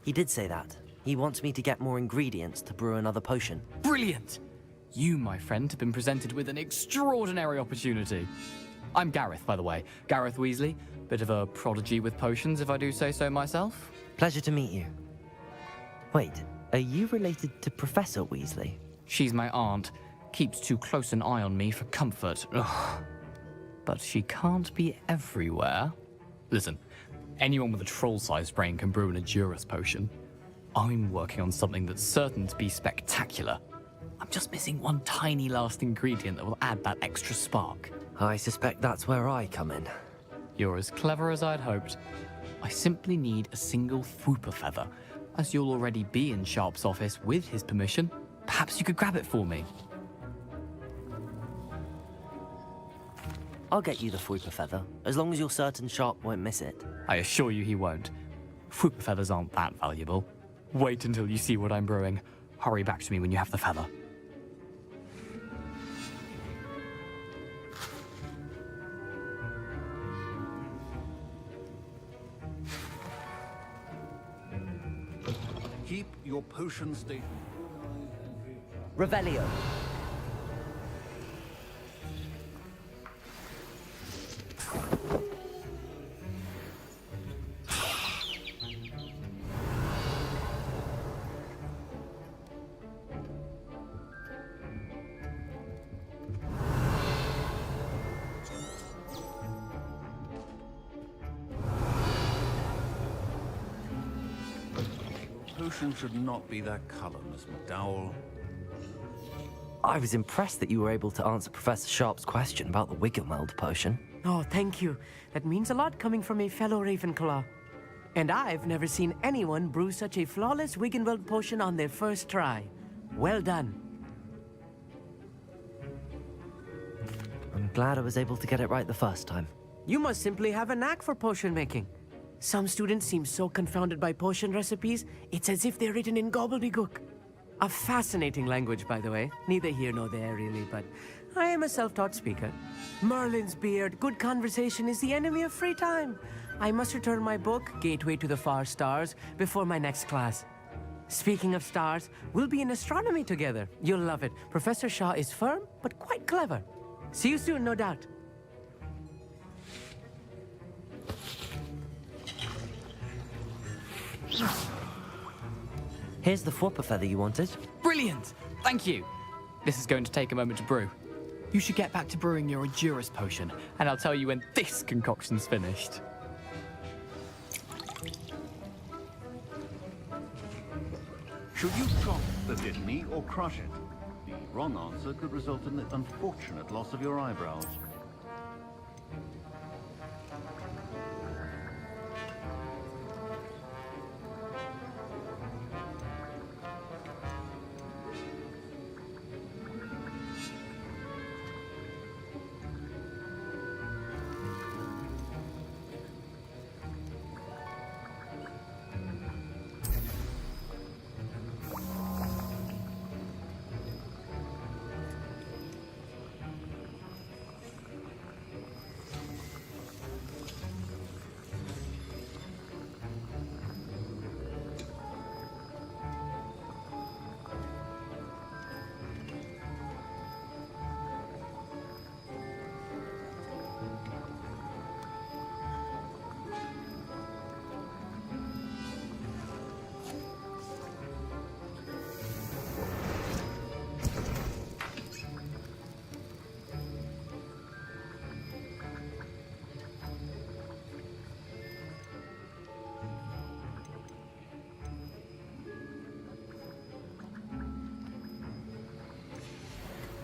He did say that. He wants me to get more ingredients to brew another potion. Brilliant! You, my friend, have been presented with an extraordinary opportunity. I'm Gareth, by the way. Gareth Weasley. Bit of a prodigy with potions, if I do say so myself. Pleasure to meet you. Wait, are you related to Professor Weasley? She's my aunt. Keeps too close an eye on me for comfort. Ugh. But she can't be everywhere. Listen, anyone with a troll-sized brain can brew an Edurus potion. I'm working on something that's certain to be spectacular. I'm just missing one tiny last ingredient that will add that extra spark. I suspect that's where I come in. You're as clever as I'd hoped. I simply need a single Fwooper feather. As you'll already be in Sharp's office with his permission, perhaps you could grab it for me. I'll get you the Fwooper Feather, as long as you're certain Sharp won't miss it. I assure you he won't. Fwooper feathers aren't that valuable. Wait until you see what I'm brewing. Hurry back to me when you have the feather. Keep your potion station. Revelio. Potion should not be that color, Miss McDowell. I was impressed that you were able to answer Professor Sharp's question about the Wiggenweld potion. Oh, thank you. That means a lot coming from a fellow Ravenclaw. And I've never seen anyone brew such a flawless Wiggenweld potion on their first try. Well done. I'm glad I was able to get it right the first time. You must simply have a knack for potion making. Some students seem so confounded by potion recipes, it's as if they're written in gobbledygook. A fascinating language, by the way. Neither here nor there, really, but I am a self-taught speaker. Merlin's beard, good conversation is the enemy of free time. I must return my book, Gateway to the Far Stars, before my next class. Speaking of stars, we'll be in astronomy together. You'll love it. Professor Shaw is firm, but quite clever. See you soon, no doubt. Here's the Fwooper Feather you wanted. Brilliant! Thank you! This is going to take a moment to brew. You should get back to brewing your Endurus potion, and I'll tell you when this concoction's finished. Should you chop the Dittany or crush it? The wrong answer could result in the unfortunate loss of your eyebrows.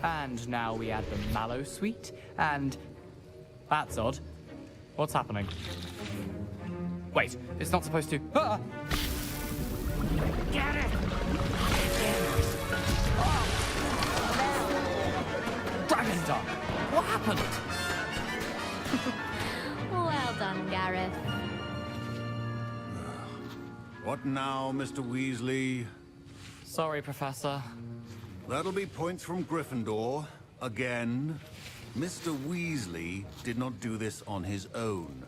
And now we add the mallow sweet, and... That's odd. What's happening? Wait, it's not supposed to... Ah! Get it! Dragon Dog! What happened? Well done, Gareth. What now, Mr. Weasley? Sorry, Professor. That'll be points from Gryffindor. Again. Mr. Weasley did not do this on his own.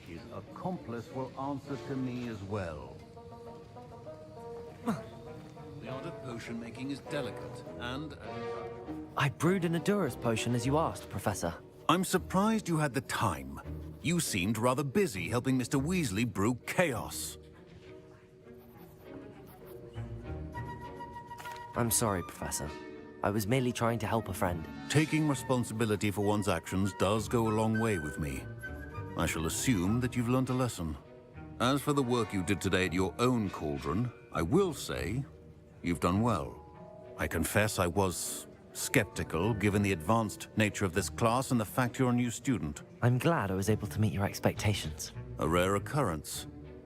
His accomplice will answer to me as well. The art of potion making is delicate, and... I brewed an Endurus potion as you asked, Professor. I'm surprised you had the time. You seemed rather busy helping Mr. Weasley brew chaos. I'm sorry, Professor. I was merely trying to help a friend. Taking responsibility for one's actions does go a long way with me. I shall assume that you've learnt a lesson. As for the work you did today at your own cauldron, I will say you've done well. I confess I was skeptical, given the advanced nature of this class and the fact you're a new student. I'm glad I was able to meet your expectations. A rare occurrence.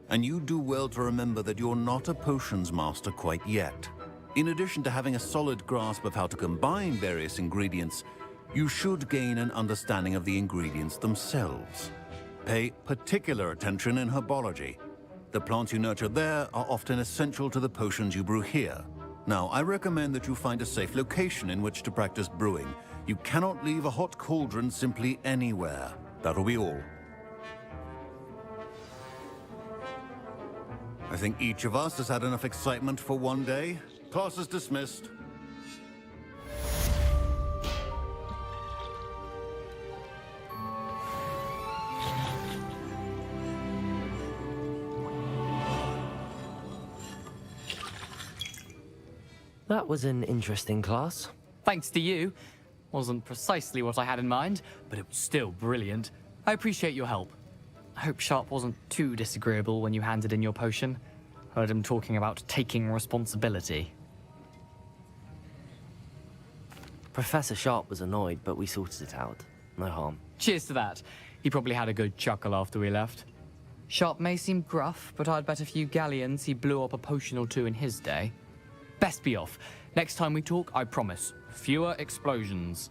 And you do well to remember that you're not a potions master quite yet. In addition to having a solid grasp of how to combine various ingredients, You should gain an understanding of the ingredients themselves. Pay particular attention in herbology. The plants you nurture there are often essential to the potions you brew here. Now, I recommend that you find a safe location in which to practice brewing. You cannot leave a hot cauldron simply anywhere. That'll be all. I think each of us has had enough excitement for one day. Class is dismissed. That was an interesting class. Thanks to you. Wasn't precisely what I had in mind, but it was still brilliant. I appreciate your help. I hope Sharp wasn't too disagreeable when you handed in your potion. Heard him talking about taking responsibility. Professor Sharp was annoyed, but we sorted it out. No harm. Cheers to that. He probably had a good chuckle after we left. Sharp may seem gruff, but I'd bet a few galleons he blew up a potion or two in his day. Best be off. Next time we talk, I promise, fewer explosions.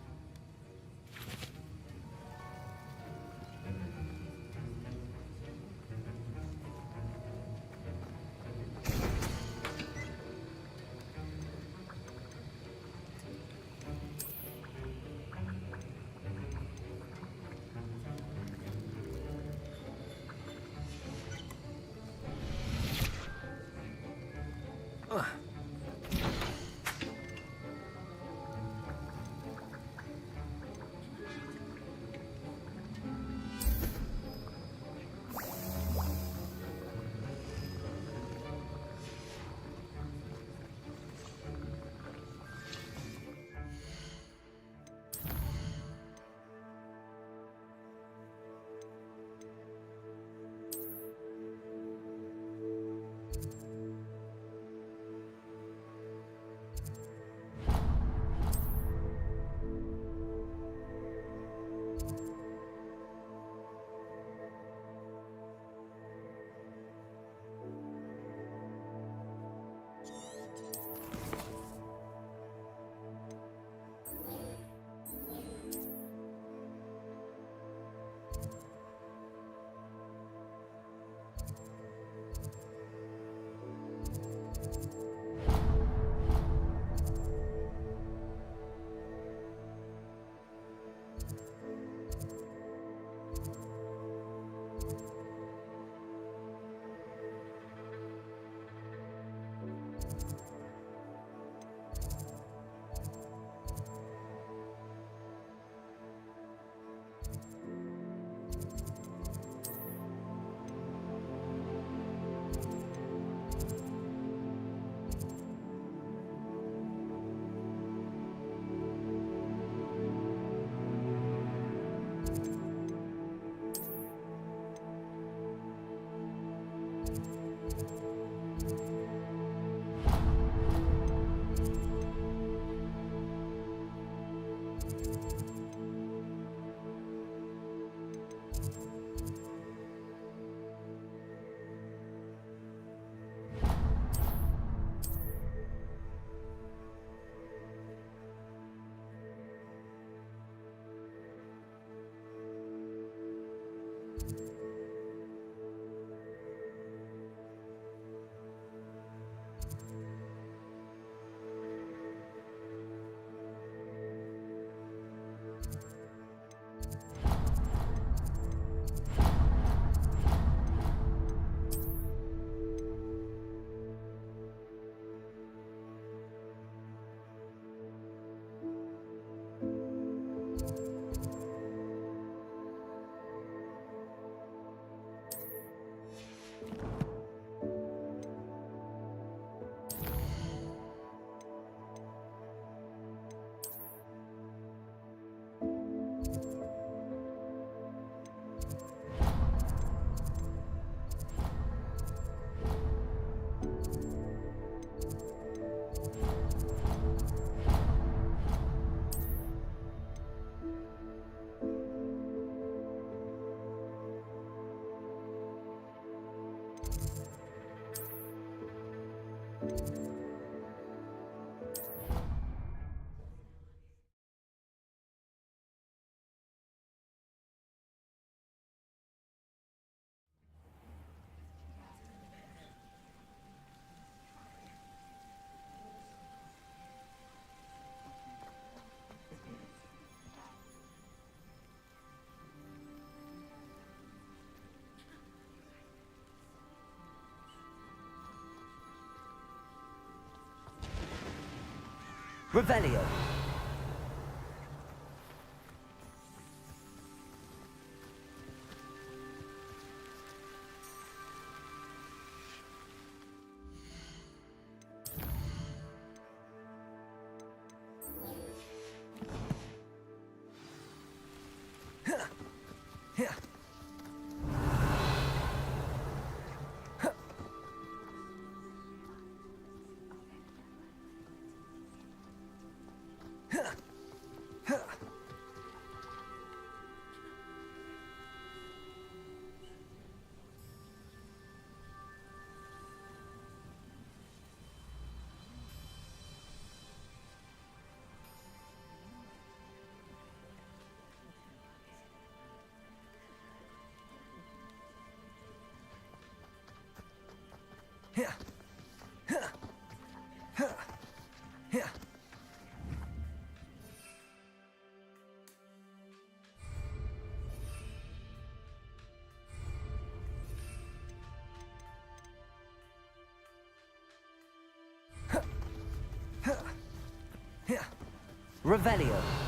Revelio. Revelio.